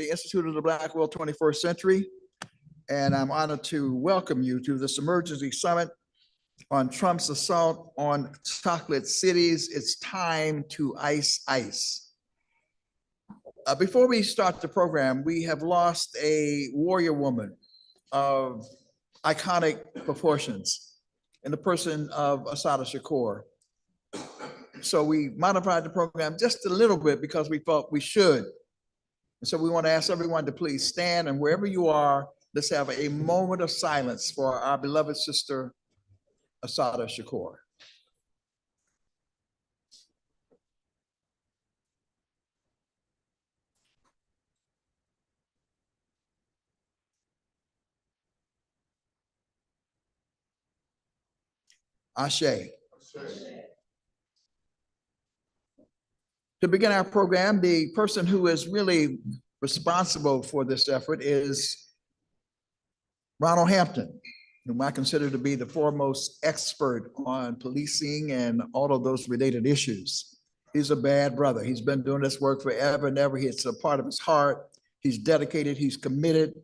the Institute of the Black World 21st Century, and I'm honored to welcome you to this emergency summit on Trump's assault on chocolate cities. It's time to ice ice. Before we start the program, we have lost a warrior woman of iconic proportions in the person of Assata Shakur. So we modified the program just a little bit because we thought we should. And so we want to ask everyone to please stand, and wherever you are, let's have a moment of silence for our beloved sister, Assata Shakur. Ashe. To begin our program, the person who is really responsible for this effort is Ronald Hampton, whom I consider to be the foremost expert on policing and all of those related issues. He's a bad brother. He's been doing this work forever and ever. It's a part of his heart. He's dedicated. He's committed.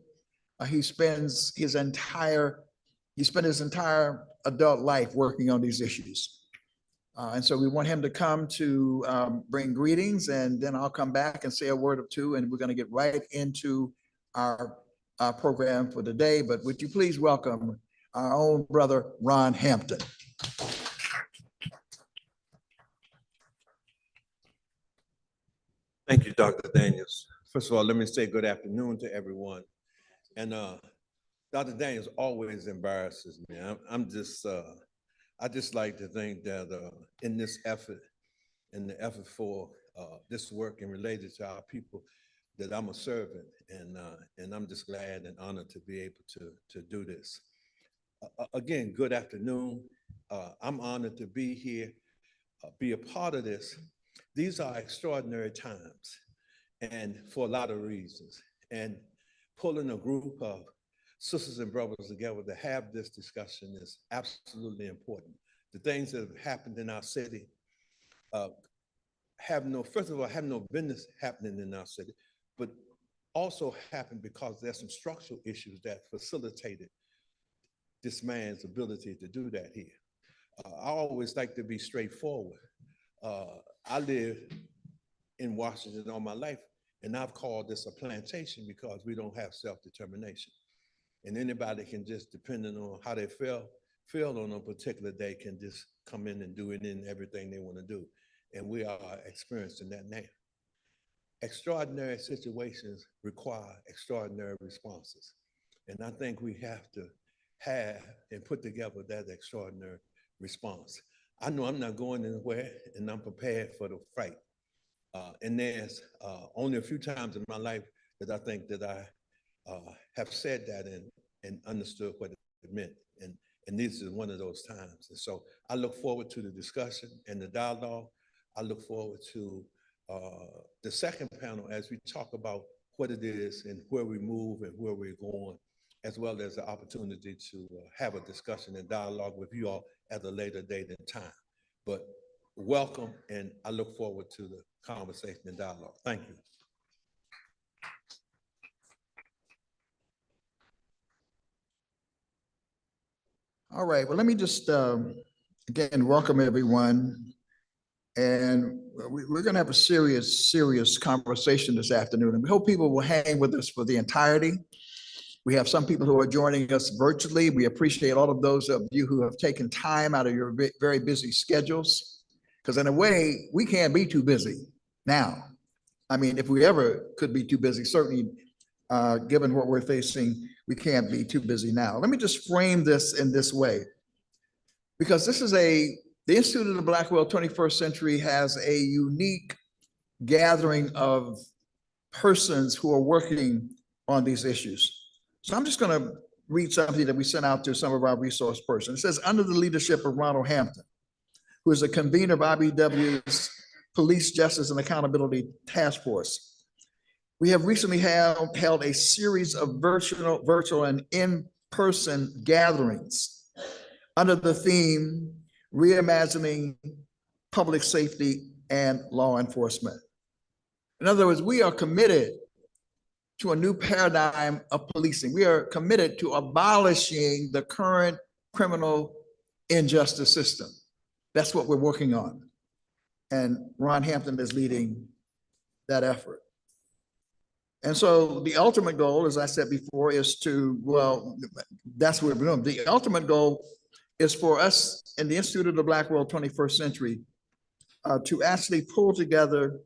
He spent his entire adult life working on these issues. And so we want him to come to bring greetings, and then I'll come back and say a word or two, and we're going to get right into our program for today. But would you please welcome our own brother, Ron Hampton. Thank you, Dr. Daniels. First of all, let me say good afternoon to everyone. And Dr. Daniels always embarrasses me. I just like to think that in this effort, in the effort for this work and related to our people, that I'm a servant, and I'm just glad and honored to be able to do this. Again, good afternoon. I'm honored to be here, be a part of this. These are extraordinary times, and for a lot of reasons. And pulling a group of sisters and brothers together to have this discussion is absolutely important. The things that have happened in our city have no business happening in our city, but also happened because there's some structural issues that facilitated this man's ability to do that here. I always like to be straightforward. I lived in Washington all my life, and I've called this a plantation because we don't have self-determination. And anybody can just, depending on how they feel on a particular day, can just come in and do it in everything they want to do. And we are experiencing that now. Extraordinary situations require extraordinary responses. And I think we have to have and put together that extraordinary response. I know I'm not going anywhere, and I'm prepared for the fight. And there's only a few times in my life that I think that I have said that and understood what it meant. And this is one of those times. And so I look forward to the discussion and the dialogue. I look forward to the second panel as we talk about what it is and where we move and where we're going, as well as the opportunity to have a discussion and dialogue with you all at a later date and time. But welcome, and I look forward to the conversation and dialogue. Thank you. All right, well, let me just, again, welcome everyone. And we're gonna have a serious conversation this afternoon. And we hope people will hang with us for the entirety. We have some people who are joining us virtually. We appreciate all of those of you who have taken time out of your very busy schedules. Because in a way, we can't be too busy now. I mean, if we ever could be too busy, certainly given what we're facing, we can't be too busy now. Let me just frame this in this way. Because this is the Institute of the Black World 21st Century has a unique gathering of persons who are working on these issues. So I'm just going to read something that we sent out to some of our resource persons. It says, under the leadership of Ronald Hampton, who is a convener of IBW's Police Justice and Accountability Task Force, we have recently held a series of virtual and in-person gatherings under the theme, Reimagining Public Safety and Law Enforcement. In other words, we are committed to a new paradigm of policing. We are committed to abolishing the current criminal injustice system. That's what we're working on. And Ron Hampton is leading that effort. And so the ultimate goal, as I said before, is to, well, that's what we're doing. The ultimate goal is for us in the Institute of the Black World 21st Century to actually pull together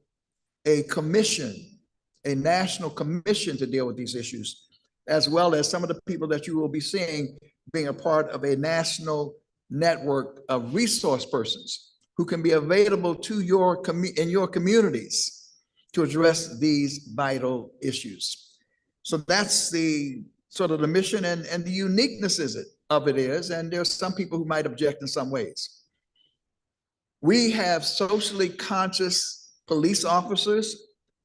a commission, a national commission to deal with these issues, as well as some of the people that you will be seeing being a part of a national network of resource persons who can be available to in your communities to address these vital issues. So that's the sort of the mission and the uniqueness of it is, and there's some people who might object in some ways. We have socially conscious police officers,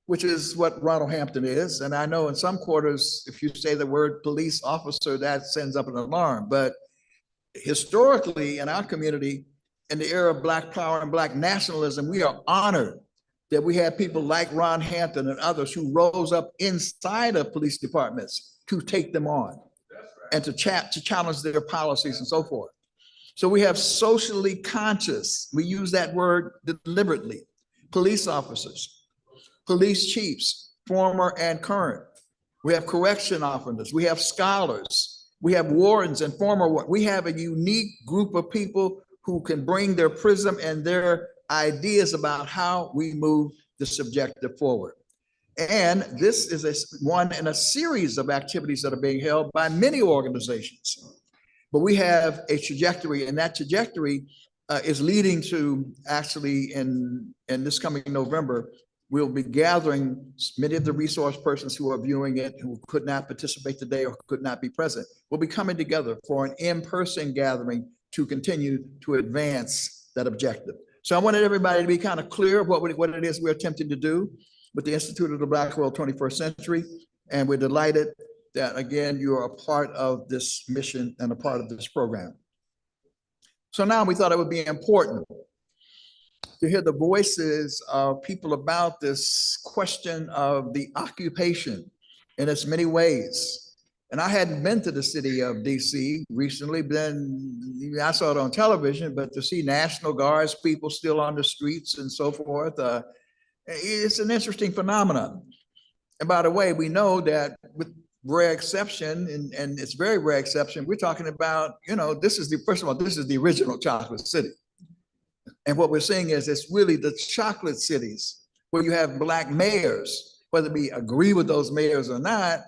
which is what Ronald Hampton is. And I know in some quarters, if you say the word police officer, that sends up an alarm. But historically in our community, in the era of Black power and Black nationalism, we are honored that we had people like Ron Hampton and others who rose up inside of police departments to take them on and to challenge their policies and so forth. So we have socially conscious, we use that word deliberately, police officers, police chiefs, former and current. We have correction officers, we have scholars, we have wardens and former, we have a unique group of people who can bring their prism and their ideas about how we move the subjective forward. And this is one in a series of activities that are being held by many organizations. But we have a trajectory, and that trajectory is leading to actually in this coming November, we'll be gathering many of the resource persons who are viewing it, who could not participate today or could not be present. We'll be coming together for an in-person gathering to continue to advance that objective. So I wanted everybody to be kind of clear of what it is we're attempting to do with the Institute of the Black World 21st Century. And we're delighted that, again, you are a part of this mission and a part of this program. So now we thought it would be important to hear the voices of people about this question of the occupation in its many ways. And I hadn't been to the city of DC recently, I saw it on television, but to see National Guards people still on the streets and so forth, it's an interesting phenomenon. And by the way, we know that with rare exception, and it's very rare exception, we're talking about, this is the original chocolate city. And what we're seeing is it's really the chocolate cities where you have Black mayors, whether we agree with those mayors or not,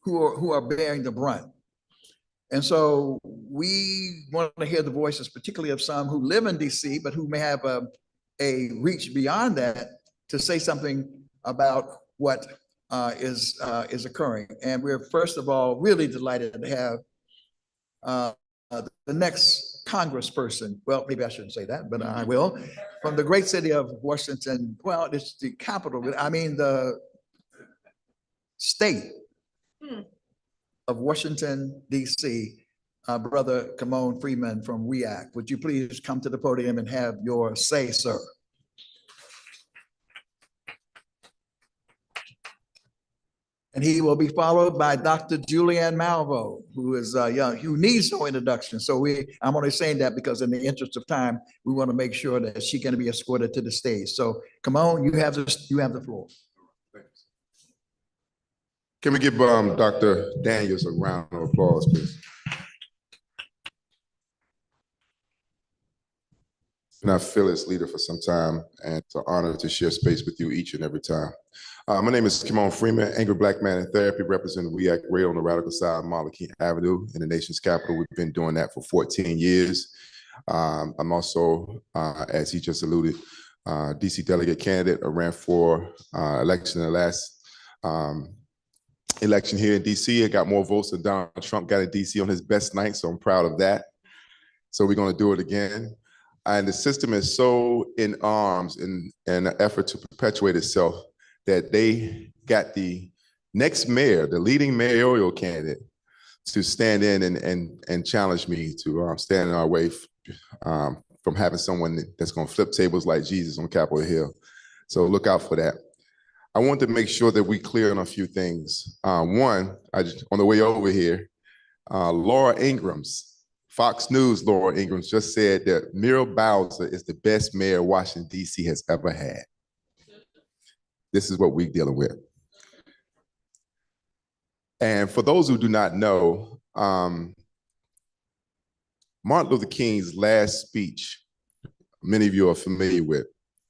who are bearing the brunt. And so we want to hear the voices, particularly of some who live in DC, but who may have a reach beyond that to say something about what is occurring. And we're, first of all, really delighted to have the next congressperson, well, maybe I shouldn't say that, but I will, from the great city of Washington. Well, it's the capital, I mean the state of Washington, D.C., Brother Kymone Freeman from WEAC. Would you please come to the podium and have your say, sir? And he will be followed by Dr. Julianne Malveaux, who is young, who needs no introduction. So I'm only saying that because in the interest of time, we want to make sure that she can be escorted to the stage. So Kymone, you have the floor. Can we give Dr. Daniels a round of applause, please? And I've feel as leader for some time, and it's an honor to share space with you each and every time. My name is Kymone Freeman, angry Black man in therapy, representing WEAC Radio on the radical side of Malveaux Avenue in the nation's capital. We've been doing that for 14 years. I'm also, as he just alluded, DC delegate candidate. I ran for election in the last election here in DC. I got more votes than Donald Trump got in DC on his best night, so I'm proud of that. So we're gonna do it again. And the system is so in arms in an effort to perpetuate itself that they got the next mayor, the leading mayoral candidate, to stand in and challenge me to stand in our way from having someone that's gonna flip tables like Jesus on Capitol Hill. So look out for that. I want to make sure that we clear on a few things. One, on the way over here, Laura Ingram's, Fox News Laura Ingrams just said that Muriel Bowser is the best mayor Washington, D.C. has ever had. This is what we're dealing with. And for those who do not know, Martin Luther King's last speech, many of you are familiar with,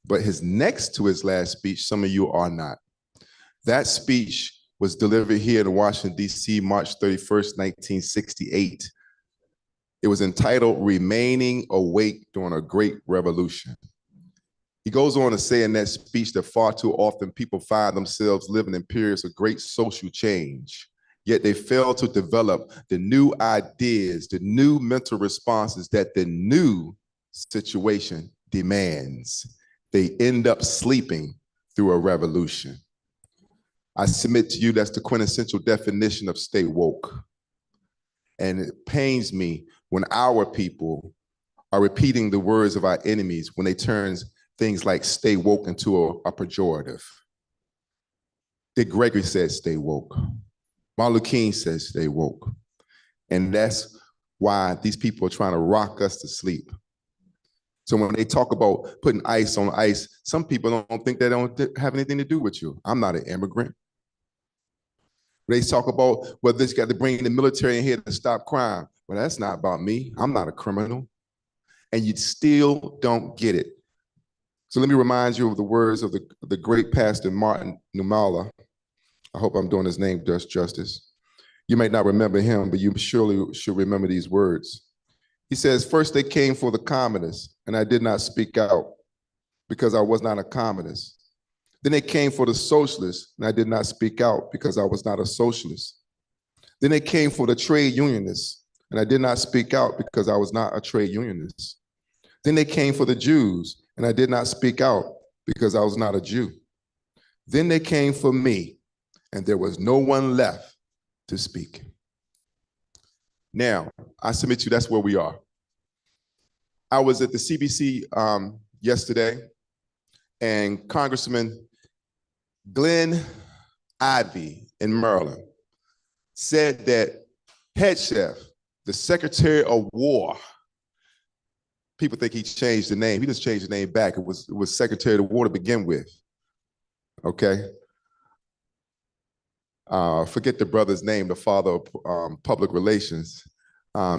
but his next to his last speech, some of you are not. That speech was delivered here in Washington, D.C., March 31st, 1968. It was entitled Remaining Awake During a Great Revolution. He goes on to say in that speech that far too often people find themselves living in periods of great social change, yet they fail to develop the new ideas, the new mental responses that the new situation demands. They end up sleeping through a revolution. I submit to you that's the quintessential definition of stay woke. And it pains me when our people are repeating the words of our enemies when they turn things like stay woke into a pejorative. Dick Gregory said stay woke. Martin Luther King says stay woke. And that's why these people are trying to rock us to sleep. So when they talk about putting ice on ice, some people don't think they don't have anything to do with you. I'm not an immigrant. They talk about, well, this got to bring the military in here to stop crime. Well, that's not about me. I'm not a criminal. And you still don't get it. So let me remind you of the words of the great pastor Martin Numala. I hope I'm doing his name justice. You may not remember him, but you surely should remember these words. He says, first they came for the communists, and I did not speak out because I was not a communist. Then they came for the socialists, and I did not speak out because I was not a socialist. Then they came for the trade unionists, and I did not speak out because I was not a trade unionist. Then they came for the Jews, and I did not speak out because I was not a Jew. Then they came for me, and there was no one left to speak. Now, I submit to you that's where we are. I was at the CBC yesterday, and Congressman Glenn Ivey in Maryland said that head chef, the Secretary of War, people think he changed the name. He just changed the name back. It was Secretary of War to begin with, okay? Forget the brother's name, the father of public relations.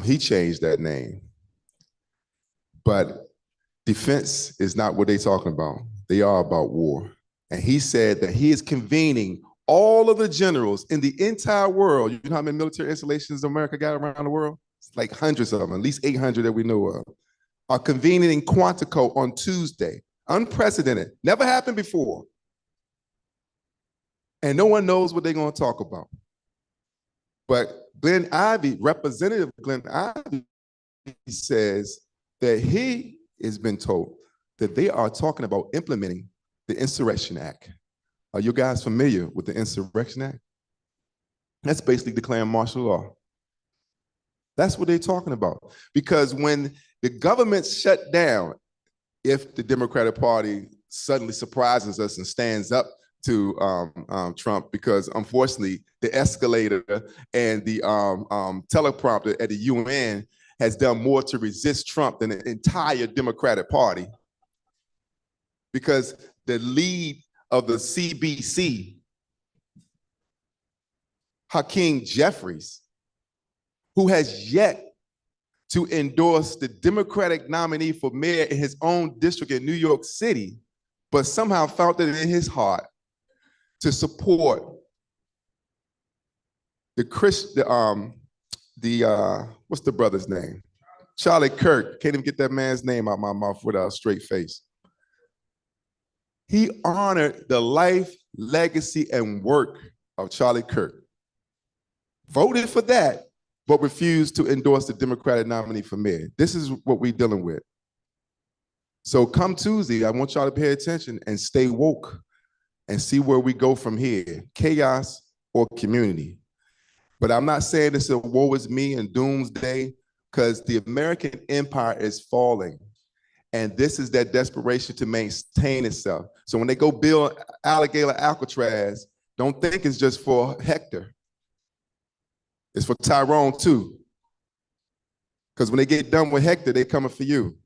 He changed that name. But defense is not what they're talking about. They are about war. And he said that he is convening all of the generals in the entire world. You know how many military installations America got around the world? It's like hundreds of them, at least 800 that we know of, are convening in Quantico on Tuesday. Unprecedented, never happened before. And no one knows what they're going to talk about. But Glenn Ivey, Representative Glenn Ivey, says that he has been told that they are talking about implementing the Insurrection Act. Are you guys familiar with the Insurrection Act? That's basically declaring martial law. That's what they're talking about. Because when the government shut down, if the Democratic Party suddenly surprises us and stands up to Trump, because unfortunately the escalator and the teleprompter at the UN has done more to resist Trump than the entire Democratic Party, because the lead of the CBC, Hakeem Jeffries, who has yet to endorse the Democratic nominee for mayor in his own district in New York City, but somehow felt it in his heart to support what's the brother's name? Charlie Kirk. Can't even get that man's name out my mouth without a straight face. He honored the life, legacy, and work of Charlie Kirk. Voted for that, but refused to endorse the Democratic nominee for mayor. This is what we're dealing with. So come Tuesday, I want y'all to pay attention and stay woke and see where we go from here, chaos or community. But I'm not saying this is a woe is me and doomsday, because the American empire is falling. And this is that desperation to maintain itself. So when they go build alligator Alcatraz, don't think it's just for Hector. It's for Tyrone too. Because when they get done with Hector, they're coming for you.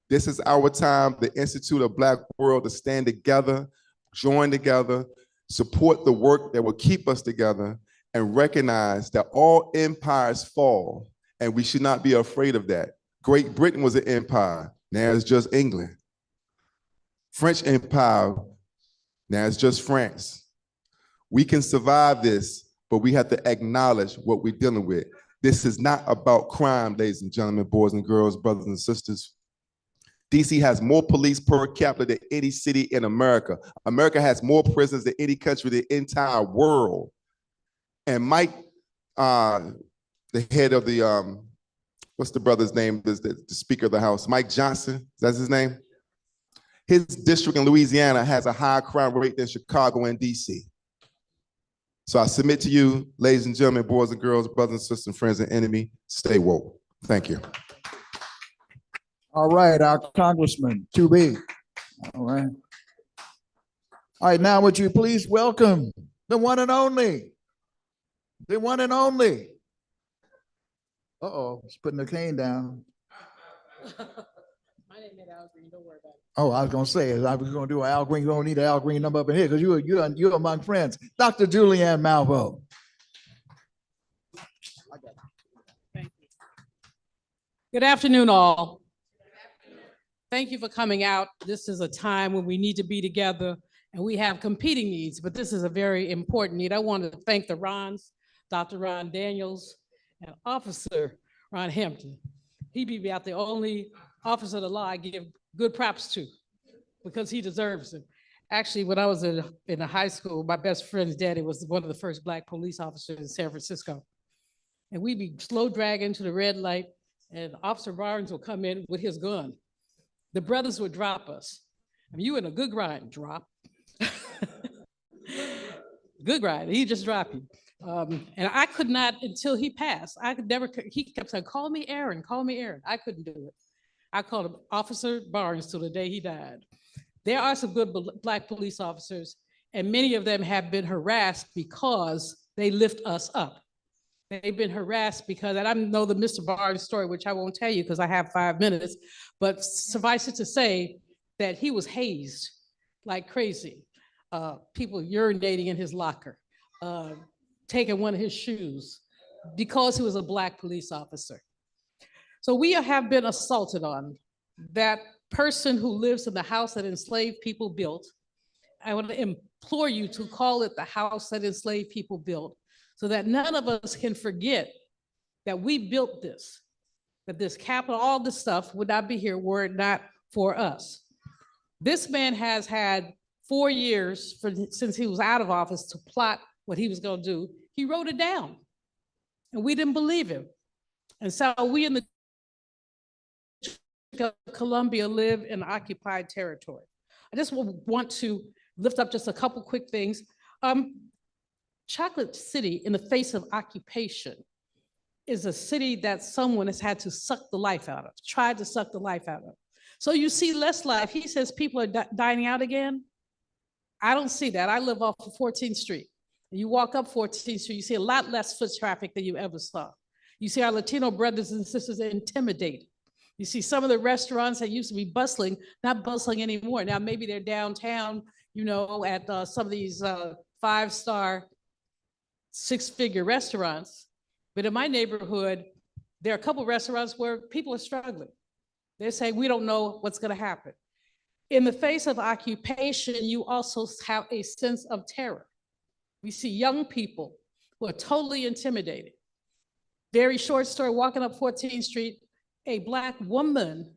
This is our time, the Institute of Black World, to stand together, join together, support the work that will keep us together, and recognize that all empires fall, and we should not be afraid of that. Great Britain was an empire, now it's just England. French Empire, now it's just France. We can survive this, but we have to acknowledge what we're dealing with. This is not about crime, ladies and gentlemen, boys and girls, brothers and sisters. DC has more police per capita than any city in America. America has more prisons than any country in the entire world. And Mike, the head of the, what's the brother's name, the Speaker of the House, Mike Johnson, that's his name? His district in Louisiana has a higher crime rate than Chicago and DC. So I submit to you, ladies and gentlemen, boys and girls, brothers and sisters, friends and enemy, stay woke. Thank you. All right, our Congressman, 2B. All right. All right, now would you please welcome the one and only, the one and only. Uh-oh, he's putting the cane down. My name is Al Green, don't worry about it. Oh, I was gonna say, I was gonna do an Al Green, you don't need an Al Green number up in here because you're among friends. Dr. Julianne Malveaux. Thank you. Good afternoon, all. Thank you for coming out. This is a time when we need to be together and we have competing needs, but this is a very important need. I want to thank the Rons, Dr. Ron Daniels, and Officer Ron Hampton. He be about the only officer of the law I give good props to because he deserves it. Actually, when I was in a high school, my best friend's daddy was one of the first Black police officers in San Francisco. And we'd be slow dragging to the red light and Officer Barnes would come in with his gun. The brothers would drop us. I mean, you in a good grind, drop. Good grind, he just dropped you. And I could not, until he passed, I could never, he kept saying, call me Aaron, call me Aaron. I couldn't do it. I called him Officer Barnes till the day he died. There are some good Black police officers, and many of them have been harassed because they lift us up. They've been harassed because, and I know the Mr. Barnes story, which I won't tell you because I have 5 minutes, but suffice it to say that he was hazed like crazy. People urinating in his locker, taking one of his shoes because he was a Black police officer. So we have been assaulted on. That person who lives in the house that enslaved people built, I want to implore you to call it the house that enslaved people built, so that none of us can forget that we built this, that this capital, all this stuff would not be here were it not for us. This man has had 4 years since he was out of office to plot what he was going to do. He wrote it down, and we didn't believe him. And so we in the Columbia live in occupied territory. I just want to lift up just a couple quick things. Chocolate City, in the face of occupation, is a city that someone has had to suck the life out of, tried to suck the life out of. So you see less life. He says people are dining out again. I don't see that. I live off of 14th Street. You walk up 14th Street, you see a lot less foot traffic than you ever saw. You see our Latino brothers and sisters intimidated. You see some of the restaurants that used to be bustling, not bustling anymore. Now maybe they're downtown, you know, at some of these 5-star, 6-figure restaurants. But in my neighborhood, there are a couple of restaurants where people are struggling. They're saying, we don't know what's gonna happen. In the face of occupation, you also have a sense of terror. We see young people who are totally intimidated. Very short story, walking up 14th Street, a Black woman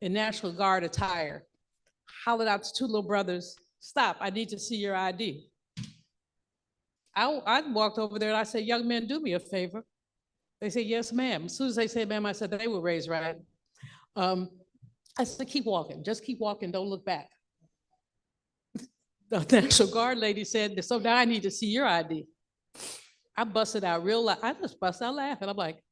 in National Guard attire hollered out to 2 little brothers, stop, I need to see your ID. I walked over there and I said, young men, do me a favor. They said, yes, ma'am. As soon as they said, ma'am, I said, they were raised right. I said, keep walking, just keep walking, don't look back. The National Guard lady said, so now I need to see your ID. I busted out real loud. I just busted out laughing. I'm like,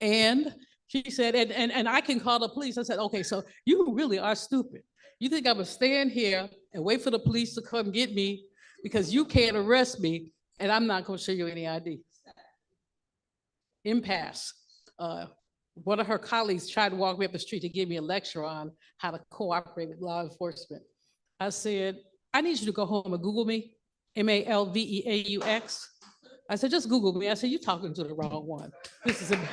and She said, and I can call the police. I said, okay, so you really are stupid. You think I'm gonna stand here and wait for the police to come get me because you can't arrest me and I'm not gonna show you any ID. Impasse. One of her colleagues tried to walk me up the street to give me a lecture on how to cooperate with law enforcement. I said, I need you to go home and Google me, Malveaux. I said, just Google me. I said, you're talking to the wrong one. This is about.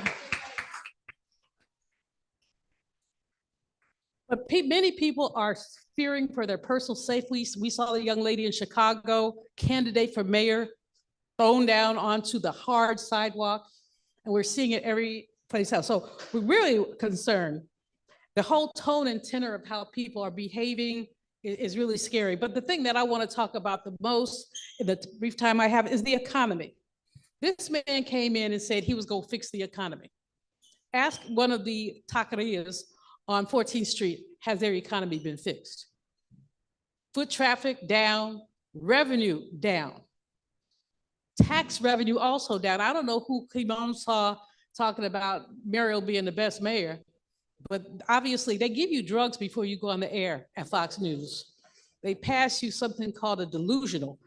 But many people are fearing for their personal safety. We saw the young lady in Chicago, candidate for mayor, thrown down onto the hard sidewalk. And we're seeing it every place else. So we're really concerned. The whole tone and tenor of how people are behaving is really scary. But the thing that I want to talk about the most in the brief time I have is the economy. This man came in and said he was going to fix the economy. Ask one of the taquerias on 14th Street, has their economy been fixed? Foot traffic down, revenue down. Tax revenue also down. I don't know who Kymone saw talking about Muriel being the best mayor, but obviously they give you drugs before you go on the air at Fox News. They pass you something called a delusional.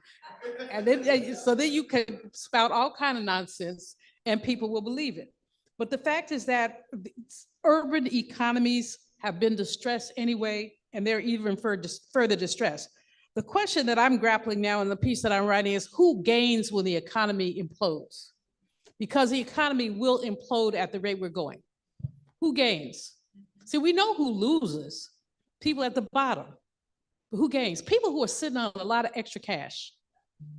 And then, so then you can spout all kind of nonsense and people will believe it. But the fact is that urban economies have been distressed anyway, and they're even further distressed. The question that I'm grappling now in the piece that I'm writing is who gains when the economy implodes? Because the economy will implode at the rate we're going. Who gains? See, we know who loses, people at the bottom. But who gains? People who are sitting on a lot of extra cash.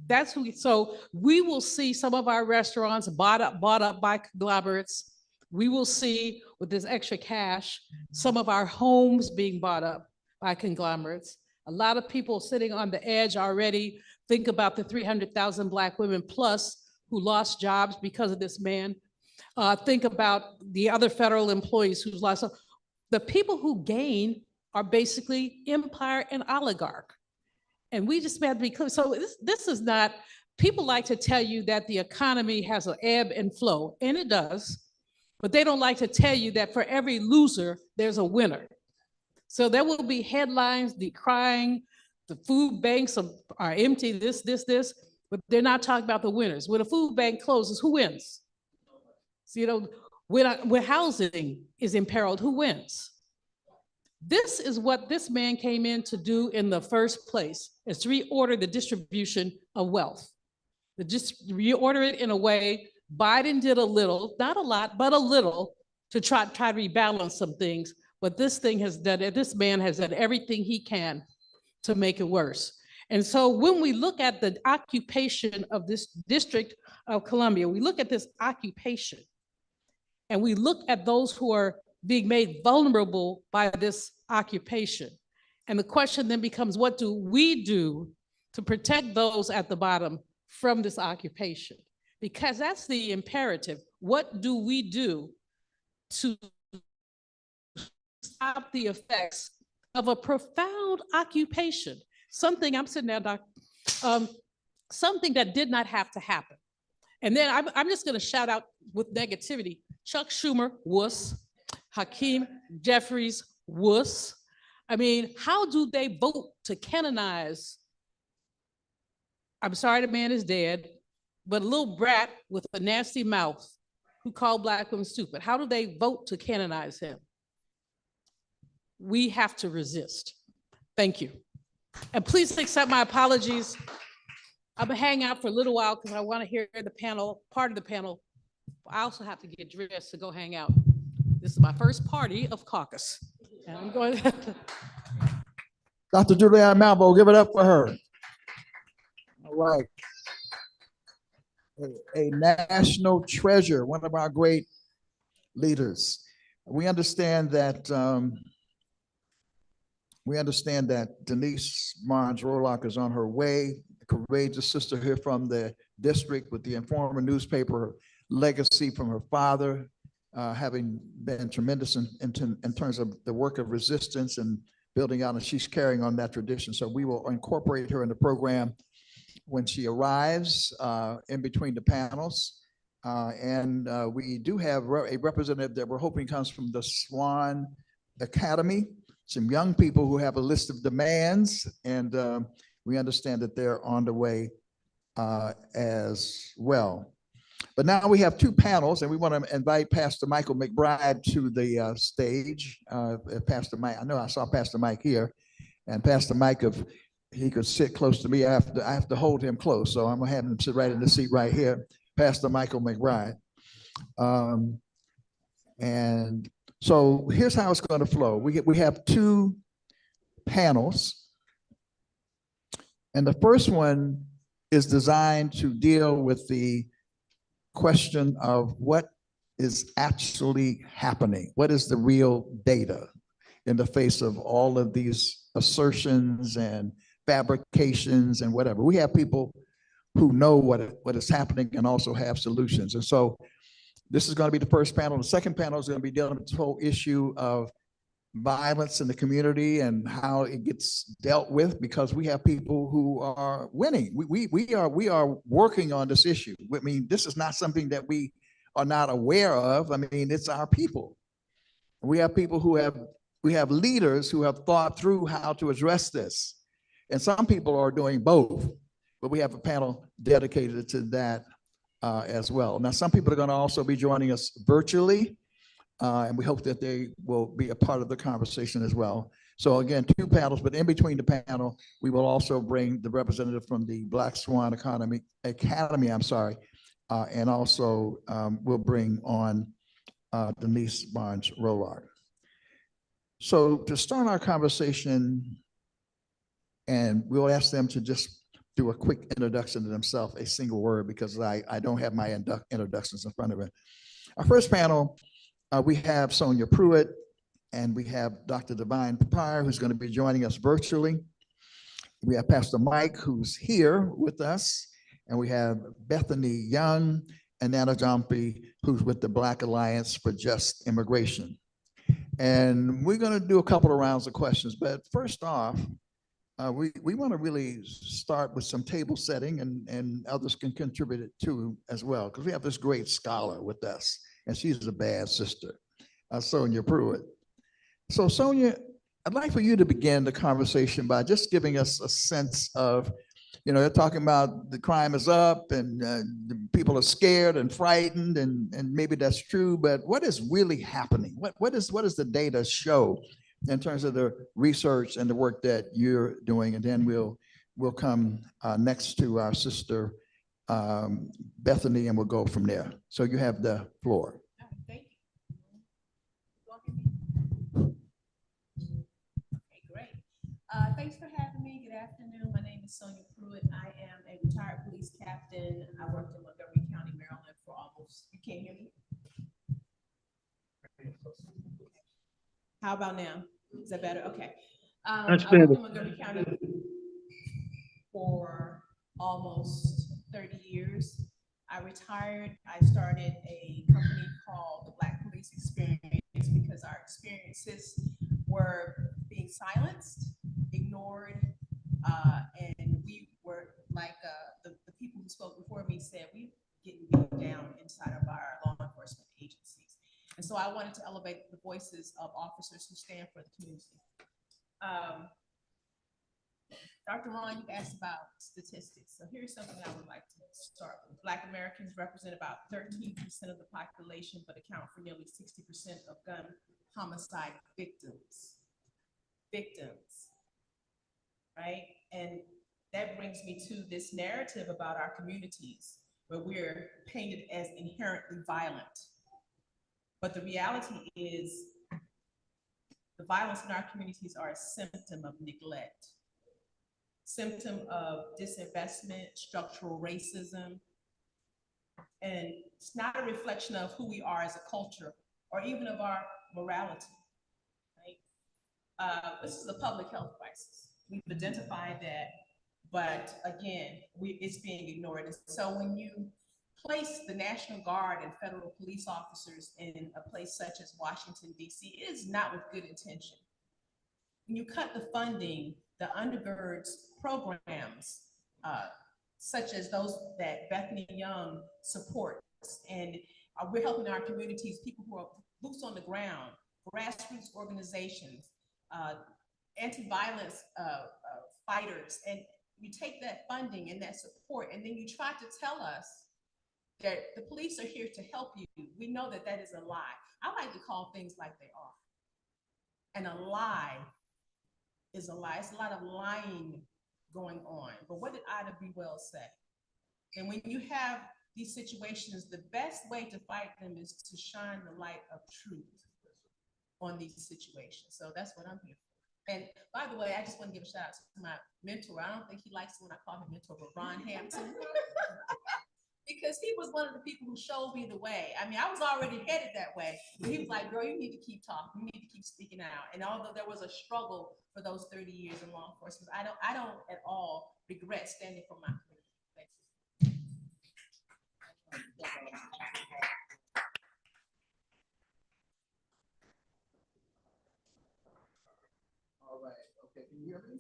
That's who, so we will see some of our restaurants bought up by conglomerates. We will see with this extra cash, some of our homes being bought up by conglomerates. A lot of people sitting on the edge already. Think about the 300,000 Black women plus who lost jobs because of this man. Think about the other federal employees who's lost. So the people who gain are basically empire and oligarch. And we just have to be clear. So this is not, people like to tell you that the economy has an ebb and flow, and it does, but they don't like to tell you that for every loser, there's a winner. So there will be headlines decrying the food banks are empty, this, but they're not talking about the winners. When a food bank closes, who wins? So, you know, when housing is imperiled, who wins? This is what this man came in to do in the first place, is to reorder the distribution of wealth. Just reorder it in a way, Biden did a little, not a lot, but a little to try to rebalance some things. But this man has done everything he can to make it worse. And so when we look at the occupation of this District of Columbia, we look at this occupation and we look at those who are being made vulnerable by this occupation. And the question then becomes, what do we do to protect those at the bottom from this occupation? Because that's the imperative. What do we do to stop the effects of a profound occupation? Something, I'm sitting there, Doc, something that did not have to happen. And then I'm just gonna shout out with negativity, Chuck Schumer, wuss. Hakeem Jeffries, wuss. I mean, how do they vote to canonize? I'm sorry the man is dead, but a little brat with a nasty mouth who called Black women stupid. How do they vote to canonize him? We have to resist. Thank you. And please accept my apologies. I'm gonna hang out for a little while because I want to hear the panel, part of the panel. I also have to get dressed to go hang out. This is my first party of caucus. And I'm going to Dr. Julianne Malveaux, give it up for her. All right. A national treasure, one of our great leaders. We understand that Denise Barnes Rolark is on her way, a courageous sister here from the district with the Informer newspaper legacy from her father, having been tremendous in terms of the work of resistance and building out, and she's carrying on that tradition. So we will incorporate her in the program when she arrives in between the panels. We do have a representative that we're hoping comes from the Swan Academy, some young people who have a list of demands, and we understand that they're on the way as well. But now we have two panels, and we want to invite Pastor Michael McBride to the stage. Pastor Mike, I know I saw Pastor Mike here, and Pastor Mike, if he could sit close to me, I have to hold him close, so I'm gonna have him sit right in the seat right here, Pastor Michael McBride. And so here's how it's going to flow. We have two panels, and the first one is designed to deal with the question of what is actually happening. What is the real data in the face of all of these assertions and fabrications and whatever? We have people who know what is happening and also have solutions. And so this is going to be the first panel. The second panel is going to be dealing with this whole issue of violence in the community and how it gets dealt with, because we have people who are winning. We are working on this issue. I mean, this is not something that we are not aware of. I mean, it's our people. We have people we have leaders who have thought through how to address this. And some people are doing both, but we have a panel dedicated to that as well. Now, some people are going to also be joining us virtually. And we hope that they will be a part of the conversation as well. So again, two panels, but in between the panel, we will also bring the representative from the Black Swan Academy, and also we'll bring on Denise Barnes Rolark. So to start our conversation, and we'll ask them to just do a quick introduction to themselves, a single word, because I don't have my introductions in front of it. Our first panel, we have Sonia Pruitt, and we have Dr. Divine Pryor, who's going to be joining us virtually. We have Pastor Mike, who's here with us, and we have Bethany Young and Nana Jompe, who's with the Black Alliance for Just Immigration. And we're going to do a couple of rounds of questions, but first off, we want to really start with some table setting, and others can contribute it too as well, because we have this great scholar with us, and she's a bad sister, Sonia Pruitt. So Sonia, I'd like for you to begin the conversation by just giving us a sense of, they're talking about the crime is up and the people are scared and frightened, and maybe that's true, but what is really happening? What does the data show in terms of the research and the work that you're doing? And then we'll come next to our sister, Bethany, and we'll go from there. So you have the floor. Thank you. Okay, great. Thanks for having me. Good afternoon. My name is Sonia Pruitt. I am a retired police captain. I worked in Montgomery County, Maryland for almost, you can't hear me? How about now? Is that better? Okay. That's I better. worked in Montgomery County for almost 30 years. I retired. I started a company called the Black Police Experience because our experiences were being silenced, ignored, and we were like the people who spoke before me said, we getting beat down inside of our law enforcement agencies. And so I wanted to elevate the voices of officers who stand for the community. Dr. Ron, you asked about statistics. So here's something I would like to start with. Black Americans represent about 13% of the population, but account for nearly 60% of gun homicide victims. Right? And that brings me to this narrative about our communities where we're painted as inherently violent. But the reality is the violence in our communities are a symptom of neglect, symptom of disinvestment, structural racism, and it's not a reflection of who we are as a culture or even of our morality, right? This is a public health crisis. We've identified that, but again, it's being ignored. And so when you place the National Guard and federal police officers in a place such as Washington, D.C., it is not with good intention. When you cut the funding that undergirds programs such as those that Bethany Young supports, And we're helping our communities, people who are boots on the ground, grassroots organizations, anti-violence fighters. And you take that funding and that support, and then you try to tell us that the police are here to help you. We know that that is a lie. I like to call things like they are. And a lie is a lie. It's a lot of lying going on. But what did Ida B. Wells say? And when you have these situations, the best way to fight them is to shine the light of truth on these situations. So that's what I'm here for. And by the way, I just want to give a shout out to my mentor. I don't think he likes it when I call him mentor, but Ron Hampton. Because he was one of the people who showed me the way. I mean, I was already headed that way, but he was like, girl, you need to keep talking. You need to keep speaking out. And although there was a struggle for those 30 years in law enforcement, I don't at all regret standing for my community. Thank you. All right, okay, can you hear me?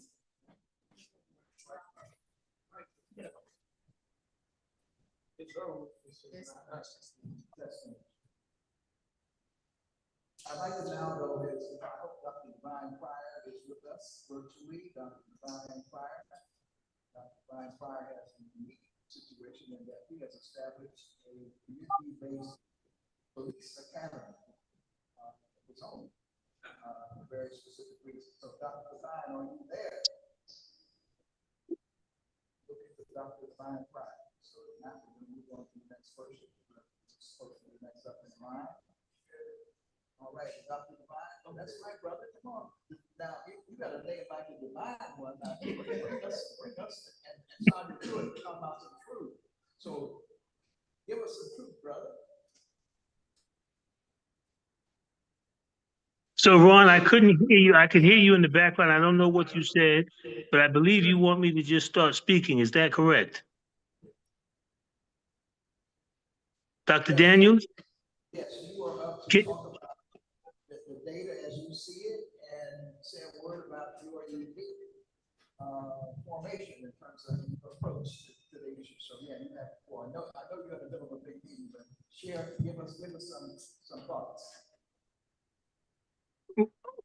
I'd like to now go is, I hope Dr. Divine Pryor is with us virtually. Dr. Divine Pryor. Dr. Divine Pryor has a unique situation in that he has established a community-based police academy of his own for very specific reasons. So Dr. Divine, are you there? Looking for Dr. Divine Pryor. So now we're going to move on to the next person. Supposed to be next up in line. All right, Dr. Divine. Oh, that's right, brother. Come on. Now you got a name like the Divine one. Now bring us and Sonia Pruitt to come out some truth. So give us some truth, brother. So Ron, I couldn't hear you. I can hear you in the background. I don't know what you said, but I believe you want me to just start speaking. Is that correct? Dr. Daniels? Yes, you are up to talk about the data as you see it and say a word about your unique formation in terms of approach to the issue. So yeah, you have before. I know you're in the middle of a big meeting, but give us some thoughts.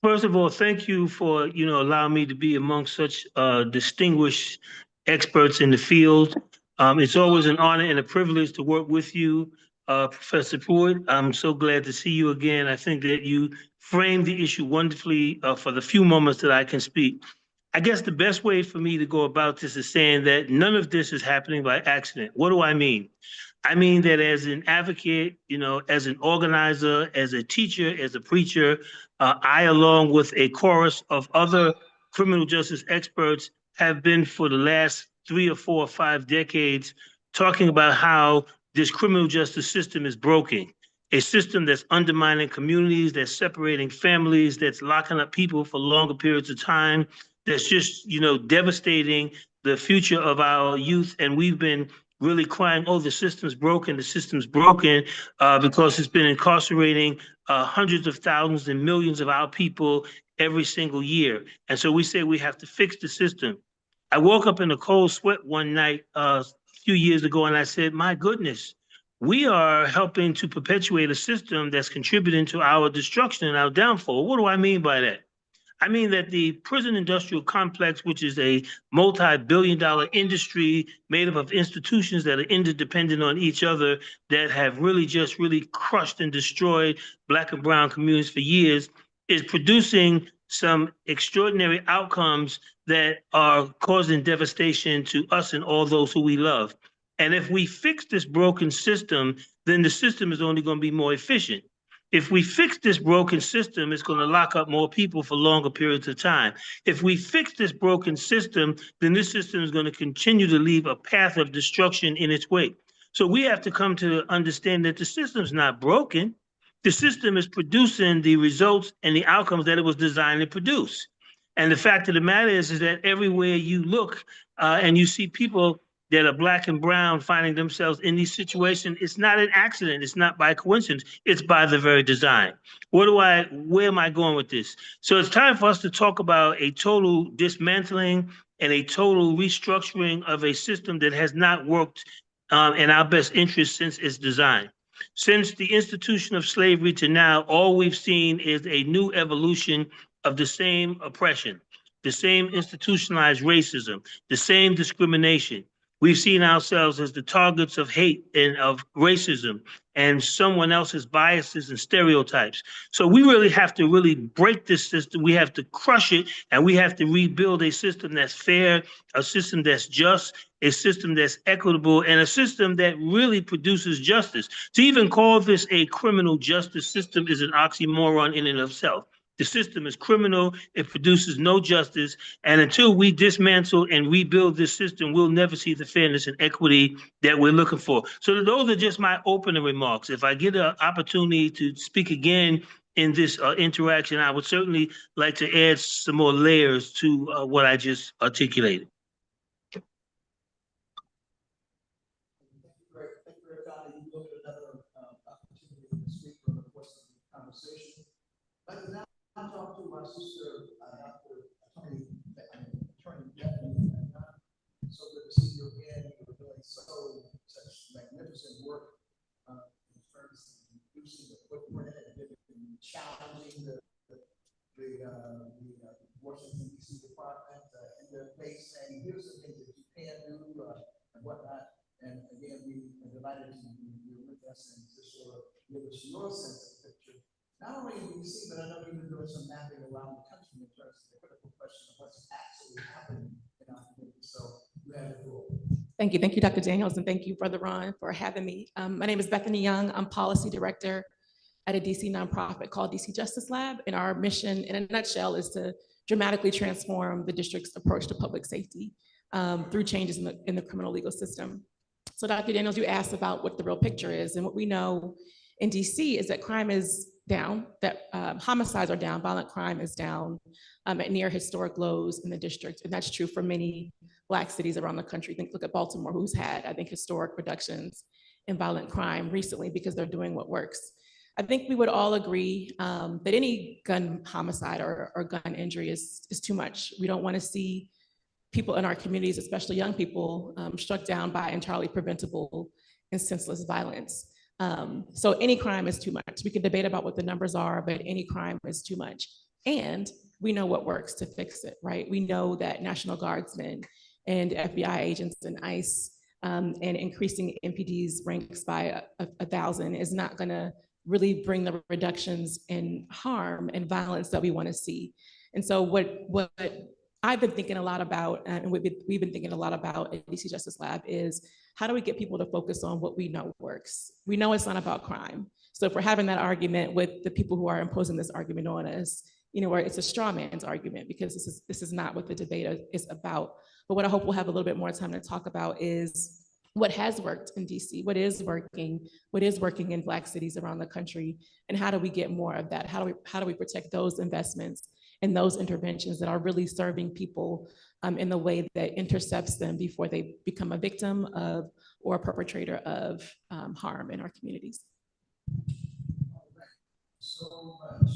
First of all, thank you for allowing me to be among such distinguished experts in the field. It's always an honor and a privilege to work with you, Professor Pruitt. I'm so glad to see you again. I think that you framed the issue wonderfully for the few moments that I can speak. I guess the best way for me to go about this is saying that none of this is happening by accident. What do I mean? I mean that as an advocate, as an organizer, as a teacher, as a preacher, I, along with a chorus of other criminal justice experts, have been for the last 3 or 4 or 5 decades talking about how this criminal justice system is broken. A system that's undermining communities, that's separating families, that's locking up people for longer periods of time, that's just, devastating the future of our youth. And we've been really crying, oh, the system's broken, because it's been incarcerating hundreds of thousands and millions of our people every single year. And so we say we have to fix the system. I woke up in a cold sweat one night a few years ago, and I said, my goodness, we are helping to perpetuate a system that's contributing to our destruction and our downfall. What do I mean by that? I mean that the prison industrial complex, which is a multi-billion-dollar industry made up of institutions that are interdependent on each other, that have really crushed and destroyed Black and brown communities for years, is producing some extraordinary outcomes that are causing devastation to us and all those who we love. And if we fix this broken system, then the system is only going to be more efficient. If we fix this broken system, it's going to lock up more people for longer periods of time. If we fix this broken system, then this system is going to continue to leave a path of destruction in its wake. So we have to come to understand that the system's not broken. The system is producing the results and the outcomes that it was designed to produce. And the fact of the matter is that everywhere you look and you see people that are Black and brown finding themselves in these situations, it's not an accident. It's not by coincidence. It's by the very design. Where am I going with this? So it's time for us to talk about a total dismantling and a total restructuring of a system that has not worked and our best interest since its design. Since the institution of slavery to now, all we've seen is a new evolution of the same oppression, the same institutionalized racism, the same discrimination. We've seen ourselves as the targets of hate and of racism and someone else's biases and stereotypes. So we really have to really break this system. We have to crush it, and we have to rebuild a system that's fair, a system that's just, a system that's equitable, and a system that really produces justice. To even call this a criminal justice system is an oxymoron in and of itself. The system is criminal, it produces no justice, and until we dismantle and rebuild this system, we'll never see the fairness and equity that we're looking for. So those are just my opening remarks. If I get an opportunity to speak again in this interaction, I would certainly like to add some more layers to what I just articulated. Great. Thank you, Donna. You look at another opportunity to speak for the course of the conversation. I'd like to now talk to my sister, Dr. Attorney Bethany. So good to see you again. You're doing such magnificent work in terms of reducing the footprint and challenging the Washington D.C. Department in their face, saying here's the things that you can do and whatnot. And again, we are delighted to be with us and to sort of give us your sense of the picture. Not only in DC, but I know you've been doing some mapping around the country in terms of the critical question of what's actually happening in our community. So you have the floor. Thank you. Thank you, Dr. Daniels, and thank you, Brother Ron, for having me. My name is Bethany Young. I'm policy director at a DC nonprofit called DC Justice Lab. And our mission, in a nutshell, is to dramatically transform the district's approach to public safety through changes in the criminal legal system. So Dr. Daniels, you asked about what the real picture is. And what we know in DC is that crime is down, that homicides are down, violent crime is down at near historic lows in the district. And that's true for many Black cities around the country. Look at Baltimore, who's had, I think, historic reductions in violent crime recently because they're doing what works. I think we would all agree that any gun homicide or gun injury is too much. We don't want to see people in our communities, especially young people, struck down by entirely preventable and senseless violence. So any crime is too much. We can debate about what the numbers are, but any crime is too much. And we know what works to fix it, right? We know that National Guardsmen and FBI agents and ICE and increasing MPD's ranks by 1,000 is not gonna really bring the reductions in harm and violence that we wanna see. And so what I've been thinking a lot about, and we've been thinking a lot about at DC Justice Lab, is how do we get people to focus on what we know works? We know it's not about crime. So if we're having that argument with the people who are imposing this argument on us, where it's a straw man's argument, because this is not what the debate is about. But what I hope we'll have a little bit more time to talk about is what has worked in DC, what is working in Black cities around the country, and how do we get more of that? How do we protect those investments and those interventions that are really serving people in the way that intercepts them before they become a victim of or a perpetrator of harm in our communities. So much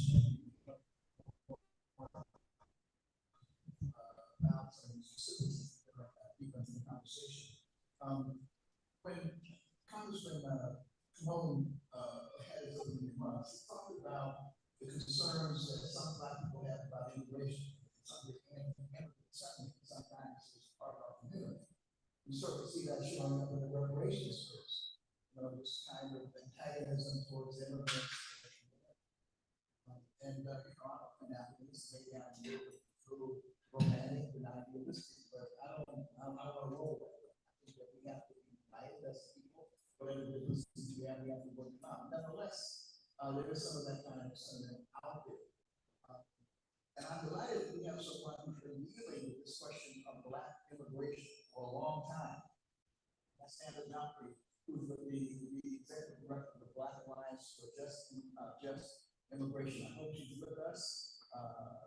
about some specifics in the conversation. When Congressman Kymone had his opening remarks, he talked about the concerns that some Black people have about immigration. Sometimes it's part of our community. We sort of see that showing up in the reparations bills. This kind of antagonism towards immigrants. And I don't think this maybe I'm through romantic and idealistic, but I don't roll with it. I think that we have to be united as people, whatever differences we have to work them out. Nevertheless, there is some of that kind of sentiment out there. And I'm delighted that we have someone who's been dealing with this question of Black immigration for a long time. That's Sandra Joffrey, who's the executive director of the Black Alliance for Just Immigration. I hope she's with us.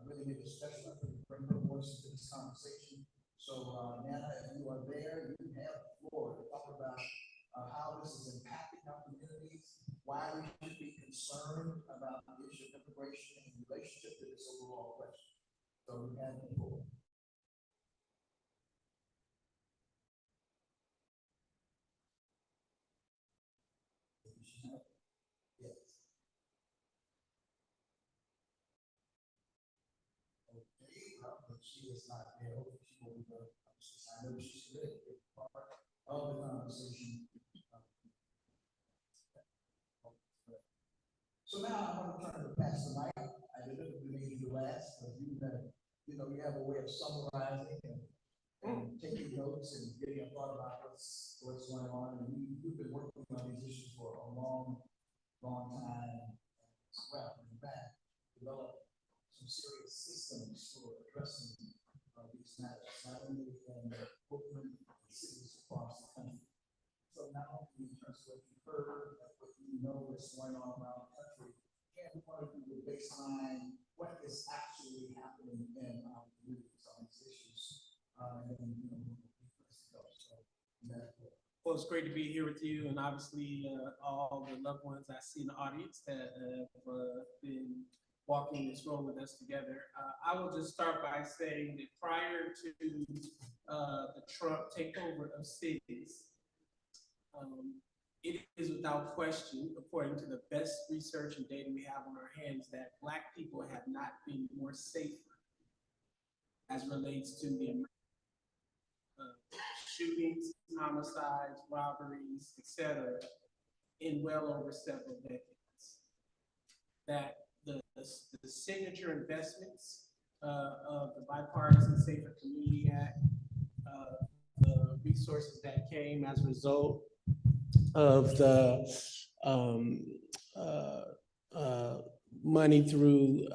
Really make a special effort to bring her voice into this conversation. So, Nana, if you are there, you have the floor to talk about how this is impacting our communities, why we should be concerned about the issue of immigration in relationship to this overall question. So we have the floor. Yes. Okay, well, but she is not there. Hopefully she will be there. I know she's ready to be part of the conversation. So now I'm going to try to pass the mic. I deliberately made you last, but you have a way of summarizing and taking notes and getting a thought about what's going on. And we've been working on these issues for a long time. Well, in fact, develop some serious systems for addressing these matters, not only in Oakland, cities across the country. So now, in terms of what you've heard, what you know what's going on around the country, and part of the baseline, what is actually happening in our communities on these issues. Well, it's great to be here with you, and obviously all the loved ones I see in the audience that have been walking this road with us together. I will just start by saying that prior to the Trump takeover of cities, it is without question, according to the best research and data we have on our hands, that Black people have not been more safer as relates to the shootings, homicides, robberies, etc., in well over several decades. That the signature investments of the Bipartisan Safer Community Act, the resources that came as a result of the money through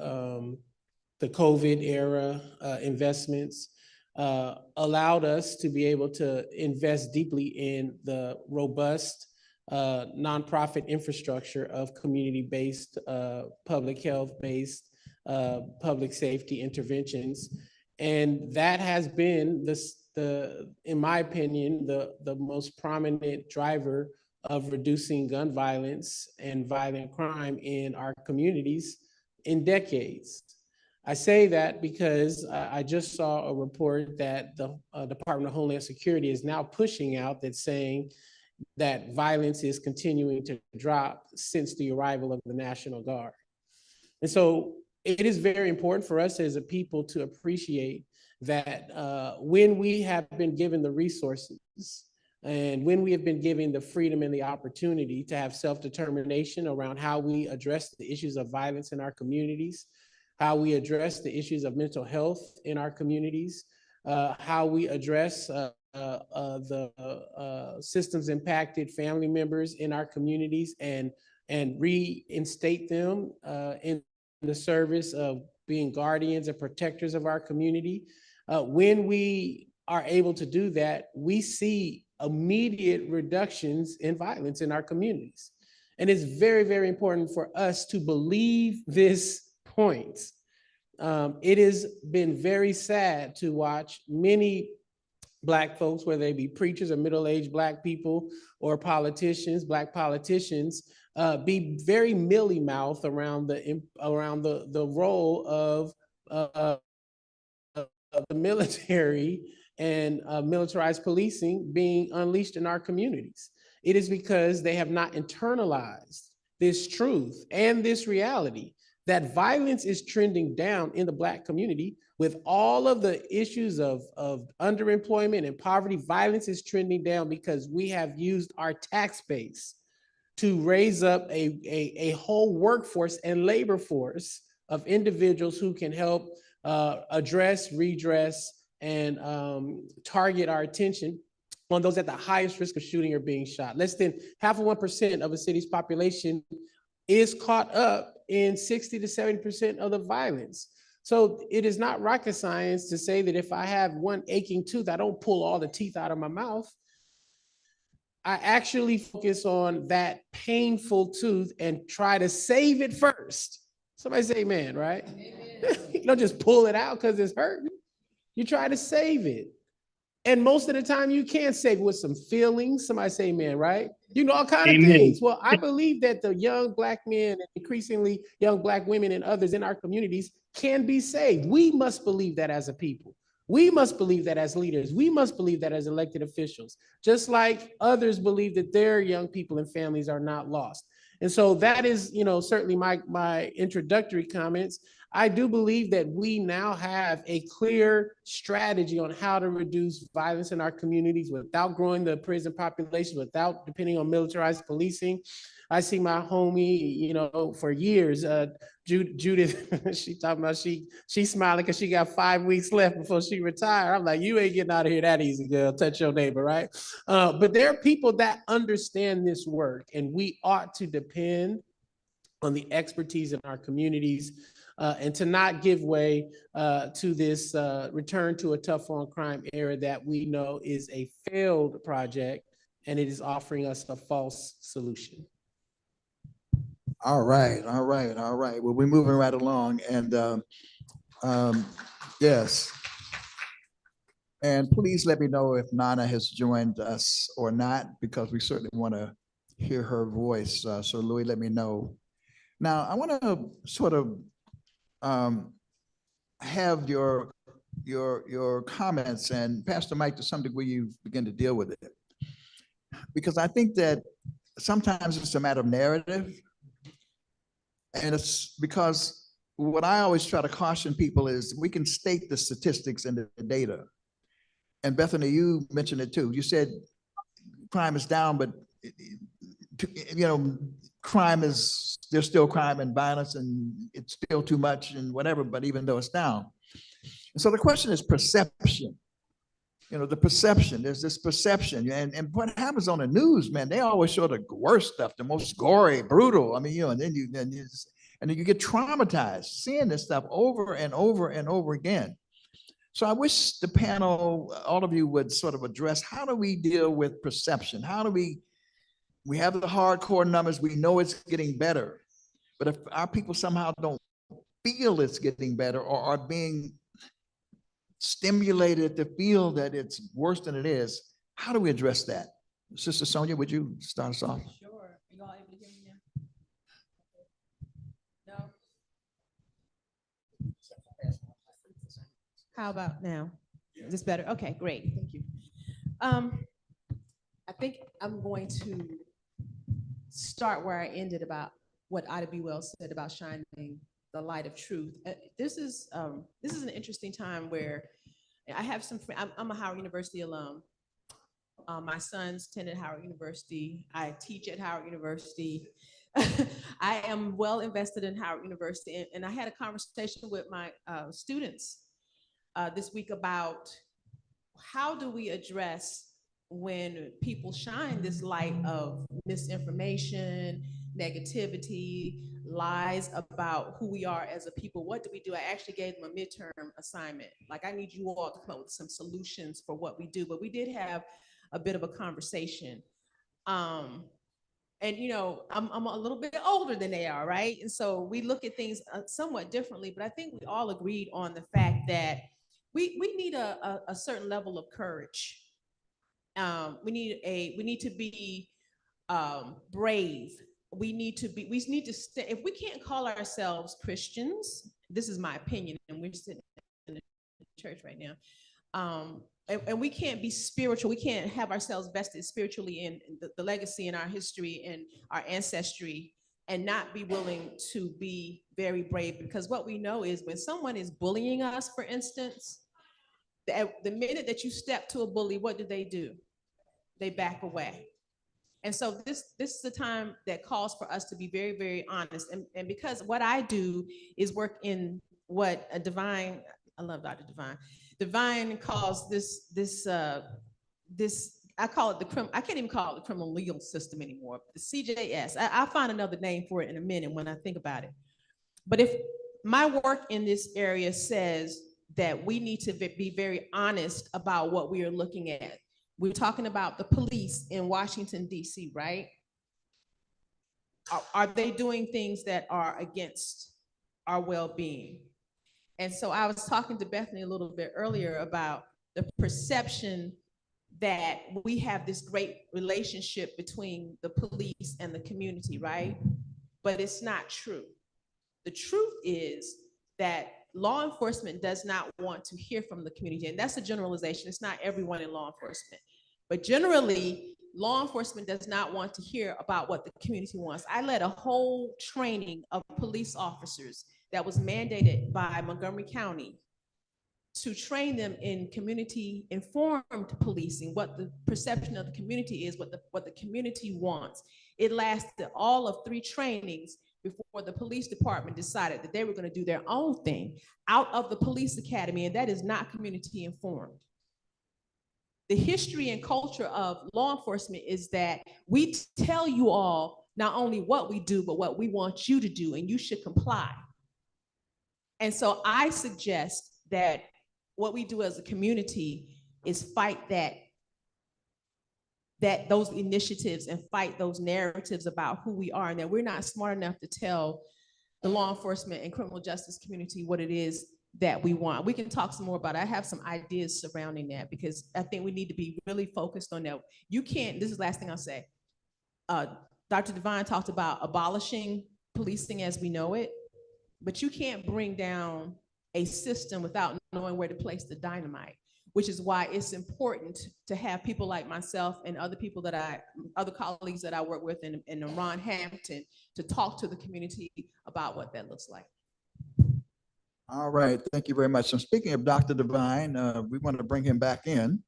the COVID era investments, allowed us to be able to invest deeply in the robust nonprofit infrastructure of community-based, public health-based, public safety interventions. And that has been, in my opinion, the most prominent driver of reducing gun violence and violent crime in our communities in decades. I say that because I just saw a report that the Department of Homeland Security is now pushing out that's saying that violence is continuing to drop since the arrival of the National Guard. And so it is very important for us as a people to appreciate that when we have been given the resources and when we have been given the freedom and the opportunity to have self-determination around how we address the issues of violence in our communities, how we address the issues of mental health in our communities, how we address the systems impacted family members in our communities and reinstate them in the service of being guardians and protectors of our community. When we are able to do that, we see immediate reductions in violence in our communities. And it's very, very important for us to believe this point. It has been very sad to watch many Black folks, whether they be preachers or middle-aged Black people or politicians, Black politicians, be very mealy-mouthed around the role of the military and militarized policing being unleashed in our communities. It is because they have not internalized this truth and this reality that violence is trending down in the Black community. With all of the issues of underemployment and poverty, violence is trending down because we have used our tax base to raise up a whole workforce and labor force of individuals who can help address, redress, and target our attention on those at the highest risk of shooting or being shot. Less than 0.5% of a city's population is caught up in 60 to 70% of the violence. So it is not rocket science to say that if I have one aching tooth, I don't pull all the teeth out of my mouth. I actually focus on that painful tooth and try to save it first. Somebody say amen, right? Amen. You don't just pull it out because it's hurting. You try to save it. And most of the time you can't save it with some feelings. Somebody say amen, right? You know, all kinds of things. Well, I believe that the young Black men and increasingly young Black women and others in our communities can be saved. We must believe that as a people. We must believe that as leaders. We must believe that as elected officials, just like others believe that their young people and families are not lost. And so that is, certainly my introductory comments. I do believe that we now have a clear strategy on how to reduce violence in our communities without growing the prison population, without depending on militarized policing. I see my homie, for years, Judith, she talking about she's smiling because she got 5 weeks left before she retired. I'm like, you ain't getting out of here that easy, girl. Touch your neighbor, right? But there are people that understand this work, and we ought to depend on the expertise in our communities and to not give way to this return to a tough on crime era that we know is a failed project, and it is offering us a false solution. All right. Well, we're moving right along, and yes. And please let me know if Nana has joined us or not, because we certainly want to hear her voice. So Louis, let me know. Now, I want to sort of have your comments, and Pastor Mike, to some degree, you begin to deal with it, because I think that sometimes it's a matter of narrative. And it's because what I always try to caution people is we can state the statistics and the data. And Bethany, you mentioned it too. You said crime is down, but there's still crime and violence, and it's still too much and whatever, but even though it's down. And so the question is perception. The perception, there's this perception. And what happens on the news, man, they always show the worst stuff, the most gory, brutal. I mean, and then you get traumatized seeing this stuff over and over and over again. So I wish the panel, all of you, would sort of address, how do we deal with perception? How do we have the hardcore numbers, we know it's getting better, but if our people somehow don't feel it's getting better or are being stimulated to feel that it's worse than it is, how do we address that? Sister Sonia, would you start us off? Sure. Are you all able to hear me now? No? How about now? Is this better? Okay, great. Thank you. I think I'm going to start where I ended about what Ida B. Wells said about shining the light of truth. This is an interesting time where I have some friends. I'm a Howard University alum. My sons attended Howard University. I teach at Howard University. I am well invested in Howard University, and I had a conversation with my students this week about how do we address when people shine this light of misinformation, negativity, lies about who we are as a people. What do we do? I actually gave them a midterm assignment. Like, I need you all to come up with some solutions for what we do. But we did have a bit of a conversation. And I'm a little bit older than they are, right? And so we look at things somewhat differently, but I think we all agreed on the fact that we need a certain level of courage. We need to be brave. We need to if we can't call ourselves Christians, this is my opinion, and we're sitting in the church right now, and we can't be spiritual. We can't have ourselves vested spiritually in the legacy and our history and our ancestry, and not be willing to be very brave. Because what we know is when someone is bullying us, for instance, the minute that you step to a bully, what do? They back away. And so this is a time that calls for us to be very, very honest. And because what I do is work in what a Divine, I love Dr. Divine. Divine calls this, I call it I can't even call it the criminal legal system anymore. The CJS, I'll find another name for it in a minute when I think about it. But if my work in this area says that we need to be very honest about what we are looking at. We're talking about the police in Washington, D.C., right? Are they doing things that are against our well-being? And so I was talking to Bethany a little bit earlier about the perception that we have this great relationship between the police and the community, right? But it's not true. The truth is that law enforcement does not want to hear from the community, and that's a generalization. It's not everyone in law enforcement, but generally, law enforcement does not want to hear about what the community wants. I led a whole training of police officers that was mandated by Montgomery County to train them in community informed policing, what the perception of the community is, what the community wants. It lasted all of 3 trainings before the police department decided that they were going to do their own thing out of the police academy, and that is not community informed. The history and culture of law enforcement is that we tell you all not only what we do, but what we want you to do, and you should comply. And so I suggest that what we do as a community is fight those initiatives and fight those narratives about who we are, and that we're not smart enough to tell the law enforcement and criminal justice community what it is that we want. We can talk some more about it. I have some ideas surrounding that, because I think we need to be really focused on that. You can't, this is the last thing I'll say. Dr. Devine talked about abolishing policing as we know it, but you can't bring down a system without knowing where to place the dynamite, which is why it's important to have people like myself and other people other colleagues that I work with in Ron Hampton to talk to the community about what that looks like. All right, thank you very much. So speaking of Dr. Devine, we want to bring him back in.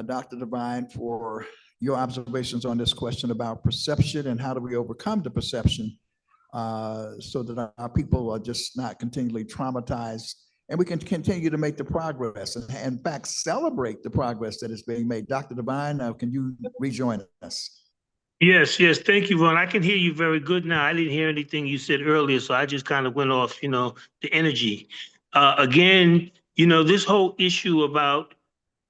Dr. Devine, for your observations on this question about perception and how do we overcome the perception so that our people are just not continually traumatized, and we can continue to make the progress and in fact celebrate the progress that is being made. Dr. Devine, can you rejoin us? Yes, thank you, Ron. I can hear you very good now. I didn't hear anything you said earlier, so I just kind of went off, the energy. Again, this whole issue about,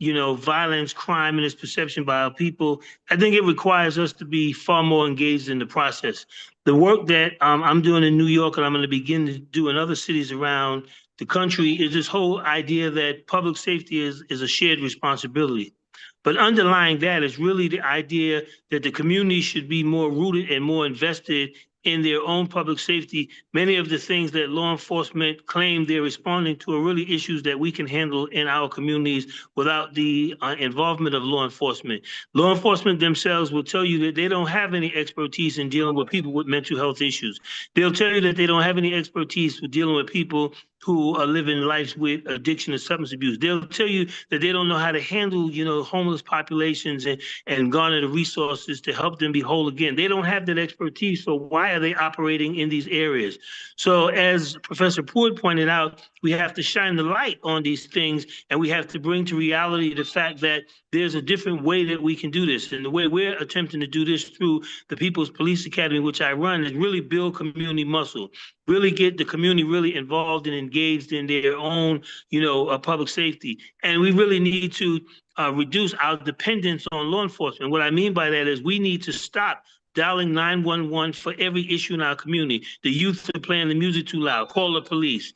violence, crime, and its perception by our people, I think it requires us to be far more engaged in the process. The work that I'm doing in New York, and I'm going to begin to do in other cities around the country, is this whole idea that public safety is a shared responsibility. But underlying that is really the idea that the community should be more rooted and more invested in their own public safety. Many of the things that law enforcement claim they're responding to are really issues that we can handle in our communities without the involvement of law enforcement. Law enforcement themselves will tell you that they don't have any expertise in dealing with people with mental health issues. They'll tell you that they don't have any expertise with dealing with people who are living lives with addiction and substance abuse. They'll tell you that they don't know how to handle, homeless populations and garner the resources to help them be whole again. They don't have that expertise, so why are they operating in these areas? So as Professor Pruitt pointed out, we have to shine the light on these things, and we have to bring to reality the fact that there's a different way that we can do this. And the way we're attempting to do this through the People's Police Academy, which I run, is really build community muscle, really get the community really involved and engaged in their own, public safety. And we really need to reduce our dependence on law enforcement. What I mean by that is we need to stop dialing 911 for every issue in our community. The youth are playing the music too loud, call the police.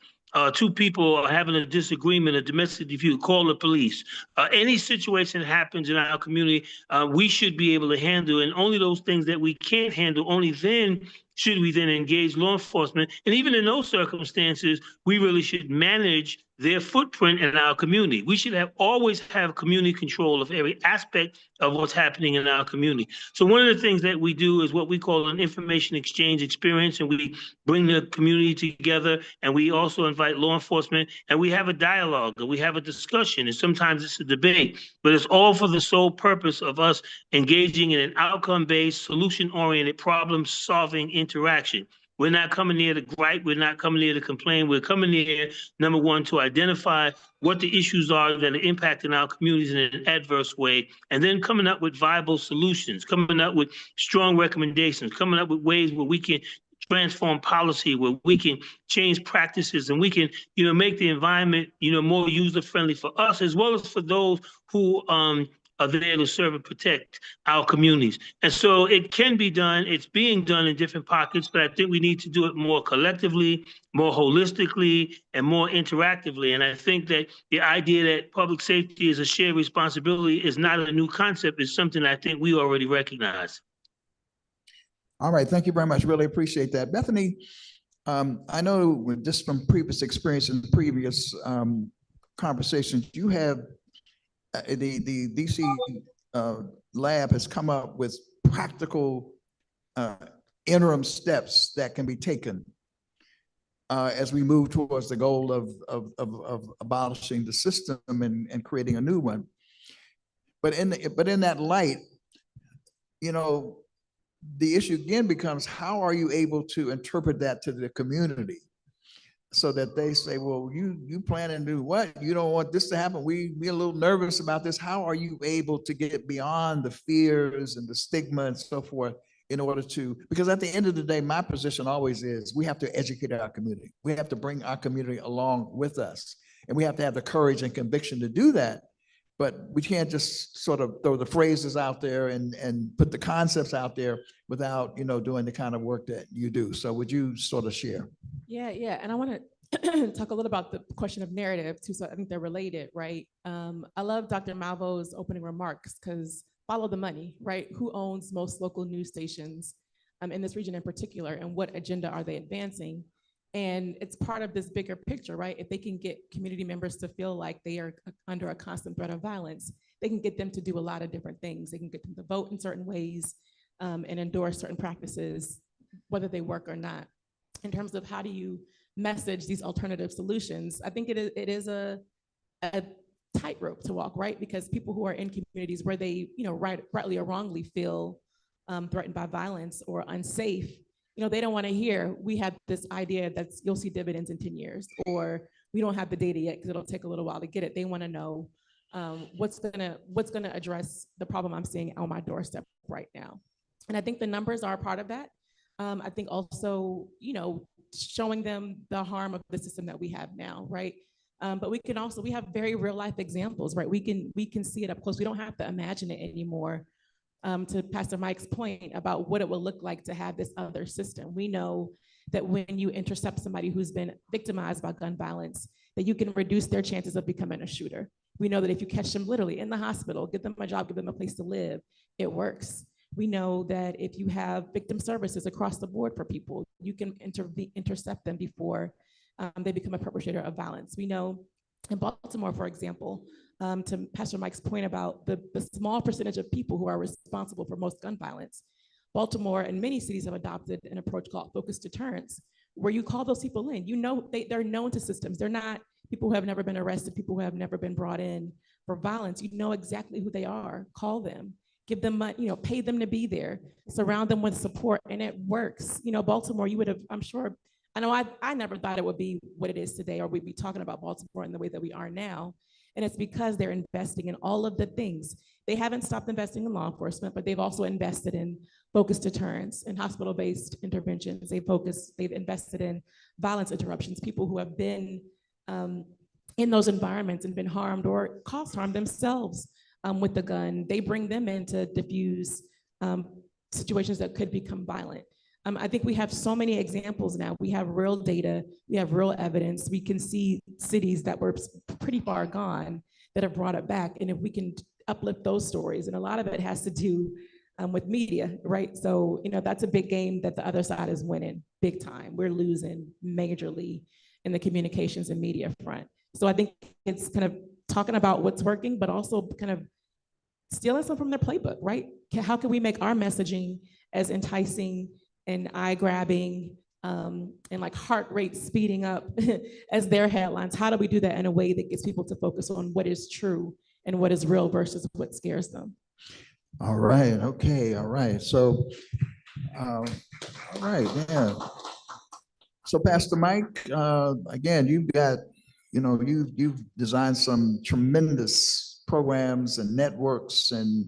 2 people are having a disagreement, a domestic dispute, call the police. Any situation that happens in our community, we should be able to handle, and only those things that we can't handle, only then should we then engage law enforcement. And even in those circumstances, we really should manage their footprint in our community. We should always have community control of every aspect of what's happening in our community. So one of the things that we do is what we call an information exchange experience, and we bring the community together, and we also invite law enforcement, and we have a dialogue, and we have a discussion, and sometimes it's a debate, but it's all for the sole purpose of us engaging in an outcome-based, solution-oriented, problem-solving interaction. We're not coming here to gripe. We're not coming here to complain. We're coming here, number one, to identify what the issues are that are impacting our communities in an adverse way, and then coming up with viable solutions, coming up with strong recommendations, coming up with ways where we can transform policy, where we can change practices, and we can, make the environment, more user-friendly for us, as well as for those who are there to serve and protect our communities. And so it can be done. It's being done in different pockets, but I think we need to do it more collectively, more holistically, and more interactively. And I think that the idea that public safety is a shared responsibility is not a new concept. It's something I think we already recognize. All right, thank you very much. Really appreciate that. Bethany, I know just from previous experience and previous conversations, you have the DC lab has come up with practical interim steps that can be taken as we move towards the goal of abolishing the system and creating a new one. But in that light, you know, the issue again becomes, how are you able to interpret that to the community so that they say, well, you plan to do what? You don't want this to happen. We're a little nervous about this. How are you able to get beyond the fears and the stigma and so forth in order to, because at the end of the day, my position always is we have to educate our community. We have to bring our community along with us. And we have to have the courage and conviction to do that. But we can't just sort of throw the phrases out there and put the concepts out there without, you know, doing the kind of work that you do. So would you sort of share? Yeah. And I want to talk a little about the question of narrative too. So I think they're related, right? I love Dr. Malveaux's opening remarks because follow the money, right? Who owns most local news stations in this region in particular, and what agenda are they advancing? And it's part of this bigger picture, right? If they can get community members to feel like they are under a constant threat of violence, they can get them to do a lot of different things. They can get them to vote in certain ways and endorse certain practices, whether they work or not. In terms of how do you message these alternative solutions, I think it is a tightrope to walk, right? Because people who are in communities where they, you know, rightly or wrongly feel threatened by violence or unsafe, you know, they don't want to hear, we have this idea that you'll see dividends in 10 years, or we don't have the data yet because it'll take a little while to get it. They want to know what's gonna address the problem I'm seeing on my doorstep right now. And I think the numbers are a part of that. I think also, you know, showing them the harm of the system that we have now, right? But we have very real life examples, right? We can see it up close. We don't have to imagine it anymore. To Pastor Mike's point about what it will look like to have this other system. We know that when you intercept somebody who's been victimized by gun violence, that you can reduce their chances of becoming a shooter. We know that if you catch them literally in the hospital, give them a job, give them a place to live, it works. We know that if you have victim services across the board for people, you can intercept them before they become a perpetrator of violence. We know in Baltimore, for example, to Pastor Mike's point about the small percentage of people who are responsible for most gun violence, Baltimore and many cities have adopted an approach called focused deterrence, where you call those people in. You know, they're known to systems. They're not people who have never been arrested, people who have never been brought in for violence. You know exactly who they are. Call them, give them money, you know, pay them to be there, surround them with support, and it works. You know, Baltimore, you would have, I'm sure, I know I never thought it would be what it is today, or we'd be talking about Baltimore in the way that we are now. And it's because they're investing in all of the things. They haven't stopped investing in law enforcement, but they've also invested in focused deterrence and hospital-based interventions. They've invested in violence interruptions, people who have been in those environments and been harmed or caused harm themselves with the gun. They bring them in to diffuse situations that could become violent. I think we have so many examples now. We have real data, we have real evidence. We can see cities that were pretty far gone that have brought it back. And if we can uplift those stories, and a lot of it has to do with media, right? So, you know, that's a big game that the other side is winning big time. We're losing majorly in the communications and media front. So I think it's kind of talking about what's working, but also kind of stealing some from their playbook, right? How can we make our messaging as enticing and eye-grabbing and like heart rate speeding up as their headlines? How do we do that in a way that gets people to focus on what is true and what is real versus what scares them? All right, okay, all right. So, all right, yeah. So Pastor Mike, again, you've got, you know, you've designed some tremendous programs and networks, and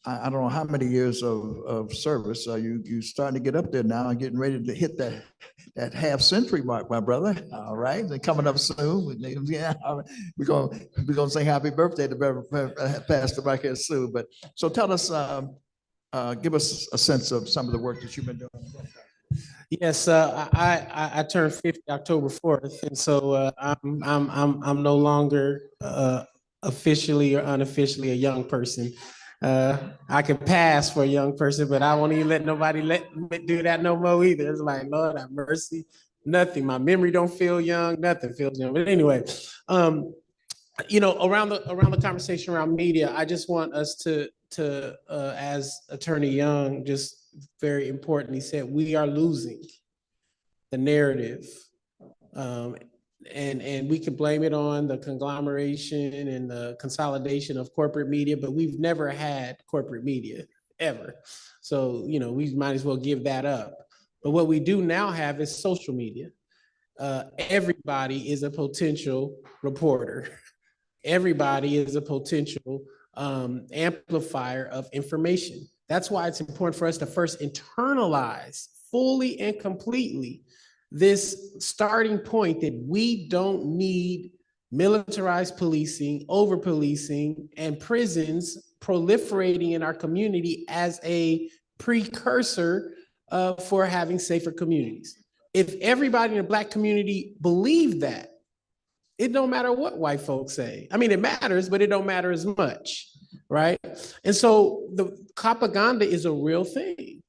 I don't know how many years of service. You starting to get up there now and getting ready to hit that half century mark, my brother. All right, they're coming up soon. Yeah, we're gonna say happy birthday to Pastor Mike here soon. But so tell us, give us a sense of some of the work that you've been doing. Yes, I turned 50 October 4th, and so I'm no longer officially or unofficially a young person. I can pass for a young person, but I won't even let nobody do that no more either. It's like, Lord have mercy. Nothing. My memory don't feel young. Nothing feels young. But anyway, you know, around the conversation around media, I just want us to as Attorney Young just very importantly said, we are losing the narrative. And we could blame it on the conglomeration and the consolidation of corporate media, but we've never had corporate media ever. So, you know, we might as well give that up. But what we do now have is social media. Everybody is a potential reporter. Everybody is a potential amplifier of information. That's why it's important for us to first internalize fully and completely this starting point that we don't need militarized policing, over policing, and prisons proliferating in our community as a precursor for having safer communities. If everybody in the Black community believed that, it don't matter what white folks say. I mean, it matters, but it don't matter as much, right? And so the propaganda is a real thing.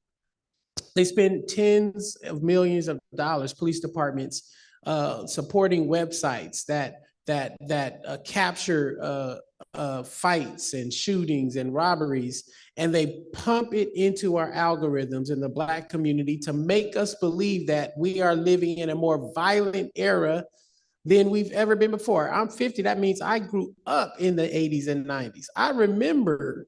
They spend tens of millions of dollars, police departments, supporting websites that capture fights and shootings and robberies, and they pump it into our algorithms in the Black community to make us believe that we are living in a more violent era than we've ever been before. I'm 50, that means I grew up in the 80s and 90s. I remember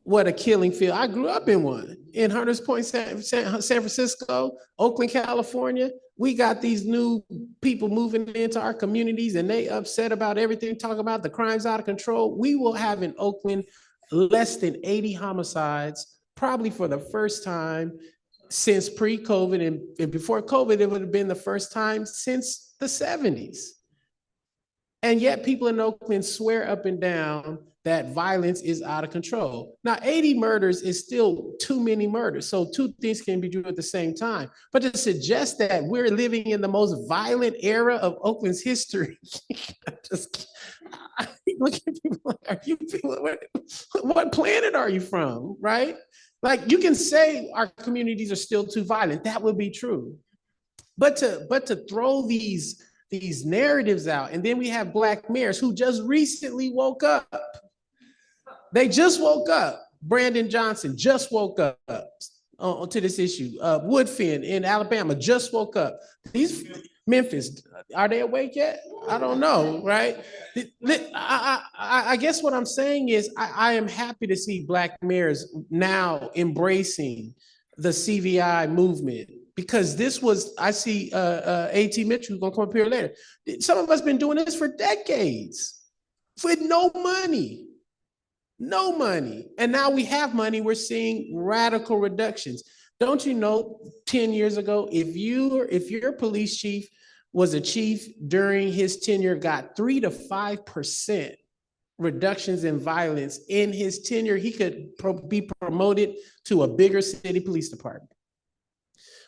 what a killing field. I grew up in one in Hunters Point, San Francisco, Oakland, California. We got these new people moving into our communities and they upset about everything, talking about the crimes out of control. We will have in Oakland less than 80 homicides, probably for the first time since pre-COVID, and before COVID, it would have been the first time since the 70s. And yet people in Oakland swear up and down that violence is out of control. Now, 80 murders is still too many murders. So two things can be true at the same time. But to suggest that we're living in the most violent era of Oakland's history, I look at people, are you people, what planet are you from, right? Like, you can say our communities are still too violent. That would be true. But to throw these narratives out, and then we have Black mayors who just recently woke up. They just woke up. Brandon Johnson just woke up to this issue. Woodfin in Alabama just woke up. Memphis, are they awake yet? I don't know, right? I guess what I'm saying is I am happy to see Black mayors now embracing the CVI movement, because this was, I see A.T. Mitchell, who's gonna come up here later. Some of us been doing this for decades with no money. No money. And now we have money, we're seeing radical reductions. Don't you know, 10 years ago, if your police chief was a chief during his tenure, got 3 to 5% reductions in violence in his tenure, he could be promoted to a bigger city police department.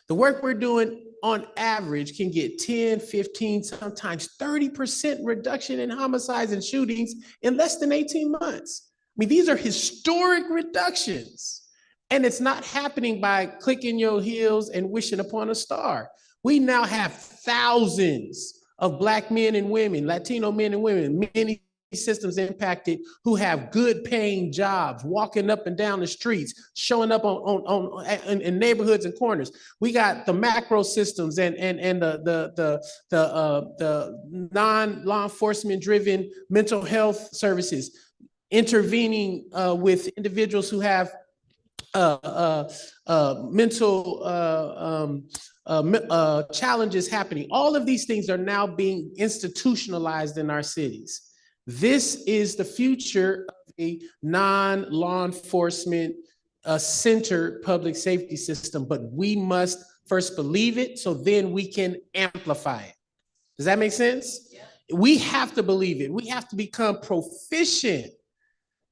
The work we're doing on average can get 10, 15, sometimes 30% reduction in homicides and shootings in less than 18 months. I mean, these are historic reductions, and it's not happening by clicking your heels and wishing upon a star. We now have thousands of Black men and women, Latino men and women, many systems impacted, who have good paying jobs, walking up and down the streets, showing up in neighborhoods and corners. We got the macro systems and the non-law enforcement driven mental health services, intervening with individuals who have mental challenges happening. All of these things are now being institutionalized in our cities. This is the future of a non-law enforcement centered public safety system, but we must first believe it so then we can amplify it. Does that make sense? Yeah. We have to believe it. We have to become proficient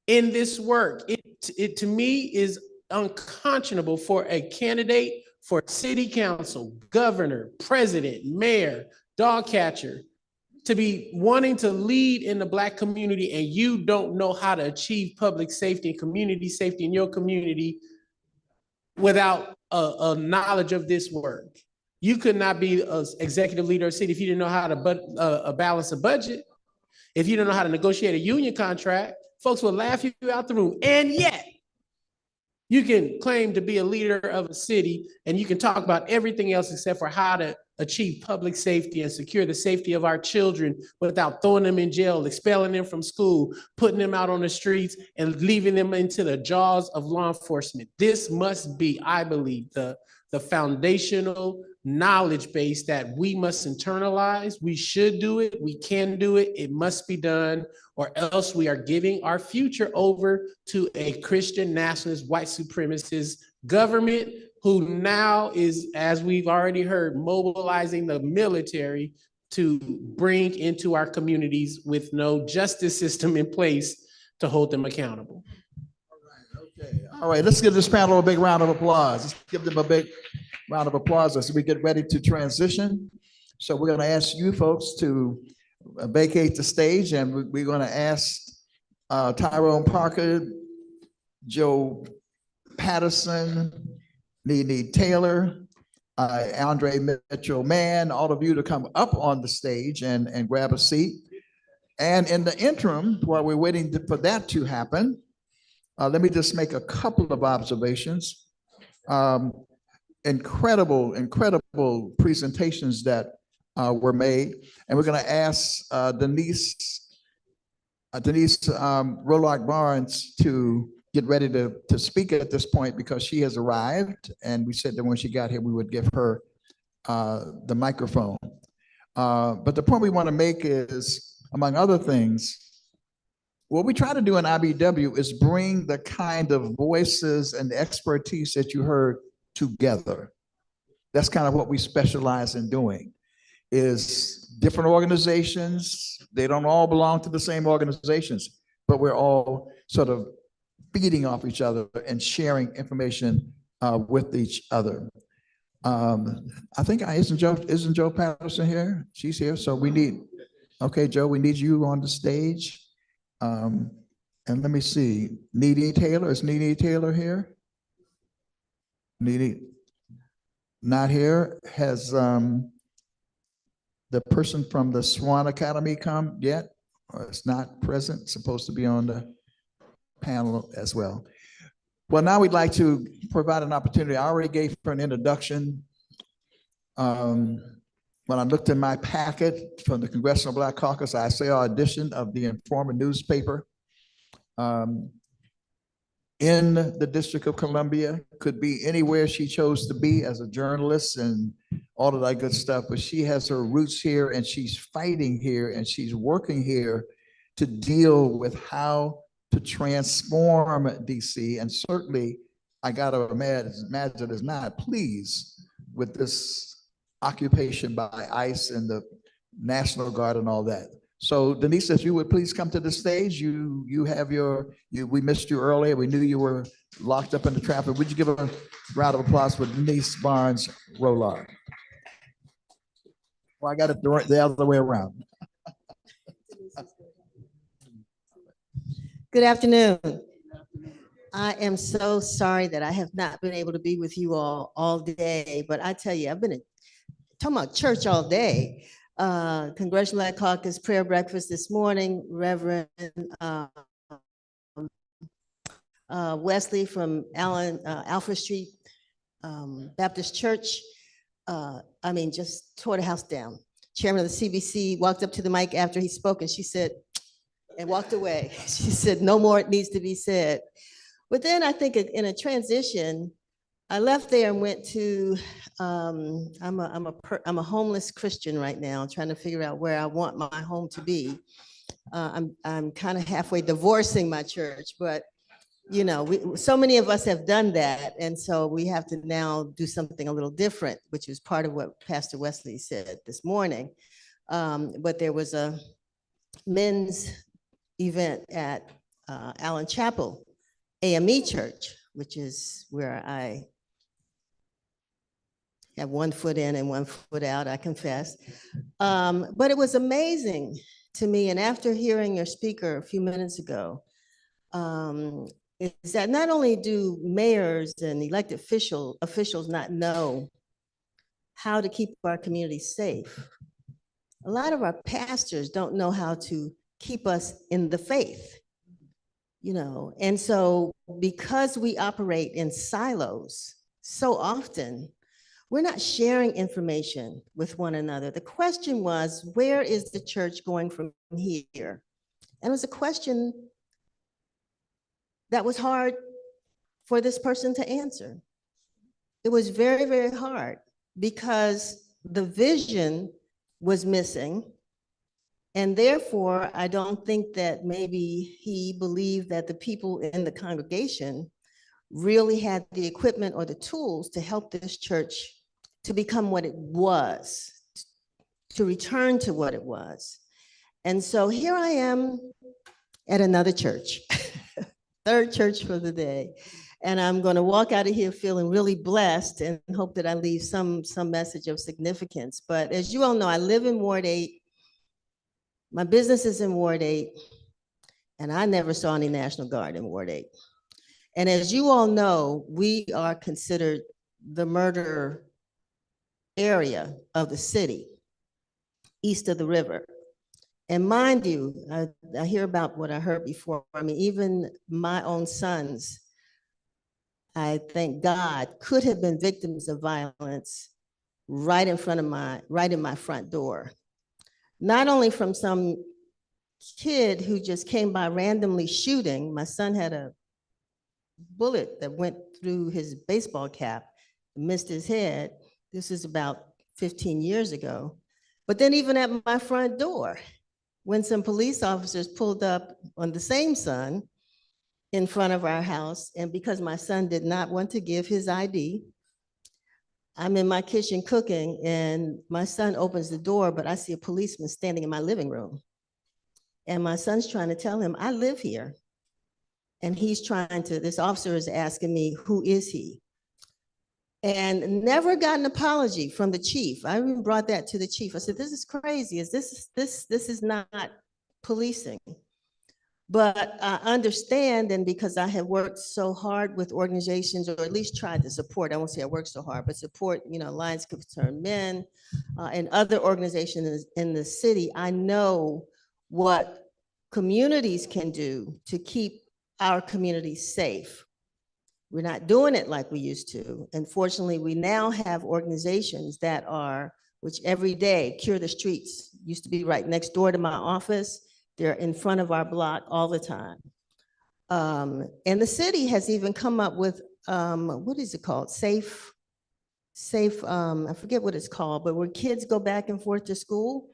in this work. It to me is unconscionable for a candidate for city council, governor, president, mayor, dog catcher to be wanting to lead in the Black community and you don't know how to achieve public safety and community safety in your community without a knowledge of this work. You could not be an executive leader of a city if you didn't know how to balance a budget. If you don't know how to negotiate a union contract, folks will laugh you out the room. And yet, you can claim to be a leader of a city and you can talk about everything else except for how to achieve public safety and secure the safety of our children without throwing them in jail, expelling them from school, putting them out on the streets, and leaving them into the jaws of law enforcement. This must be, I believe, the foundational knowledge base that we must internalize. We should do it. We can do it. It must be done, or else we are giving our future over to a Christian nationalist, white supremacist government who now is, as we've already heard, mobilizing the military to bring into our communities with no justice system in place to hold them accountable. All right, let's give this panel a big round of applause. Let's give them a big round of applause as we get ready to transition. So we're going to ask you folks to vacate the stage, and we're going to ask Tyrone Parker, Joe Patterson, Nene Taylor, Andre Mitchell-Mann, all of you to come up on the stage and grab a seat. And in the interim, while we're waiting for that to happen, let me just make a couple of observations. Incredible presentations that were made. And we're going to ask Denise Rolark-Barnes to get ready to speak at this point because she has arrived. And we said that when she got here, we would give her the microphone. But the point we want to make is, among other things, what we try to do in IBEW is bring the kind of voices and expertise that you heard together. That's kind of what we specialize in doing, is different organizations. They don't all belong to the same organizations, but we're all sort of feeding off each other and sharing information with each other. I think, isn't Joe Patterson here? She's here, so we need, okay, Joe, we need you on the stage. And let me see, Nene Taylor, is Nene Taylor here? Nene, not here. Has the person from the Swan Academy come yet? Or it's not present, supposed to be on the panel as well. Well, now we'd like to provide an opportunity. I already gave her an introduction. When I looked in my packet from the Congressional Black Caucus, I saw an edition of the Informer newspaper in the District of Columbia. Could be anywhere she chose to be as a journalist and all of that good stuff, but she has her roots here and she's fighting here and she's working here to deal with how to transform DC. And certainly, I gotta imagine is not pleased with this occupation by ICE and the National Guard and all that. So Denise, if you would please come to the stage. You have we missed you earlier. We knew you were locked up in the traffic. Would you give a round of applause for Denise Barnes Rolark? Well, I got it the other way around. Good afternoon. I am so sorry that I have not been able to be with you all day, but I tell you, I've been talking about church all day. Congressional Black Caucus prayer breakfast this morning, Reverend Wesley from Alfred Street Baptist Church. I mean, just tore the house down. Chairman of the CBC walked up to the mic after he spoke and she said, and walked away. She said, no more needs to be said. But then I think in a transition, I left there and went to, I'm a homeless Christian right now, trying to figure out where I want my home to be. I'm kind of halfway divorcing my church, but you know, so many of us have done that. And so we have to now do something a little different, which is part of what Pastor Wesley said this morning. But there was a men's event at Allen Chapel AME Church, which is where I have one foot in and one foot out, I confess. But it was amazing to me. And after hearing your speaker a few minutes ago, is that not only do mayors and elected officials not know how to keep our community safe. A lot of our pastors don't know how to keep us in the faith, you know, and so because we operate in silos so often, we're not sharing information with one another. The question was, where is the church going from here? And it was a question that was hard for this person to answer. It was very, very hard because the vision was missing. And therefore, I don't think that maybe he believed that the people in the congregation really had the equipment or the tools to help this church to become what it was, to return to what it was. And so here I am at another church, third church for the day. And I'm going to walk out of here feeling really blessed and hope that I leave some message of significance. But as you all know, I live in Ward 8. My business is in Ward 8, and I never saw any National Guard in Ward 8. And as you all know, we are considered the murder area of the city, east of the river. And mind you, I hear about what I heard before. I mean, even my own sons, I thank God, could have been victims of violence right in my front door. Not only from some kid who just came by randomly shooting. My son had a bullet that went through his baseball cap, missed his head. This is about 15 years ago. But then even at my front door, when some police officers pulled up on the same son in front of our house, and because my son did not want to give his ID, I'm in my kitchen cooking, and my son opens the door, but I see a policeman standing in my living room. And my son's trying to tell him, I live here. And this officer is asking me, who is he? And never got an apology from the chief. I even brought that to the chief. I said, this is crazy. This is not policing. But I understand, and because I have worked so hard with organizations, or at least tried to support, I won't say I worked so hard, but support, Alliance Concerned Men and other organizations in the city, I know what communities can do to keep our communities safe. We're not doing it like we used to. Unfortunately, we now have organizations that which every day, Cure the Streets, used to be right next door to my office. They're in front of our block all the time. And the city has even come up with, what is it called? Safe, I forget what it's called, but where kids go back and forth to school,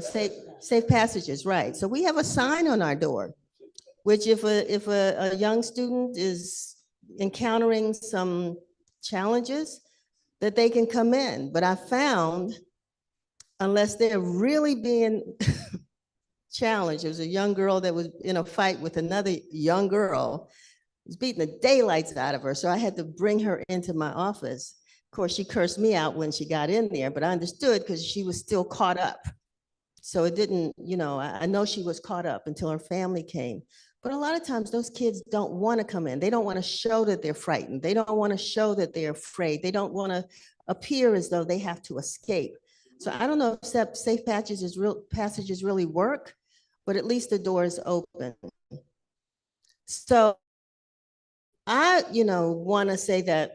safe passages, right. So we have a sign on our door, which if a young student is encountering some challenges, that they can come in. But I found, unless they're really being challenged, there was a young girl that was in a fight with another young girl, was beating the daylights out of her. So I had to bring her into my office. Of course, she cursed me out when she got in there, but I understood because she was still caught up. So it didn't, I know she was caught up until her family came. But a lot of times those kids don't want to come in. They don't want to show that they're frightened. They don't want to show that they're afraid. They don't want to appear as though they have to escape. So I don't know if safe passages really work, but at least the door is open. So I, want to say that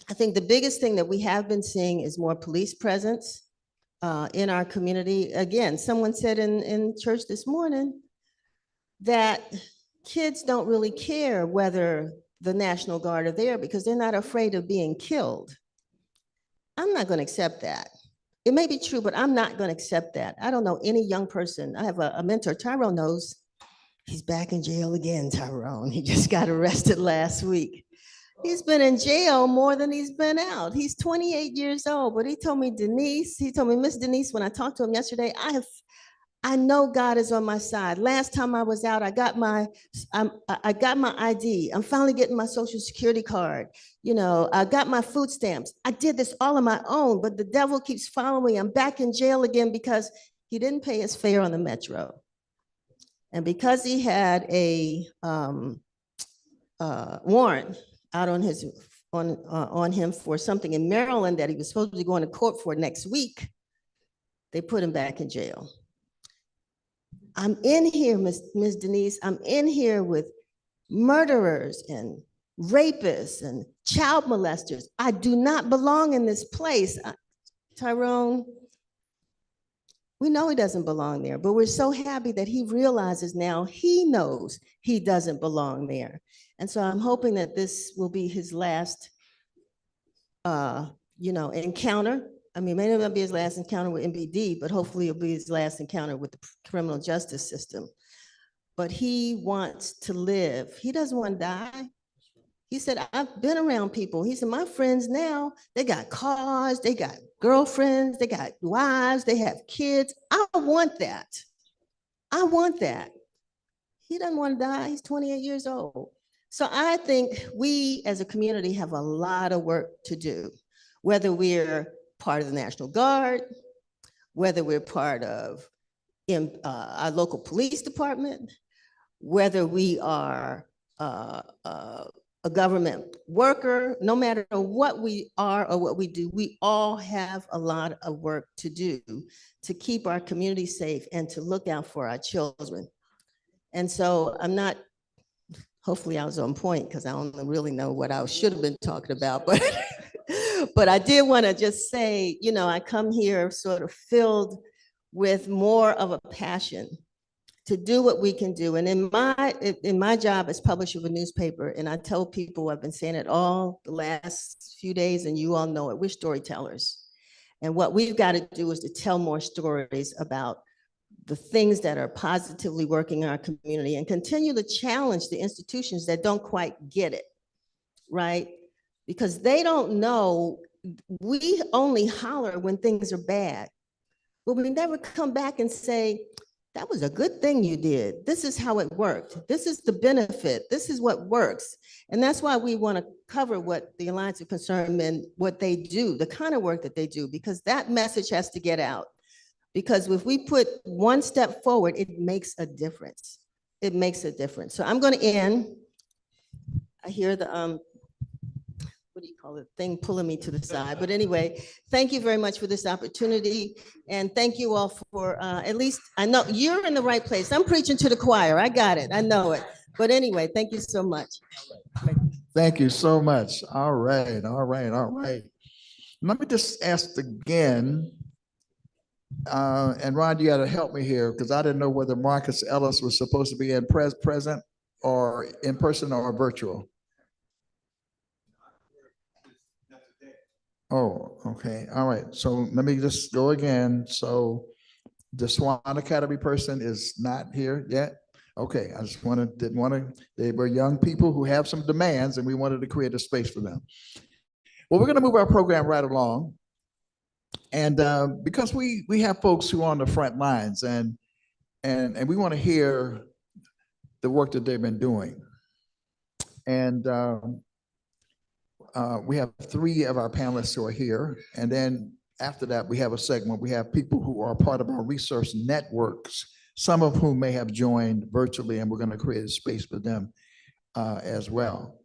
I think the biggest thing that we have been seeing is more police presence in our community. Again, someone said in church this morning that kids don't really care whether the National Guard are there because they're not afraid of being killed. I'm not going to accept that. It may be true, but I'm not going to accept that. I don't know any young person. I have a mentor, Tyrone knows. He's back in jail again, Tyrone. He just got arrested last week. He's been in jail more than he's been out. He's 28 years old, but he told me, Miss Denise, when I talked to him yesterday, I know God is on my side. Last time I was out, I got my ID. I'm finally getting my Social Security card. I got my food stamps. I did this all on my own, but the devil keeps following me. I'm back in jail again because he didn't pay his fare on the Metro. And because he had a warrant out on on him for something in Maryland that he was supposed to be going to court for next week. They put him back in jail. I'm in here, Ms. Denise, I'm in here with murderers and rapists and child molesters. I do not belong in this place. Tyrone, we know he doesn't belong there, but we're so happy that he realizes now he knows he doesn't belong there. And so I'm hoping that this will be his last, encounter. I mean, maybe it'll be his last encounter with MPD, but hopefully it'll be his last encounter with the criminal justice system. But he wants to live. He doesn't want to die. He said, I've been around people. He said, my friends now, they got cars, they got girlfriends, they got wives, they have kids. I want that. I want that. He doesn't want to die. He's 28 years old. So I think we as a community have a lot of work to do, whether we're part of the National Guard, whether we're part of our local police department, whether we are a government worker, no matter what we are or what we do, we all have a lot of work to do to keep our community safe and to look out for our children. And so I'm not, hopefully I was on point because I don't really know what I should have been talking about, but but I did want to just say, I come here sort of filled with more of a passion to do what we can do. And in my job as publisher of a newspaper, and I tell people, I've been saying it all the last few days, and you all know it, we're storytellers. And what we've got to do is to tell more stories about the things that are positively working in our community and continue to challenge the institutions that don't quite get it, right? Because they don't know, we only holler when things are bad, but we never come back and say, that was a good thing you did. This is how it worked. This is the benefit. This is what works. And that's why we want to cover what the Alliance of Concerned Men, what they do, the kind of work that they do, because that message has to get out. Because if we put one step forward, it makes a difference. It makes a difference. So I'm going to end. I hear the, what do you call it, thing pulling me to the side. But anyway, thank you very much for this opportunity. And thank you all for, at least, I know you're in the right place. I'm preaching to the choir. I got it. I know it. But anyway, thank you so much. Thank you so much. All right, all right, all right. Let me just ask again, and Ron, you got to help me here because I didn't know whether Marcus Ellis was supposed to be in present or in person or virtual. Oh, okay. All right. So let me just go again. So the Swan Academy person is not here yet. Okay. I just didn't want to, they were young people who have some demands and we wanted to create a space for them. Well, we're going to move our program right along. And because we have folks who are on the front lines and we want to hear the work that they've been doing. And we have 3 of our panelists who are here. And then after that, we have a segment. We have people who are part of our resource networks, some of whom may have joined virtually, and we're going to create a space for them as well.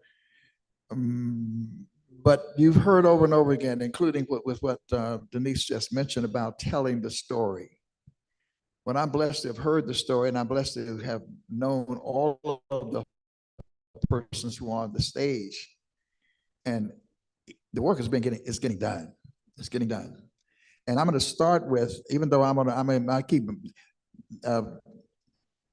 But you've heard over and over again, including with what Denise just mentioned about telling the story. But I'm blessed to have heard the story, and I'm blessed to have known all of the persons who are on the stage. And the work is getting done. It's getting done. And I'm going to start with, even though I keep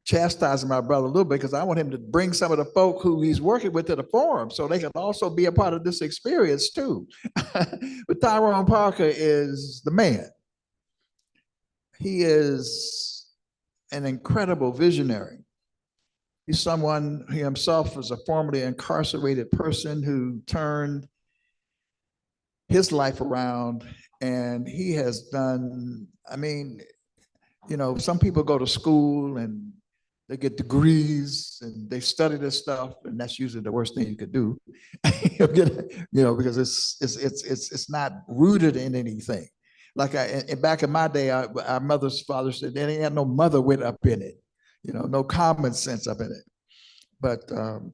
chastising my brother a little bit because I want him to bring some of the folk who he's working with to the forum so they can also be a part of this experience too. But Tyrone Parker is the man. He is an incredible visionary. He's someone, he himself was a formerly incarcerated person who turned his life around, and he has done, some people go to school and they get degrees and they study this stuff, and that's usually the worst thing you could do, because it's not rooted in anything. Like back in my day, our mother's father said they didn't have no mother wit up in it. No common sense up in it. but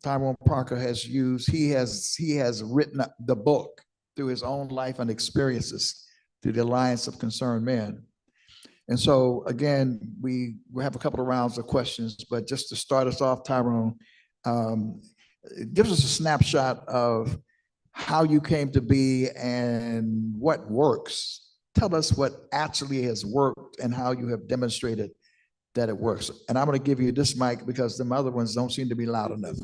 Tyrone Parker has used, he has written the book through his own life and experiences through the Alliance of Concerned Men. And so again, we have a couple of rounds of questions, but just to start us off, Tyrone, it gives us a snapshot of how you came to be and what works. Tell us what actually has worked and how you have demonstrated that it works. And I'm going to give you this mic because the other ones don't seem to be loud enough.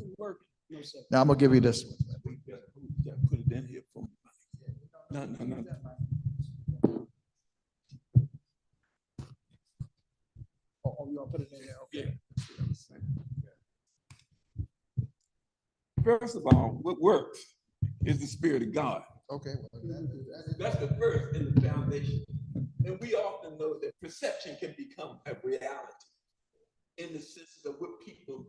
Now I'm going to give you this. Put it in here for me. No. Oh, you want to put it in there? Okay. First of all, what works is the Spirit of God. Okay. That's the first and the foundation. And we often know that perception can become a reality in the sense of what people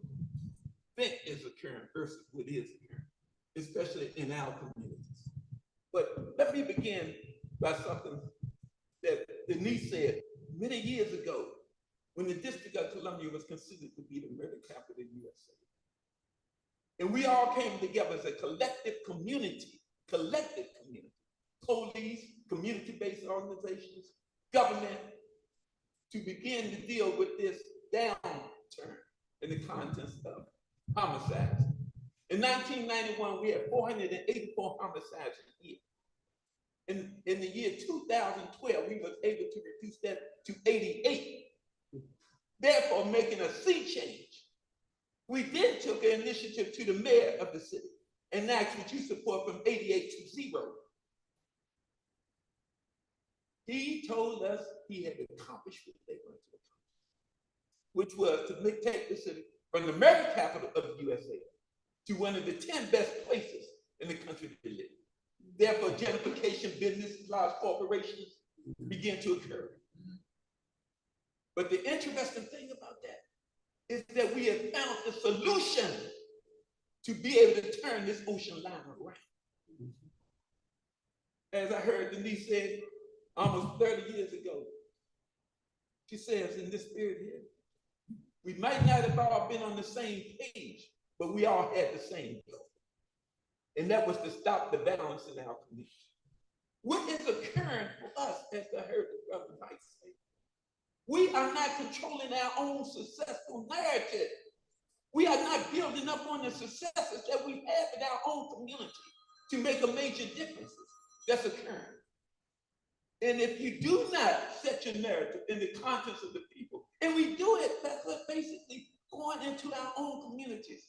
think is occurring versus what is occurring, especially in our communities. But let me begin by something that Denise said many years ago when the District of Columbia was considered to be the murder capital of the USA. And we all came together as a collective community, police, community-based organizations, government, to begin to deal with this downturn in the contents of homicides. In 1991, we had 484 homicides a year. In the year 2012, we was able to reduce that to 88, therefore making a sea change. We then took an initiative to the mayor of the city and asked for you support from 88 to 0. He told us he had accomplished what they wanted to accomplish, which was to take the city from the murder capital of the USA to one of the 10 best places in the country to live. Therefore, gentrification, businesses, large corporations began to occur. But the interesting thing about that is that we have found the solution to be able to turn this ocean line around. As I heard Denise say almost 30 years ago, she says in this spirit here, we might not have all been on the same page, but we all had the same goal. And that was to stop the violence in our community. What is occurring for us, as I heard the brother Mike say, we are not controlling our own successful narrative. We are not building up on the successes that we have in our own community to make a major difference that's occurring. And if you do not set your narrative in the conscience of the people, and we do it by basically going into our own communities,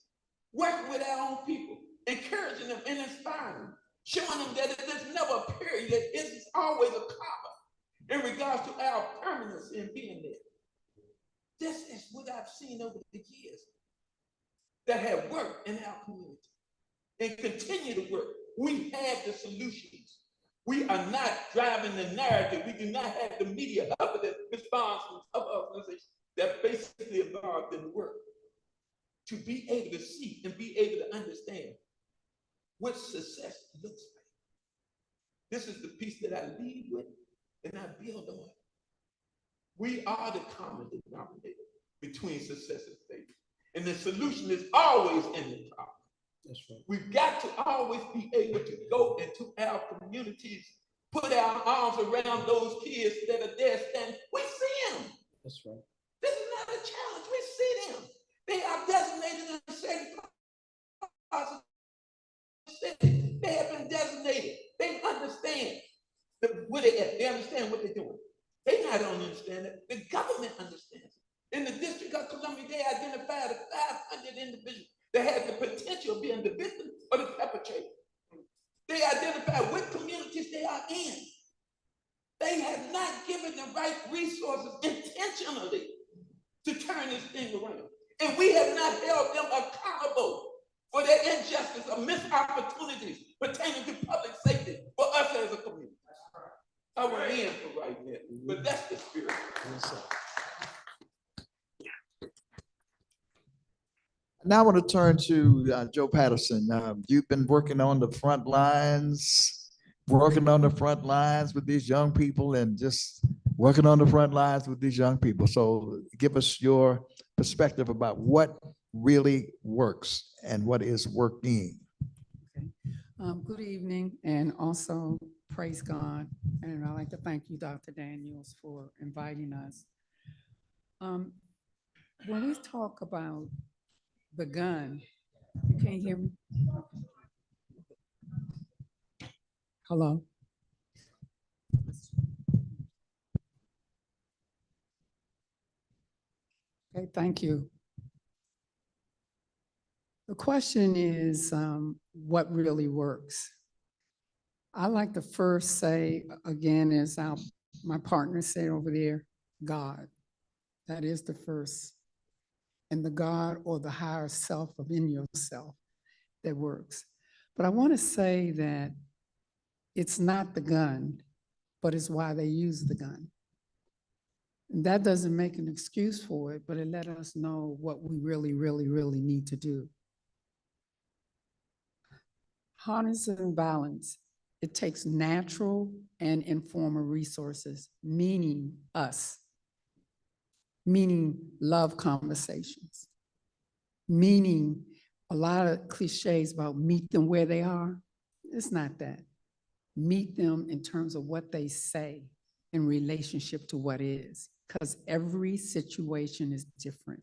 working with our own people, encouraging them and inspiring them, showing them that there's never a period, that it's always a comma in regards to our permanence in being there. This is what I've seen over the years that have worked in our community and continue to work. We have the solutions. We are not driving the narrative. We do not have the media evidence responses of organizations that basically involved in the work to be able to see and be able to understand what success looks like. This is the piece that I lead with and I build on. We are the common denominator between success and failure. And the solution is always in the problem. That's right. We've got to always be able to go into our communities, put our arms around those kids that are there standing. We see them. That's right. This is not a challenge. We see them. They are designated in certain parts of the city. They have been designated. They understand where they at. They understand what they're doing. They not only understand it, the government understands it. In the District of Columbia, they identified 500 individuals that had the potential of being the victim or the perpetrator. They identified what communities they are in. They have not given the right resources intentionally to turn this thing around. And we have not held them accountable for their injustice or missed opportunities pertaining to public safety for us as a community. I will end for right now, but that's the spirit. Now I want to turn to Joe Patterson. You've been working on the front lines with these young people and just working on the front lines with these young people. So give us your perspective about what really works and what is working. Good evening, and also praise God. And I'd like to thank you, Dr. Daniels, for inviting us. When we talk about the gun, you can't hear me? Hello? Okay, thank you. The question is, what really works? I like to first say, again, as my partner said over there, God. That is the first. And the God or the higher self within yourself that works. But I want to say that it's not the gun, but it's why they use the gun. And that doesn't make an excuse for it, but it let us know what we really, really, really need to do. Harness and balance. It takes natural and informal resources, meaning us, meaning love conversations, meaning a lot of cliches about meet them where they are. It's not that. Meet them in terms of what they say in relationship to what is, because every situation is different.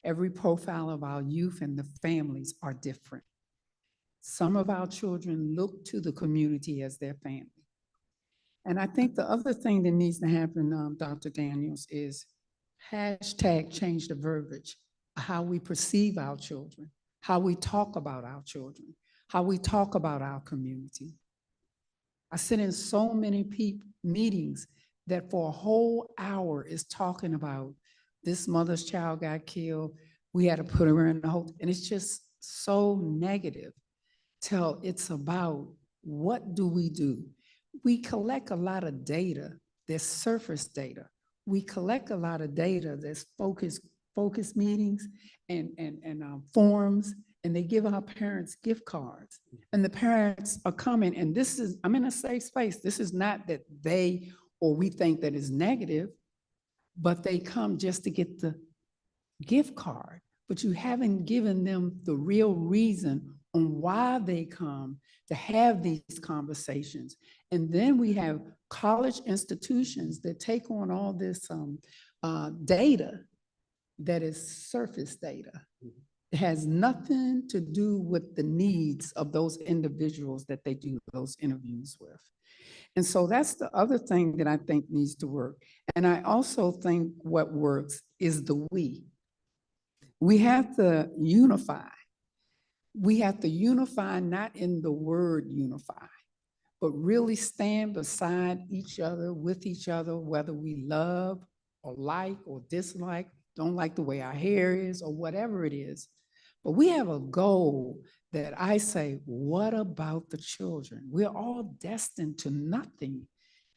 Every profile of our youth and the families are different. Some of our children look to the community as their family. And I think the other thing that needs to happen, Dr. Daniels, is hashtag change the verbiage, how we perceive our children, how we talk about our children, how we talk about our community. I sit in so many meetings that for a whole hour is talking about this mother's child got killed, we had to put her in the hotel, and it's just so negative till it's about what do we do? We collect a lot of data, there's surface data. We collect a lot of data that's focus meetings and forums, and they give our parents gift cards. And the parents are coming, and this is, I'm in a safe space. This is not that they or we think that is negative, but they come just to get the gift card. But you haven't given them the real reason on why they come to have these conversations. And then we have college institutions that take on all this data that is surface data. It has nothing to do with the needs of those individuals that they do those interviews with. And so that's the other thing that I think needs to work. And I also think what works is the we. We have to unify. We have to unify not in the word unify, but really stand beside each other, with each other, whether we love or like or dislike, don't like the way our hair is or whatever it is. But we have a goal that I say, what about the children? We're all destined to nothing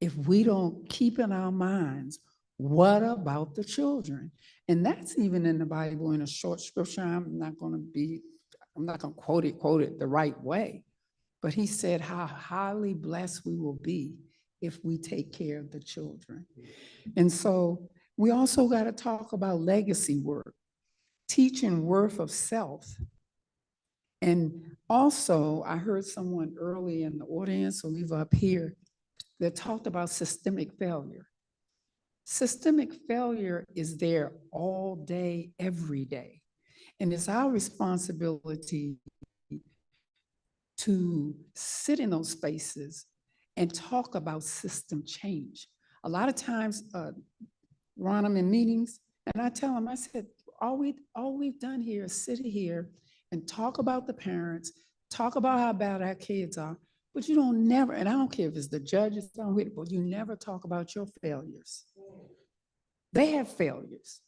if we don't keep in our minds, what about the children? And that's even in the Bible in a short scripture. I'm not going to quote it the right way, but he said how highly blessed we will be if we take care of the children. And so we also got to talk about legacy work, teaching worth of self. And also, I heard someone early in the audience, or leave up here, that talked about systemic failure. Systemic failure is there all day, every day. And it's our responsibility to sit in those spaces and talk about system change. A lot of times, Ron, I'm in meetings, and I tell them, I said, all we've done here is sit here and talk about the parents, talk about how bad our kids are, but you don't never, and I don't care if it's the judges, but you never talk about your failures. They have failures.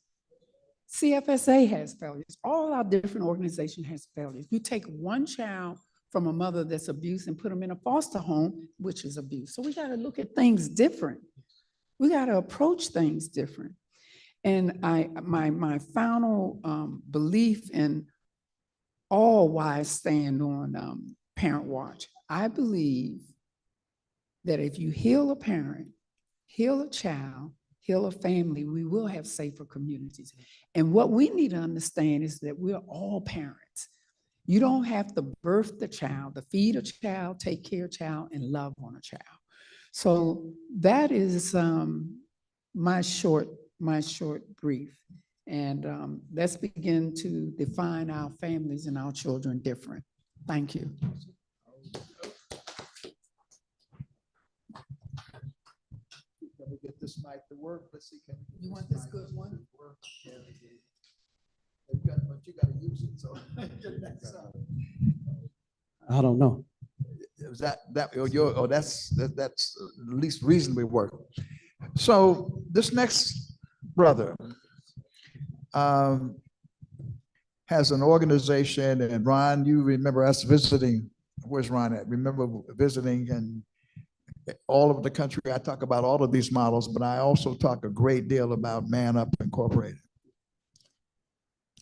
CFSA has failures. All our different organizations has failures. You take one child from a mother that's abused and put them in a foster home, which is abuse. So we got to look at things different. We got to approach things different. And my final belief in all why I stand on Parent Watch, I believe that if you heal a parent, heal a child, heal a family, we will have safer communities. And what we need to understand is that we're all parents. You don't have to birth the child, to feed a child, take care of a child, and love on a child. So that is my short brief. And let's begin to define our families and our children different. Thank you. Can we get this mic to work? Let's see. Can we You want this good one? work? But you gotta use it, so. I don't know. Is that that's at least reasonably work. So this next brother has an organization, and Ron, you remember us visiting. Where's Ron at? Remember visiting and all over the country. I talk about all of these models, but I also talk a great deal about Man Up Incorporated,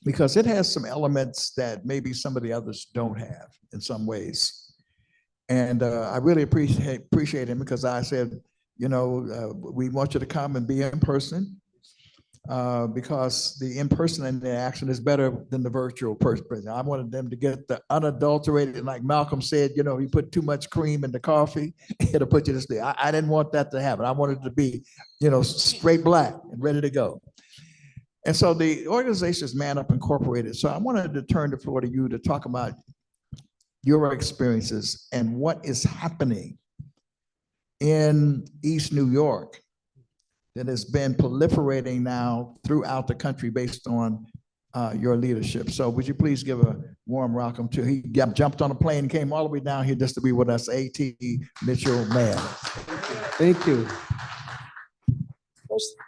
because it has some elements that maybe some of the others don't have in some ways. And I really appreciate him, because I said, you know, we want you to come and be in person, because the in-person interaction is better than the virtual person. I wanted them to get the unadulterated, like Malcolm said, you know, you put too much cream in the coffee, it'll put you to sleep. I didn't want that to happen. I wanted it to be, you know, straight black and ready to go. And so the organization is Man Up Incorporated. So I wanted to turn the floor to you to talk about your experiences and what is happening in East New York that has been proliferating now throughout the country based on your leadership. So would you please give a warm welcome to, he jumped on a plane and came all the way down here just to be with us, A.T. Mitchell Mann. Thank you.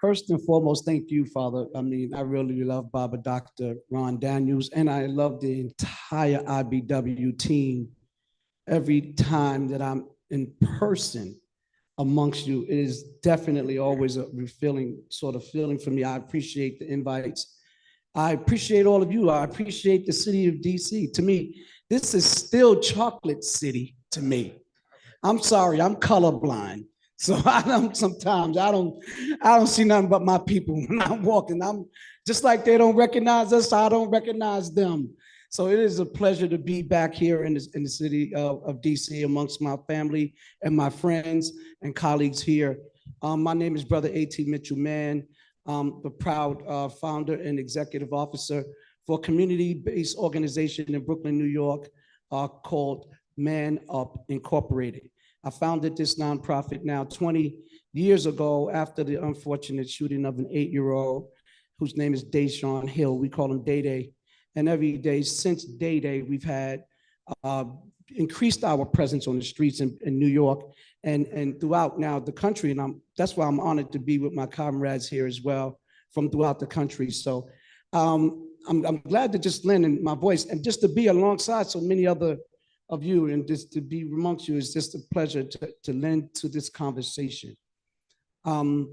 First and foremost, thank you, Father. I mean, I really love Baba Dr. Ron Daniels, and I love the entire IBW team. Every time that I'm in person amongst you, it is definitely always a refilling sort of feeling for me. I appreciate the invites. I appreciate all of you. I appreciate the city of DC. To me, this is still chocolate city to me. I'm sorry, I'm colorblind. So I don't see nothing but my people when I'm walking. I'm just like they don't recognize us, I don't recognize them. So it is a pleasure to be back here in the city of DC amongst my family and my friends and colleagues here. My name is Brother A.T. Mitchell Mann. I'm the proud founder and executive officer for a community-based organization in Brooklyn, New York, called Man Up Incorporated. I founded this nonprofit now 20 years ago after the unfortunate shooting of an 8-year-old whose name is Deshaun Hill. We call him Day Day. And every day since Day Day, we've had increased our presence on the streets in New York and throughout now the country. And that's why I'm honored to be with my comrades here as well from throughout the country. So I'm glad to just lend in my voice and just to be alongside so many other of you, and just to be amongst you is just a pleasure to lend to this conversation. The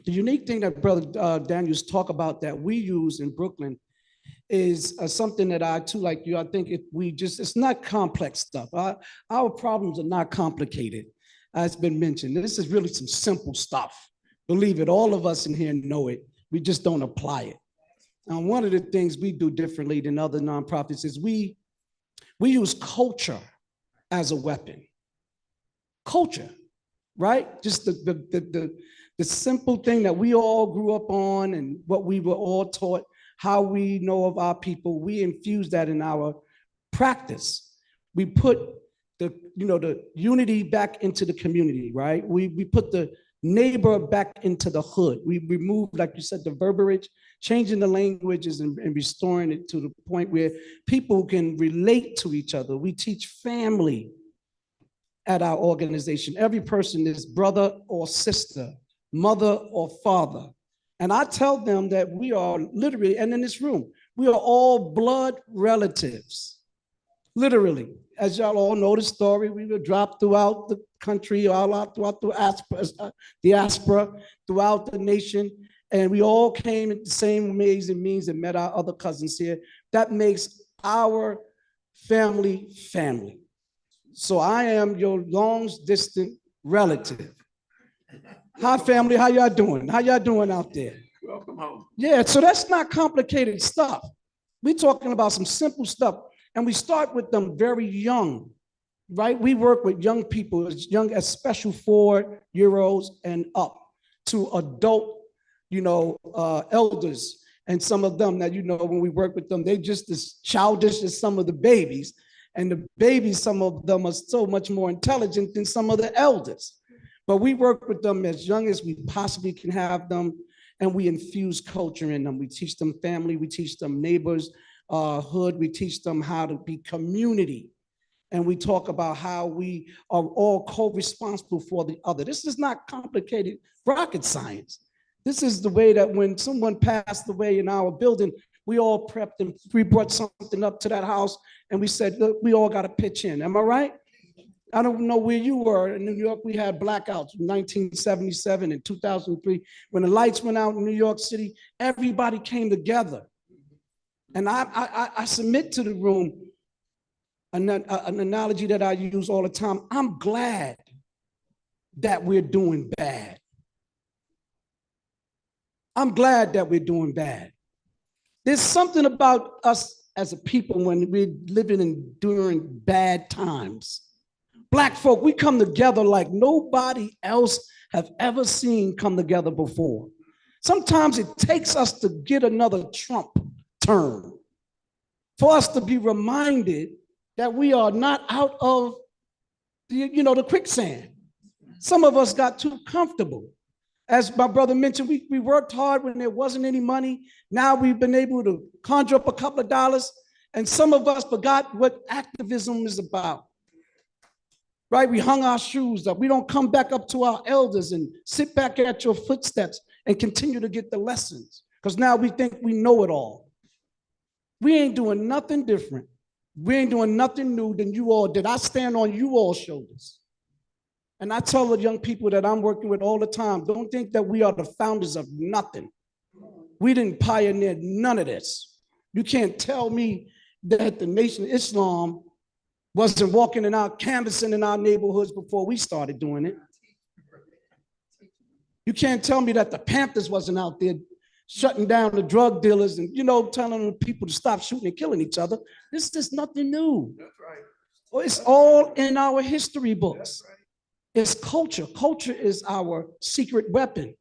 unique thing that Brother Daniels talk about that we use in Brooklyn is something that I too, like you, I think it's not complex stuff. Our problems are not complicated, as been mentioned. This is really some simple stuff. Believe it, all of us in here know it. We just don't apply it. Now, one of the things we do differently than other nonprofits is we use culture as a weapon. Culture, right? Just the simple thing that we all grew up on and what we were all taught, how we know of our people, we infuse that in our practice. We put the unity back into the community, right? We put the neighbor back into the hood. We remove, like you said, the verbiage, changing the languages and restoring it to the point where people can relate to each other. We teach family at our organization. Every person is brother or sister, mother or father. And I tell them that we are literally, and in this room, we are all blood relatives, literally. As y'all all know the story, we were dropped throughout the country, all out throughout the diaspora, throughout the nation, and we all came at the same amazing means and met our other cousins here. That makes our family family. So I am your long distant relative. Hi, family. How y'all doing? How y'all doing out there? Welcome home. Yeah, so that's not complicated stuff. We're talking about some simple stuff, and we start with them very young, right? We work with young people as young as special 4-year-olds and up to adult, elders. And some of them that, when we work with them, they just as childish as some of the babies. And the babies, some of them are so much more intelligent than some of the elders. But we work with them as young as we possibly can have them, and we infuse culture in them. We teach them family, we teach them neighbors, hood, we teach them how to be community. And we talk about how we are all co-responsible for the other. This is not complicated rocket science. This is the way that when someone passed away in our building, we all prepped and we brought something up to that house and we said, look, we all got to pitch in. Am I right? I don't know where you were. In New York, we had blackouts in 1977 and 2003. When the lights went out in New York City, everybody came together. And I submit to the room an analogy that I use all the time. I'm glad that we're doing bad. I'm glad that we're doing bad. There's something about us as a people when we're living in during bad times. Black folk, we come together like nobody else have ever seen come together before. Sometimes it takes us to get another Trump term for us to be reminded that we are not out of the quicksand. Some of us got too comfortable. As my brother mentioned, we worked hard when there wasn't any money. Now we've been able to conjure up a couple of dollars, and some of us forgot what activism is about. Right? We hung our shoes up. We don't come back up to our elders and sit back at your footsteps and continue to get the lessons, because now we think we know it all. We ain't doing nothing different. We ain't doing nothing new than you all did. I stand on you all's shoulders. And I tell the young people that I'm working with all the time, don't think that we are the founders of nothing. We didn't pioneer none of this. You can't tell me that the Nation of Islam wasn't walking in our canvassing in our neighborhoods before we started doing it. You can't tell me that the Panthers wasn't out there shutting down the drug dealers and, telling the people to stop shooting and killing each other. This is nothing new. That's right. It's all in our history books. It's culture. Culture is our secret weapon.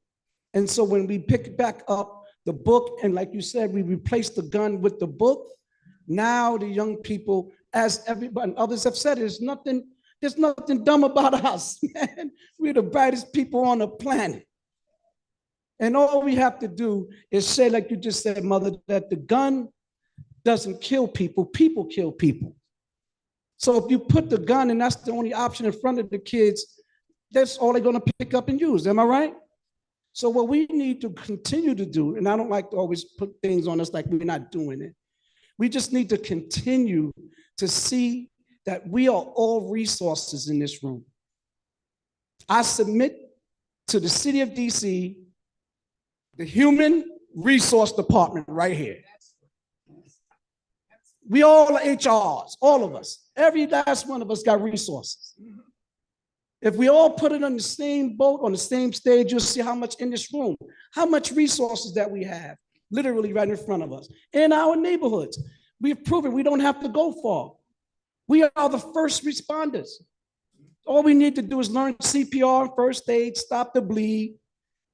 And so when we pick back up the book, and like you said, we replace the gun with the book, now the young people, as everybody, others have said, there's nothing dumb about us, man. We're the brightest people on the planet. And all we have to do is say, like you just said, Mother, that the gun doesn't kill people, people kill people. So if you put the gun and that's the only option in front of the kids, that's all they're going to pick up and use. Am I right? So what we need to continue to do, and I don't like to always put things on us like we're not doing it. We just need to continue to see that we are all resources in this room. I submit to the city of DC, the human resource department right here. We all are HRs, all of us. Every last one of us got resources. If we all put it on the same boat, on the same stage, you'll see how much in this room, how much resources that we have, literally right in front of us. In our neighborhoods, we've proven we don't have to go far. We are the first responders. All we need to do is learn CPR, first aid, stop the bleed,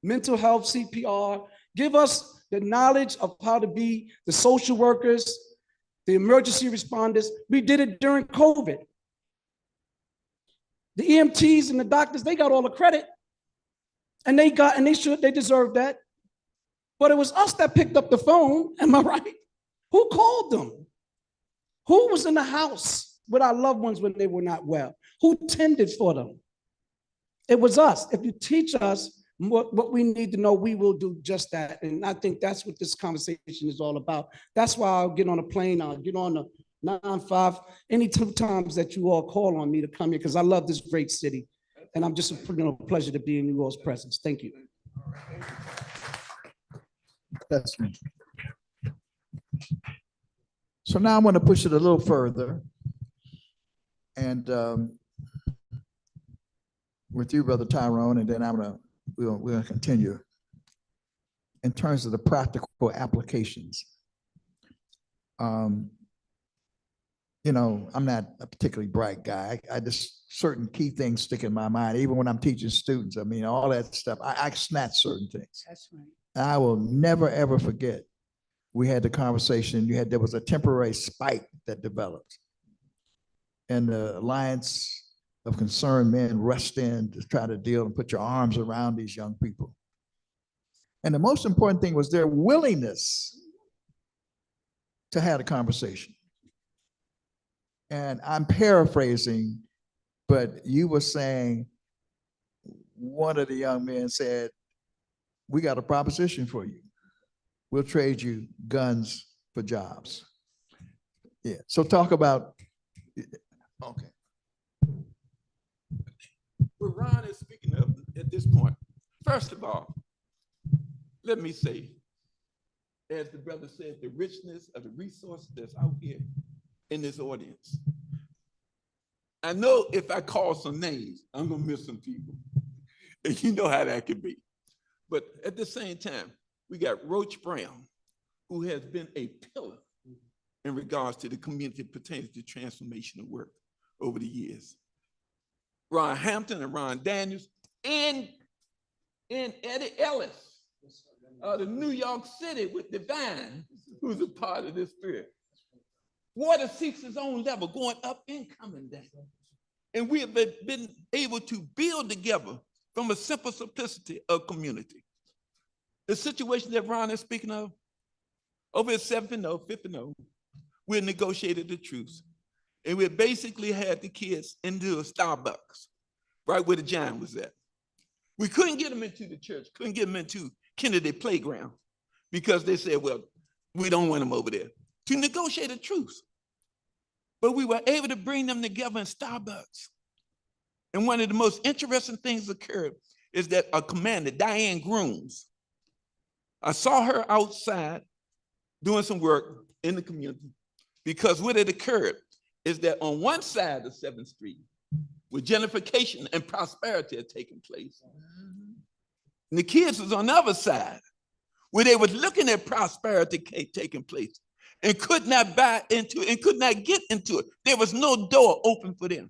mental health CPR, give us the knowledge of how to be the social workers, the emergency responders. We did it during COVID. The EMTs and the doctors, they got all the credit, and they deserve that. But it was us that picked up the phone, am I right? Who called them? Who was in the house with our loved ones when they were not well? Who tended for them? It was us. If you teach us what we need to know, we will do just that. And I think that's what this conversation is all about. That's why I'll get on a plane, I'll get on the 9-5, any 2 times that you all call on me to come here, because I love this great city. And I'm just a pleasure to be in you all's presence. Thank you. That's me. So now I'm going to push it a little further. And with you, Brother Tyrone, and then I'm going to we're gonna continue in terms of the practical applications. You know, I'm not a particularly bright guy. I just, certain key things stick in my mind, even when I'm teaching students. I mean, all that stuff, I snatch certain things. That's right. I will never, ever forget. We had the conversation, there was a temporary spike that developed. And the Alliance of Concerned Men rushed in to try to deal and put your arms around these young people. And the most important thing was their willingness to have a conversation. And I'm paraphrasing, but you were saying, one of the young men said, we got a proposition for you. We'll trade you guns for jobs. Yeah, so talk about, okay. What Ron is speaking of at this point, first of all, let me say, as the brother said, the richness of the resources that's out here in this audience. I know if I call some names, I'm gonna miss some people. And you know how that can be. But at the same time, we got Roach Brown, who has been a pillar in regards to the community pertaining to transformational work over the years. Ron Hampton and Ron Daniels, and Eddie Ellis, the New York City with Divine, who's a part of this spirit. Water seeks its own level, going up and coming down. And we have been able to build together from a simple simplicity of community. The situation that Ron is speaking of, over at 7th and 5th and we negotiated the truce. And we basically had the kids into a Starbucks, right where the giant was at. We couldn't get them into the church, couldn't get them into Kennedy Playground, because they said, well, we don't want them over there, to negotiate a truce. But we were able to bring them together in Starbucks. And one of the most interesting things occurred is that a commander, Diane Grooms, I saw her outside doing some work in the community, because what had occurred is that on one side of 7th Street, where gentrification and prosperity had taken place, and the kids was on the other side, where they was looking at prosperity taking place and could not buy into it and could not get into it. There was no door open for them.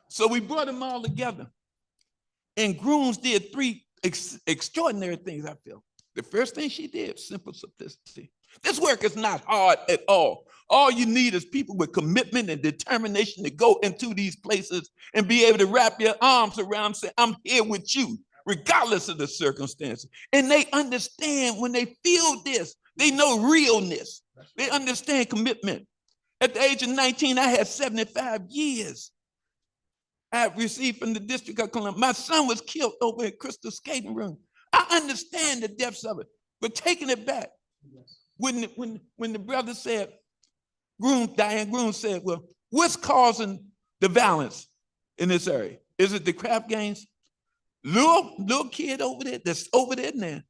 So we brought them all together. And Grooms did three extraordinary things, I feel. The first thing she did, simple simplicity. This work is not hard at all. All you need is people with commitment and determination to go into these places and be able to wrap your arms around and say, I'm here with you, regardless of the circumstances. And they understand when they feel this, they know realness. They understand commitment. At the age of 19, I had 75 years. I received from the District of Columbia. My son was killed over at Crystal Skating Room. I understand the depths of it, but taking it back, when the brother said, Diane Groom said, well, what's causing the violence in this area? Is it the crap games? Little kid over there, that's over there now.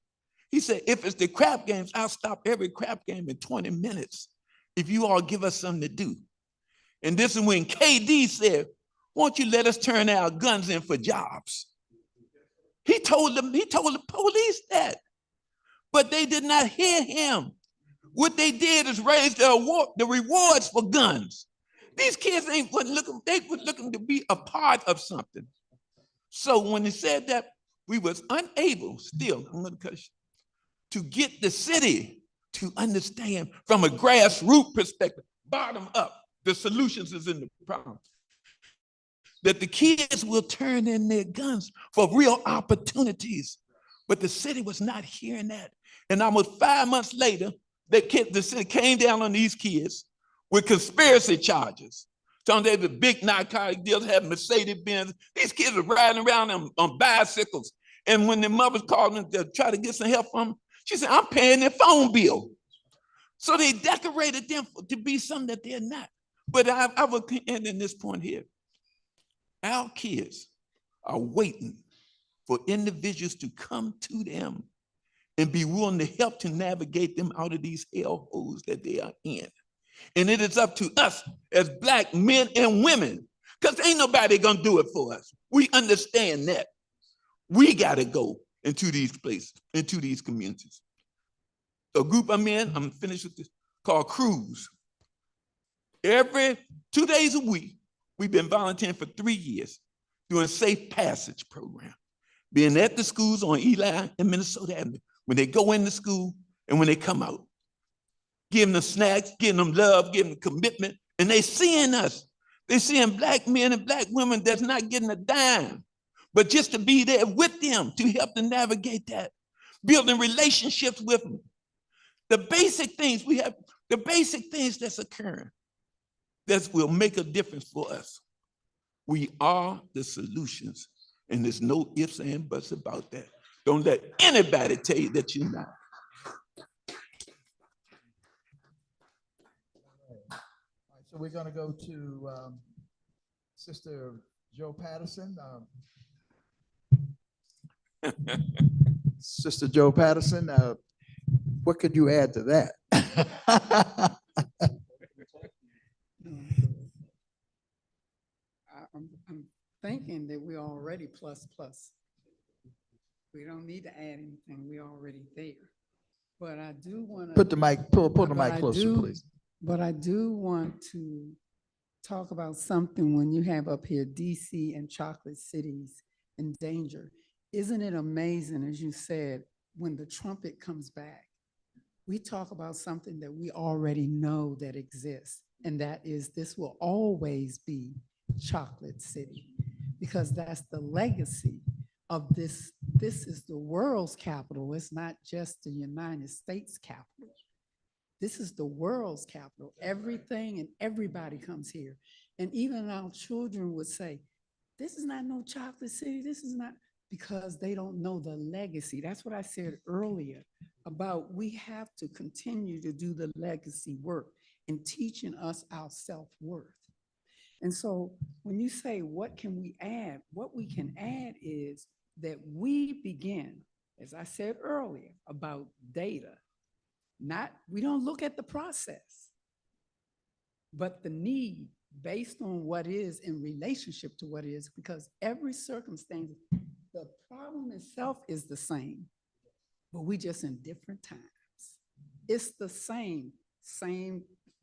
He said, if it's the crap games, I'll stop every crap game in 20 minutes if you all give us something to do. And this is when KD said, won't you let us turn our guns in for jobs? He told the police that, but they did not hear him. What they did is raise the rewards for guns. These kids wasn't looking to be a part of something. So when he said that, we was unable still, I'm gonna cut you, to get the city to understand from a grassroots perspective, bottom up, the solutions is in the problem. That the kids will turn in their guns for real opportunities. But the city was not hearing that. And almost 5 months later, the city came down on these kids with conspiracy charges. Some of the big narcotic deals had Mercedes-Benz. These kids were riding around on bicycles. And when their mothers called them to try to get some help from them, she said, I'm paying their phone bill. So they decorated them to be something that they're not. But I will end in this point here. Our kids are waiting for individuals to come to them and be willing to help to navigate them out of these hellholes that they are in. And it is up to us as Black men and women, because ain't nobody gonna do it for us. We understand that. We gotta go into these places, into these communities. The group I'm in, I'm finished with this, called Cruise. Every 2 days a week, we've been volunteering for 3 years doing safe passage program, being at the schools on Eli and Minnesota Avenue, when they go into school and when they come out, giving them snacks, giving them love, giving them commitment, and they seeing us. They seeing Black men and Black women that's not getting a dime, but just to be there with them, to help them navigate that, building relationships with them. The basic things we have, the basic things that's occurring that will make a difference for us. We are the solutions, and there's no ifs and buts about that. Don't let anybody tell you that you're not. So we're going to go to Sister Joe Patterson. Sister Joe Patterson, what could you add to that? I'm thinking that we're already plus. We don't need to add anything. We're already there. But I do want to Put the mic, pull the mic closer, please. But I do want to talk about something when you have up here DC and chocolate cities in danger. Isn't it amazing, as you said, when the trumpet comes back, we talk about something that we already know that exists, and that is this will always be Chocolate City, because that's the legacy of this. This is the world's capital. It's not just the United States capital. This is the world's capital. Everything and everybody comes here. And even our children would say, this is not no Chocolate City. This is not, because they don't know the legacy. That's what I said earlier about we have to continue to do the legacy work in teaching us our self-worth. And so when you say, what can we add? What we can add is that we begin, as I said earlier, about data. We don't look at the process, but the need based on what is in relationship to what is, because every circumstance, the problem itself is the same, but we just in different times. It's the same,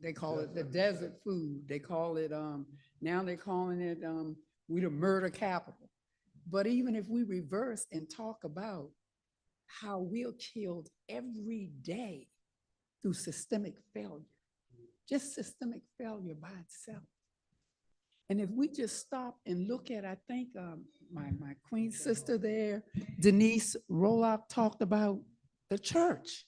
they call it the desert food. They call it, now they're calling it, we the murder capital. But even if we reverse and talk about how we're killed every day through systemic failure, just systemic failure by itself. And if we just stop and look at, I think my queen sister there, Denise Rolark, talked about the church.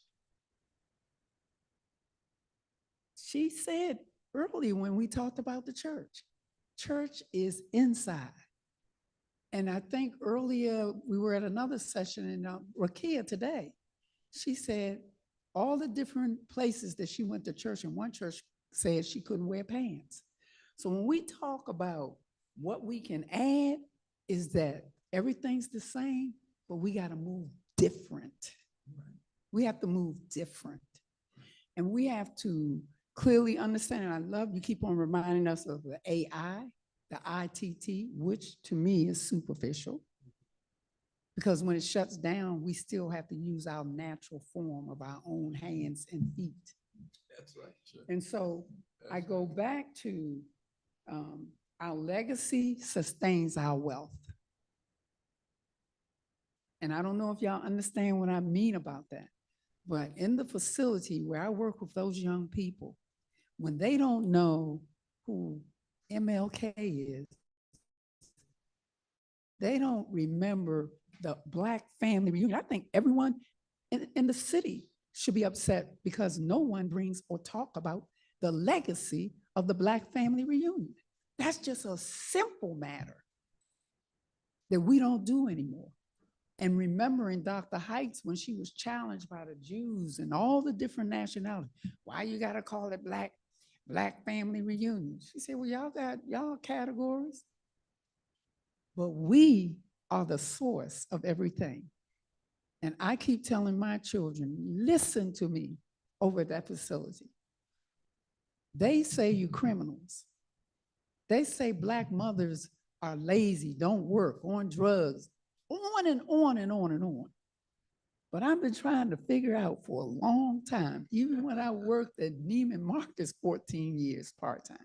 She said earlier when we talked about the church is inside. And I think earlier we were at another session in Rakia today. She said all the different places that she went to church, and one church said she couldn't wear pants. So when we talk about what we can add is that everything's the same, but we got to move different. We have to move different. And we have to clearly understand, and I love you keep on reminding us of the AI, the ITT, which to me is superficial. Because when it shuts down, we still have to use our natural form of our own hands and feet. That's right. Sure. And so I go back to our legacy sustains our wealth. And I don't know if y'all understand what I mean about that, but in the facility where I work with those young people, when they don't know who MLK is, they don't remember the Black family reunion. I think everyone in the city should be upset because no one brings or talk about the legacy of the Black family reunion. That's just a simple matter that we don't do anymore. And remembering Dr. Heights when she was challenged by the Jews and all the different nationalities, why you gotta call it Black family reunion? She said, well, y'all got y'all categories, but we are the source of everything. And I keep telling my children, listen to me over at that facility. They say you criminals. They say Black mothers are lazy, don't work, on drugs. on and on and on and on. But I've been trying to figure out for a long time, even when I worked at Neiman Marcus 14 years part-time,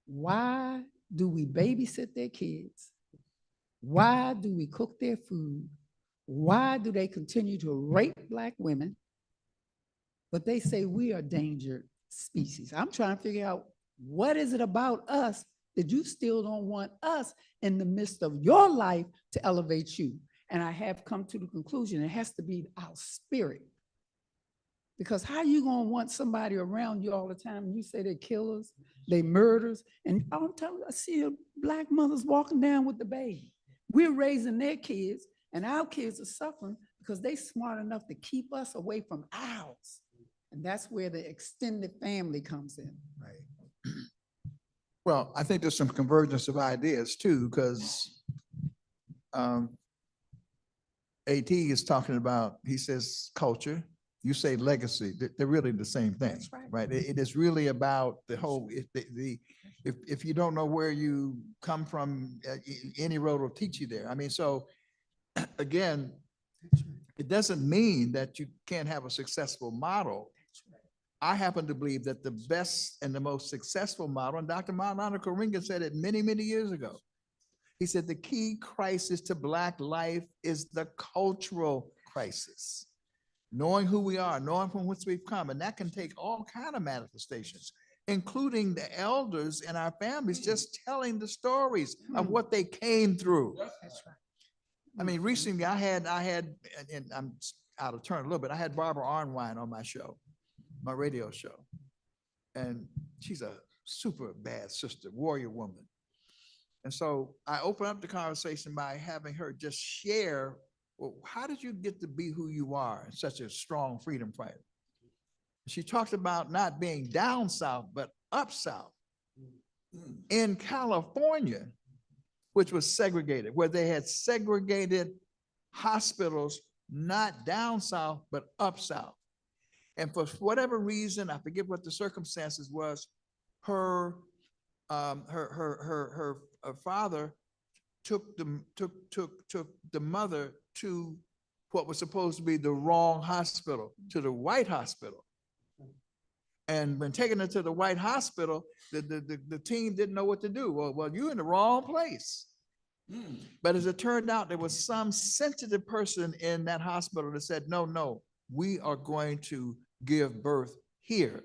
why do we babysit their kids? Why do we cook their food? Why do they continue to rape Black women? But they say we are endangered species. I'm trying to figure out, what is it about us that you still don't want us in the midst of your life to elevate you? And I have come to the conclusion it has to be our spirit. Because how you gonna want somebody around you all the time and you say they're killers, they murderers, and I'm telling you, I see Black mothers walking down with the baby. We're raising their kids and our kids are suffering because they smart enough to keep us away from ours. And that's where the extended family comes in. Right. Well, I think there's some convergence of ideas too, because AT is talking about, he says culture, you say legacy. They're really the same thing. That's right. Right? It is really about the whole, if you don't know where you come from, any road will teach you there. I mean, so again, it doesn't mean that you can't have a successful model. I happen to believe that the best and the most successful model, and Dr. Maulana Karinga said it many, many years ago. He said the key crisis to Black life is the cultural crisis. Knowing who we are, knowing from which we've come, and that can take all kinds of manifestations, including the elders in our families just telling the stories of what they came through. That's right. I mean, recently I had, and I'm out of turn a little bit, I had Barbara Arnwine on my show, my radio show. And she's a super bad sister, warrior woman. And so I opened up the conversation by having her just share, well, how did you get to be who you are, such a strong freedom fighter? She talked about not being down south, but up south in California, which was segregated, where they had segregated hospitals, not down south, but up south. And for whatever reason, I forget what the circumstances was, her father took the mother to what was supposed to be the wrong hospital, to the white hospital. And when taking her to the white hospital, the team didn't know what to do. Well, you're in the wrong place. But as it turned out, there was some sensitive person in that hospital that said, no, we are going to give birth here.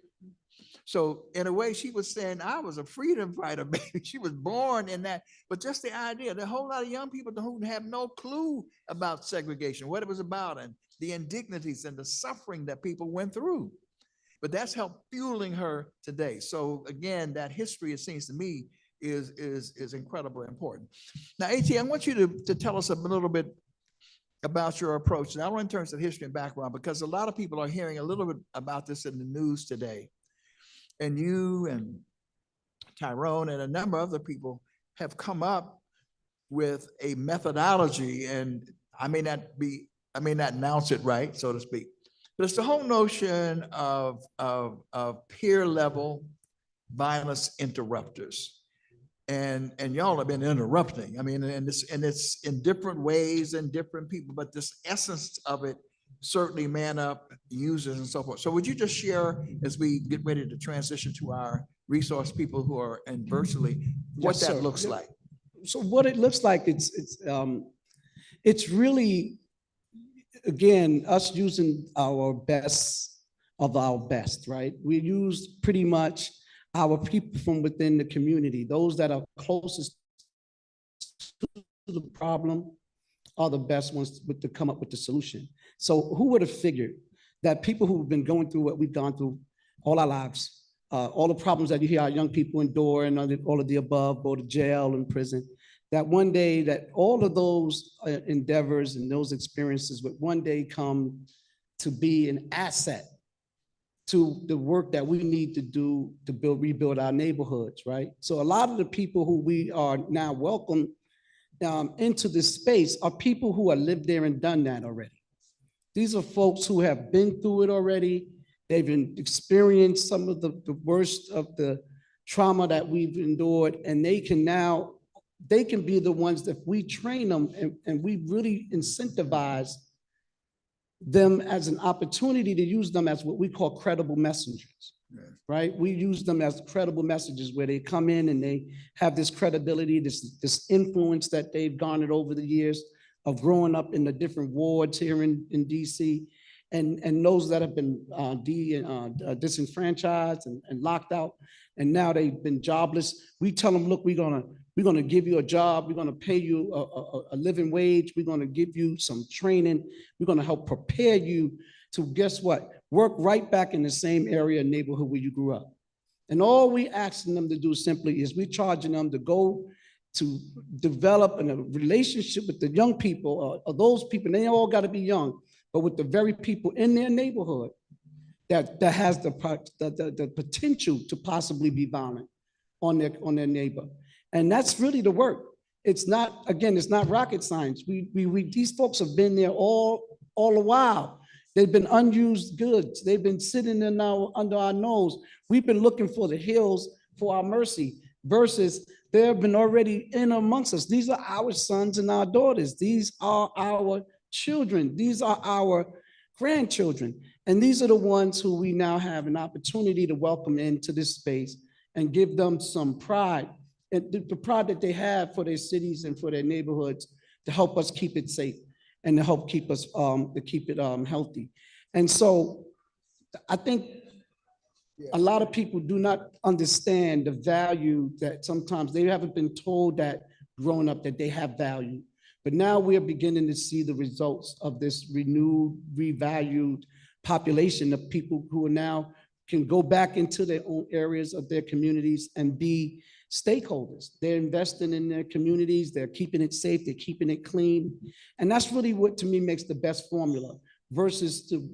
So in a way, she was saying, I was a freedom fighter, baby. She was born in that, but just the idea, there are a whole lot of young people who have no clue about segregation, what it was about, and the indignities and the suffering that people went through. But that's helped fueling her today. So again, that history, it seems to me, is incredibly important. Now, AT, I want you to tell us a little bit about your approach, not only in terms of history and background, because a lot of people are hearing a little bit about this in the news today. And you and Tyrone and a number of other people have come up with a methodology, and I may not announce it right, so to speak, but it's the whole notion of peer level violence interrupters. And y'all have been interrupting. I mean, and it's in different ways and different people, but this essence of it, certainly man up users and so forth. So would you just share, as we get ready to transition to our resource people who are in virtually, what that looks like? So what it looks like, it's really, again, us using our best of our best, right? We use pretty much our people from within the community, those that are closest to the problem are the best ones to come up with the solution. So who would have figured that people who've been going through what we've gone through all our lives, all the problems that you hear our young people endure and all of the above, go to jail and prison, that one day that all of those endeavors and those experiences would one day come to be an asset to the work that we need to do to rebuild our neighborhoods, right? So a lot of the people who we are now welcome into this space are people who have lived there and done that already. These are folks who have been through it already. They've experienced some of the worst of the trauma that we've endured, and they can now they can be the ones that we train them and we really incentivize them as an opportunity to use them as what we call credible messengers. Right? We use them as credible messages where they come in and they have this credibility, this influence that they've garnered over the years of growing up in the different wards here in DC, and those that have been disenfranchised and locked out, and now they've been jobless. We tell them, look, we're gonna give you a job, we're gonna pay you a living wage, we're gonna give you some training, we're gonna help prepare you to, guess what, work right back in the same area and neighborhood where you grew up. And all we asking them to do simply is we charging them to go to develop a relationship with the young people, or those people, and they all got to be young, but with the very people in their neighborhood that has the potential to possibly be violent on their neighbor. And that's really the work. It's not, again, it's not rocket science. These folks have been there all the while. They've been unused goods. They've been sitting in under our nose. We've been looking for the hills for our mercy versus they have been already in amongst us. These are our sons and our daughters. These are our children. These are our grandchildren. And these are the ones who we now have an opportunity to welcome into this space and give them some pride, and the pride that they have for their cities and for their neighborhoods to help us keep it safe and to help keep us healthy. And so I think a lot of people do not understand the value that sometimes they haven't been told that growing up that they have value. But now we're beginning to see the results of this renewed, revalued population of people who are now can go back into their own areas of their communities and be stakeholders. They're investing in their communities, they're keeping it safe, they're keeping it clean. And that's really what, to me, makes the best formula versus to,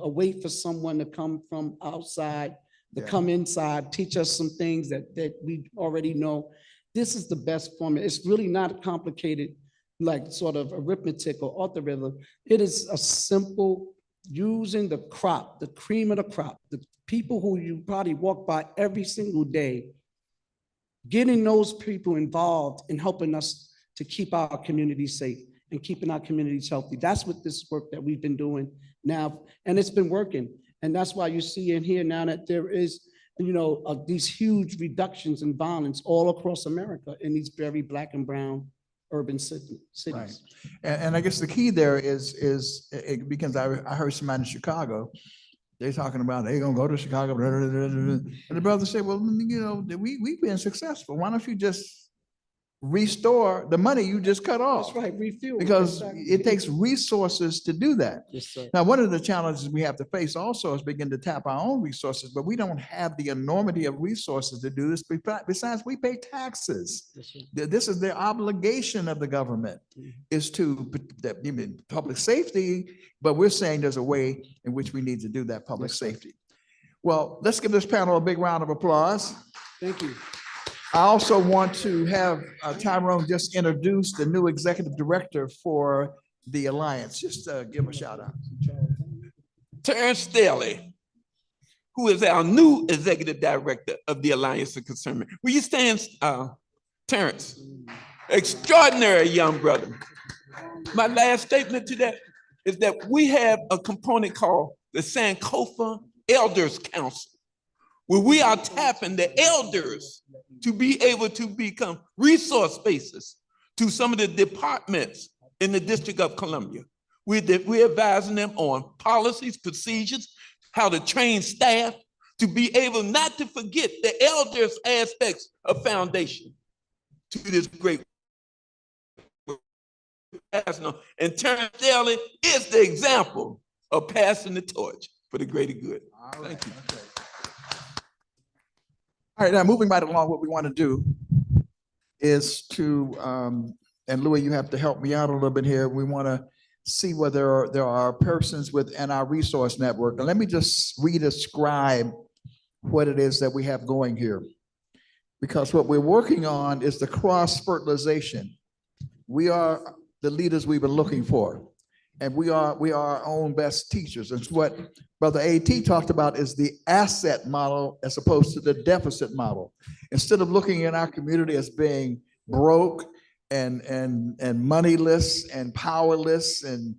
wait for someone to come from outside, to come inside, teach us some things that we already know. This is the best formula. It's really not complicated, like sort of arithmetic or algorithm. It is a simple using the crop, the cream of the crop, the people who you probably walk by every single day, getting those people involved in helping us to keep our communities safe and keeping our communities healthy. That's what this work that we've been doing now, and it's been working. And that's why you see in here now that there is, these huge reductions in violence all across America in these very Black and brown urban cities. Right. And I guess the key there is because I heard somebody in Chicago, they're talking about they're gonna go to Chicago, and the brother said, well, we've been successful. Why don't you just restore the money you just cut off? That's right, refuel. Because it takes resources to do that. Yes, sir. Now, one of the challenges we have to face also is begin to tap our own resources, but we don't have the enormity of resources to do this. Besides, we pay taxes. Yes, sir. This is the obligation of the government, is to public safety, but we're saying there's a way in which we need to do that public safety. Well, let's give this panel a big round of applause. Thank you. I also want to have Tyrone just introduce the new executive director for the Alliance. Just give a shout out. Terrence Staley, who is our new executive director of the Alliance of Concernment. Will you stand, Terrence? Extraordinary young brother. My last statement to that is that we have a component called the Sankofa Elders Council, where we are tapping the elders to be able to become resource spaces to some of the departments in the District of Columbia. We're advising them on policies, procedures, how to train staff to be able not to forget the elders aspects of foundation to this great work. And Terrence Staley is the example of passing the torch for the greater good. Thank you. Okay. All right, now moving right along, what we want to do is to, and Louis, you have to help me out a little bit here. We want to see whether there are persons within our resource network. And let me just re-describe what it is that we have going here. Because what we're working on is the cross-fertilization. We are the leaders we've been looking for. And we are our own best teachers. And what Brother A.T. talked about is the asset model as opposed to the deficit model. Instead of looking at our community as being broke and moneyless and powerless and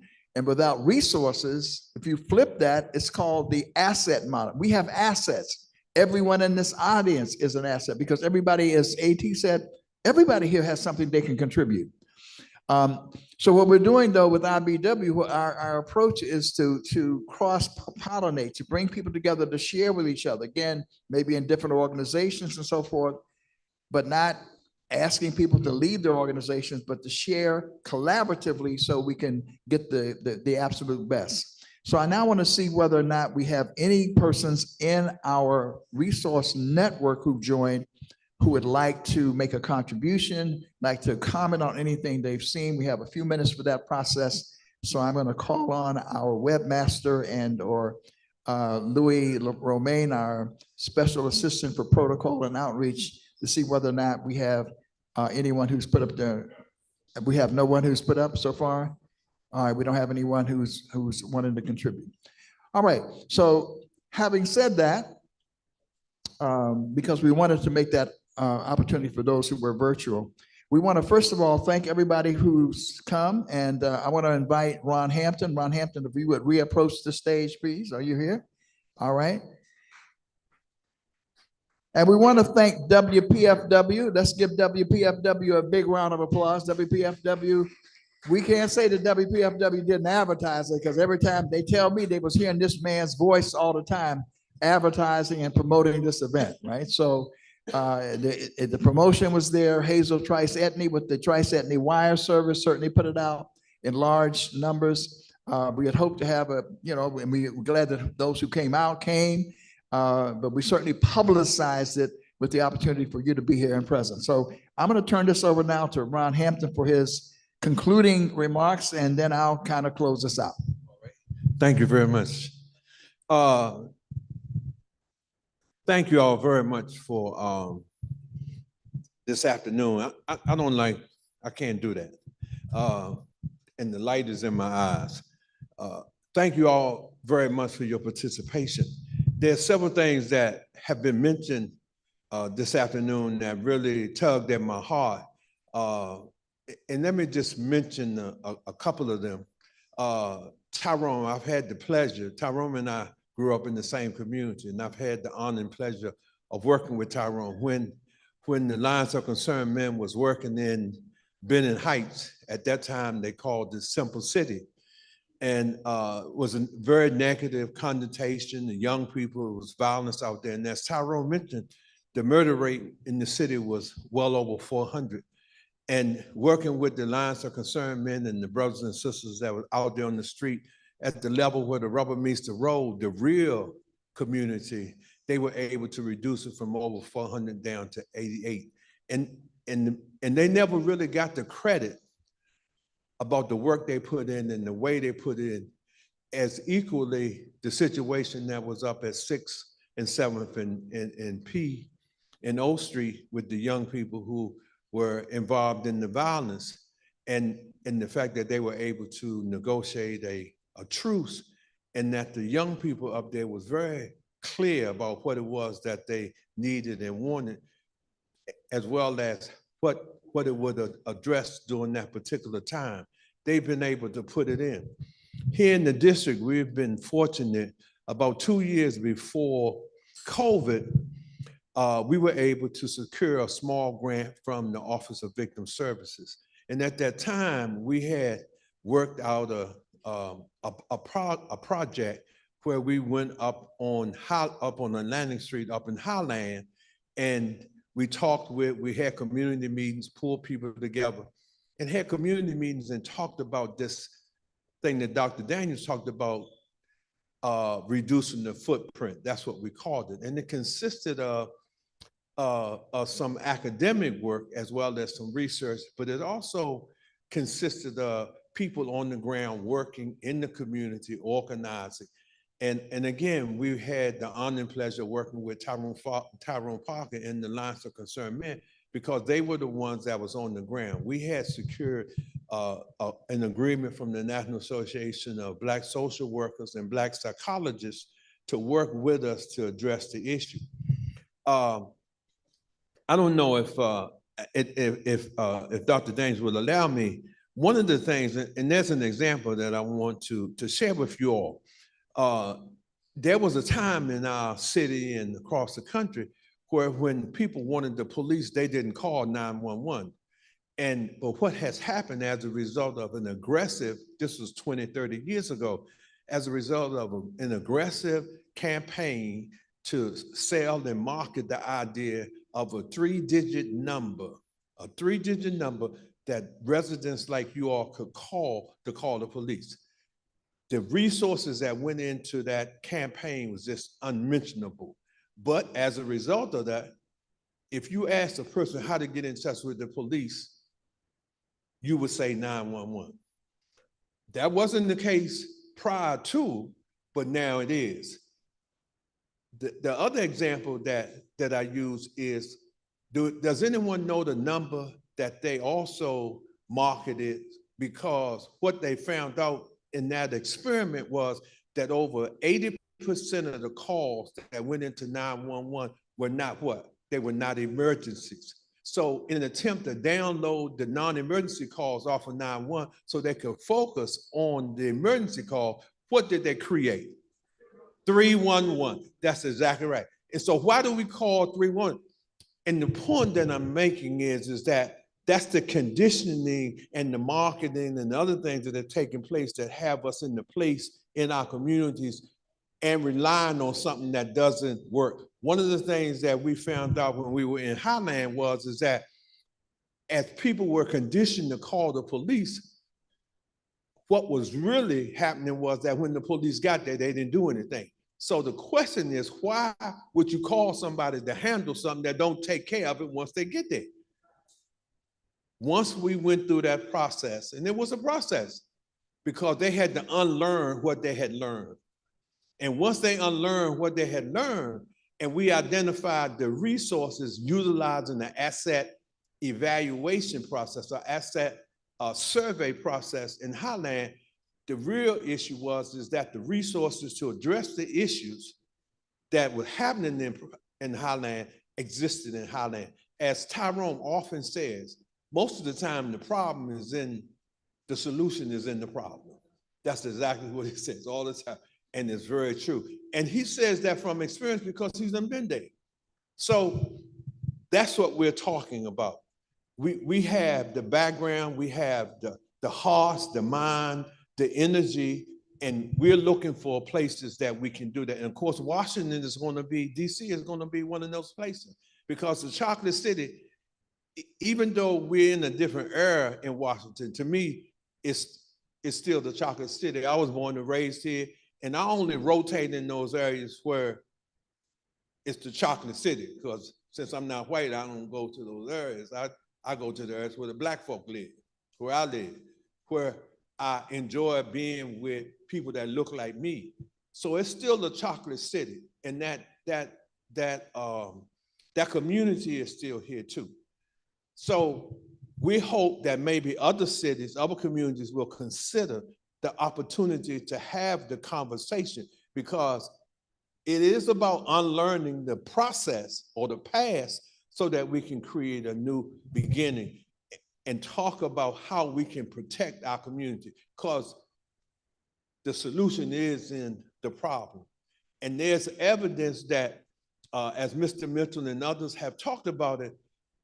without resources. If you flip that, it's called the asset model. We have assets. Everyone in this audience is an asset because everybody, as AT said, everybody here has something they can contribute. So what we're doing though with IBW, our approach is to cross-pollinate, to bring people together to share with each other. Again, maybe in different organizations and so forth, but not asking people to leave their organizations, but to share collaboratively so we can get the absolute best. So I now want to see whether or not we have any persons in our resource network who've joined who would like to make a contribution, like to comment on anything they've seen. We have a few minutes for that process. So I'm going to call on our webmaster or Louis Romain, our special assistant for protocol and outreach, to see whether or not we have anyone who's put up there. We have no one who's put up so far. All right, we don't have anyone who's wanting to contribute. All right, so having said that, because we wanted to make that opportunity for those who were virtual, we want to first of all thank everybody who's come, and I want to invite Ron Hampton. Ron Hampton, if you would reapproach the stage, please. Are you here? All right. And we want to thank WPFW. Let's give WPFW a big round of applause. WPFW. We can't say that WPFW didn't advertise it because every time they tell me they was hearing this man's voice all the time, advertising and promoting this event, right? So the promotion was there. Hazel Trice-Etney with the Trice-Etney wire service certainly put it out in large numbers. We had hoped to have and we were glad that those who came out came. But we certainly publicized it with the opportunity for you to be here in present. So I'm going to turn this over now to Ron Hampton for his concluding remarks, and then I'll kind of close this out. Thank you very much. Thank you all very much for this afternoon. I can't do that. And the light is in my eyes. Thank you all very much for your participation. There are several things that have been mentioned this afternoon that really tugged at my heart. And let me just mention a couple of them. Tyrone, I've had the pleasure, Tyrone and I grew up in the same community, and I've had the honor and pleasure of working with Tyrone. When the Alliance of Concerned Men was working in Bennett Heights, at that time they called it Simple City, and was a very negative connotation. The young people, it was violence out there. And as Tyrone mentioned, the murder rate in the city was well over 400. And working with the Alliance of Concerned Men and the brothers and sisters that were out there on the street at the level where the rubber meets the road, the real community, they were able to reduce it from over 400 down to 88. And they never really got the credit about the work they put in and the way they put in as equally the situation that was up at 6th and 7th and P and O Street with the young people who were involved in the violence, and the fact that they were able to negotiate a truce, and that the young people up there was very clear about what it was that they needed and wanted, as well as what it would address during that particular time. They've been able to put it in. Here in the district, we've been fortunate. About 2 years before COVID, we were able to secure a small grant from the Office of Victim Services. And at that time, we had worked out a project where we went up on Atlantic Street, up in Highland, and we had community meetings, pulled people together, and had community meetings and talked about this thing that Dr. Daniels talked about, reducing the footprint. That's what we called it. And it consisted of some academic work as well as some research, but it also consisted of people on the ground working in the community, organizing. And again, we had the honor and pleasure working with Tyrone Parker and the Alliance of Concerned Men, because they were the ones that was on the ground. We had secured an agreement from the National Association of Black Social Workers and Black Psychologists to work with us to address the issue. I don't know if if Dr. Daines would allow me, one of the things, and there's an example that I want to share with you all. There was a time in our city and across the country where when people wanted the police, they didn't call 911. But what has happened as a result of an aggressive, this was 20, 30 years ago, as a result of an aggressive campaign to sell and market the idea of a three-digit number that residents like you all could call to call the police. The resources that went into that campaign was just unmentionable. But as a result of that, if you ask a person how to get in touch with the police, you would say 911. That wasn't the case prior to, but now it is. The other example that I use is, does anyone know the number that they also marketed? Because what they found out in that experiment was that over 80% of the calls that went into 911 were not what? They were not emergencies. So in an attempt to download the non-emergency calls off of 911 so they could focus on the emergency call, what did they create? 311. That's exactly right. And so why do we call 311? And the point that I'm making is that that's the conditioning and the marketing and the other things that are taking place that have us in the place in our communities and relying on something that doesn't work. One of the things that we found out when we were in Highland is that as people were conditioned to call the police, what was really happening was that when the police got there, they didn't do anything. So the question is, why would you call somebody to handle something that don't take care of it once they get there? Once we went through that process, and it was a process, because they had to unlearn what they had learned. And once they unlearned what they had learned, and we identified the resources utilizing the asset evaluation process or asset survey process in Highland, the real issue is that the resources to address the issues that were happening in Highland existed in Highland. As Tyrone often says, most of the time the solution is in the problem. That's exactly what he says all the time. And it's very true. And he says that from experience because he's done been there. So that's what we're talking about. We have the background, we have the heart, the mind, the energy, and we're looking for places that we can do that. And of course, Washington is going to be, DC is going to be one of those places, because the chocolate city, even though we're in a different era in Washington, to me, it's still the chocolate city. I was born and raised here, and I only rotate in those areas where it's the chocolate city, because since I'm not white, I don't go to those areas. I go to the areas where the black folk live, where I live, where I enjoy being with people that look like me. So it's still the chocolate city, and that community is still here too. So we hope that maybe other cities, other communities will consider the opportunity to have the conversation, because it is about unlearning the process or the past so that we can create a new beginning and talk about how we can protect our community, because the solution is in the problem. And there's evidence that, as Mr. Mitchell and others have talked about it,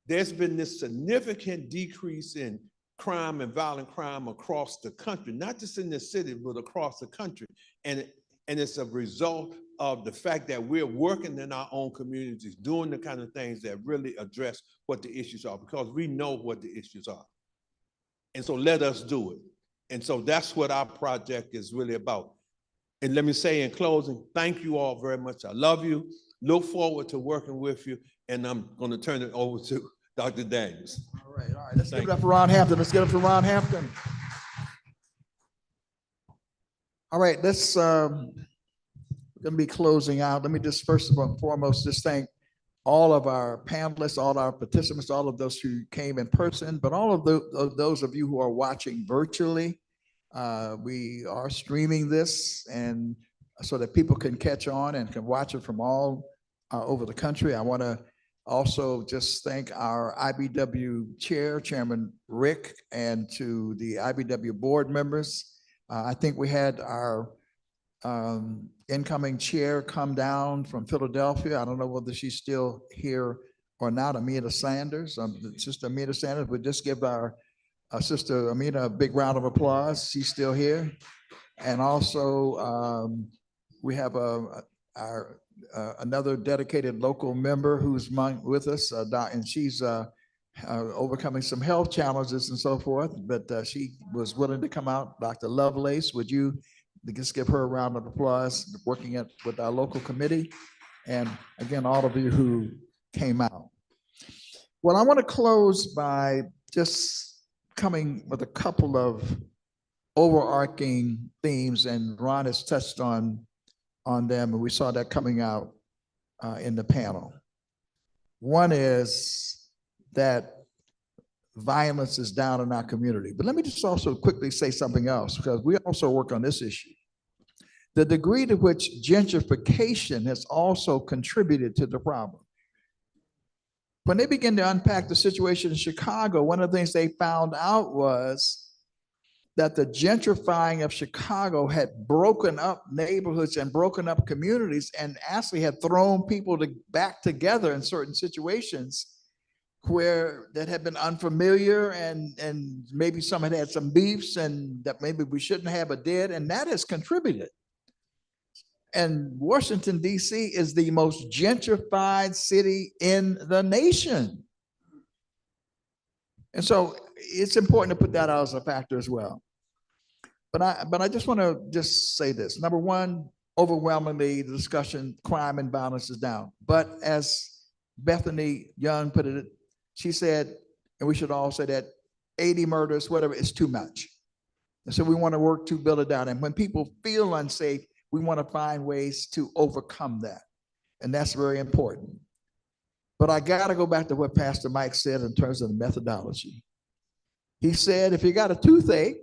there's been this significant decrease in crime and violent crime across the country, not just in the city, but across the country. And it's a result of the fact that we're working in our own communities, doing the kind of things that really address what the issues are, because we know what the issues are. And so let us do it. And so that's what our project is really about. And let me say in closing, thank you all very much. I love you. Look forward to working with you. And I'm going to turn it over to Dr. Daniels. All right. Let's give it up for Ron Hampton. Let's give it up for Ron Hampton. All right, we're going to be closing out. Let me just first and foremost just thank all of our panelists, all our participants, all of those who came in person, but all of those of you who are watching virtually. We are streaming this, and so that people can catch on and can watch it from all over the country. I want to Also, just thank our IBW Chair, Chairman Rick, and to the IBW board members. I think we had our incoming chair come down from Philadelphia. I don't know whether she's still here or not, Amita Sanders. Sister Amita Sanders, but just give our Sister Amita a big round of applause. She's still here. And also, we have another dedicated local member who's with us, and she's overcoming some health challenges and so forth, but she was willing to come out. Dr. Lovelace, would you just give her a round of applause, working with our local committee? And again, all of you who came out. Well, I want to close by just coming with a couple of overarching themes, and Ron has touched on them, and we saw that coming out in the panel. One is that violence is down in our community. But let me just also quickly say something else, because we also work on this issue. The degree to which gentrification has also contributed to the problem. When they began to unpack the situation in Chicago, one of the things they found out was that the gentrifying of Chicago had broken up neighborhoods and broken up communities, and actually had thrown people back together in certain situations where that had been unfamiliar, and maybe some had some beefs and that maybe we shouldn't have, but did, and that has contributed. And Washington, D.C. is the most gentrified city in the nation. And so it's important to put that out as a factor as well. But I just want to just say this. Number one, overwhelmingly, the discussion, crime and violence is down. But as Bethany Young put it, she said, and we should all say that 80 murders, whatever, is too much. And so we want to work to build it down. And when people feel unsafe, we want to find ways to overcome that. And that's very important. But I got to go back to what Pastor Mike said in terms of the methodology. He said, if you got a toothache,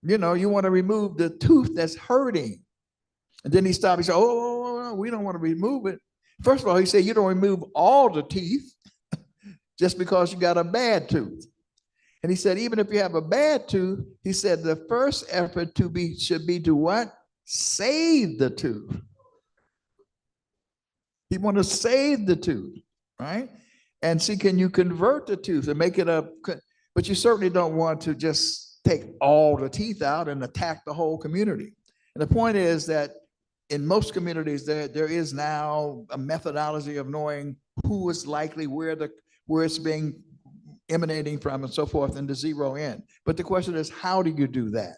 you want to remove the tooth that's hurting. And then he stopped. He said, oh, we don't want to remove it. First of all, he said, you don't remove all the teeth just because you got a bad tooth. And he said, even if you have a bad tooth, he said, the first effort should be to what? Save the tooth. You want to save the tooth, right? And see, can you convert the tooth and make it but you certainly don't want to just take all the teeth out and attack the whole community. And the point is that in most communities, there is now a methodology of knowing who is likely, where it's being emanating from and so forth, and to zero in. But the question is, how do you do that?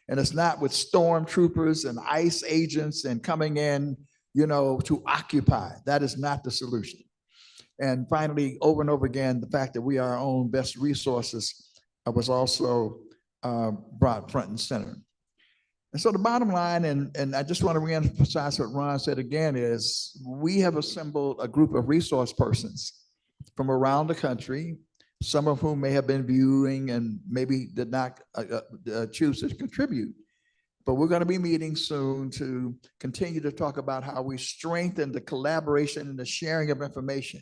And it's not with stormtroopers and ICE agents and coming in, to occupy. That is not the solution. And finally, over and over again, the fact that we are our own best resources was also brought front and center. And so the bottom line, and I just want to reemphasize what Ron said again, is we have assembled a group of resource persons from around the country, some of whom may have been viewing and maybe did not choose to contribute. But we're going to be meeting soon to continue to talk about how we strengthen the collaboration and the sharing of information.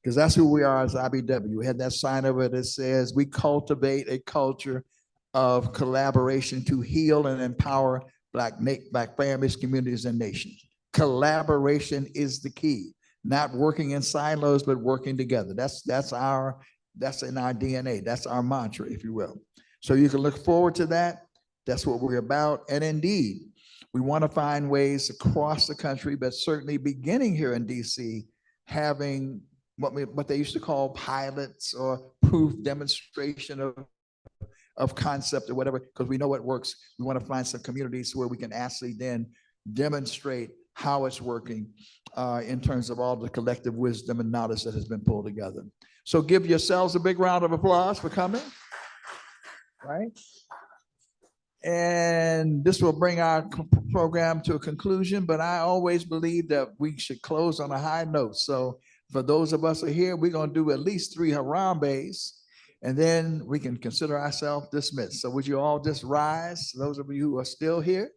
Because that's who we are as IBW. We had that sign over it that says we cultivate a culture of collaboration to heal and empower Black families, communities, and nations. Collaboration is the key. Not working in silos, but working together. That's in our DNA. That's our mantra, if you will. So you can look forward to that. That's what we're about. And indeed, we want to find ways across the country, but certainly beginning here in DC, having what they used to call pilots or proof demonstration of concept or whatever, because we know it works. We want to find some communities where we can actually then demonstrate how it's working in terms of all the collective wisdom and knowledge that has been pulled together. So give yourselves a big round of applause for coming, right? And this will bring our program to a conclusion, but I always believe that we should close on a high note. So for those of us who are here, we're going to do at least 3 Harambees, and then we can consider ourselves dismissed. So would you all just rise, those of you who are still here,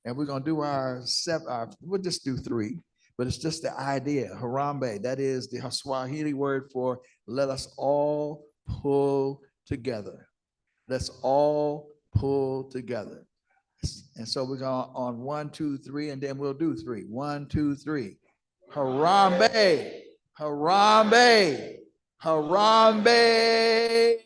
and we're going to do we'll just do 3. but it's just the idea. Harambee, that is the Swahili word for let us all pull together. Let's all pull together. And so we're going on 1, 2, 3, and then we'll do 3. 1, 2, 3. Harambee, Harambee, Harambee.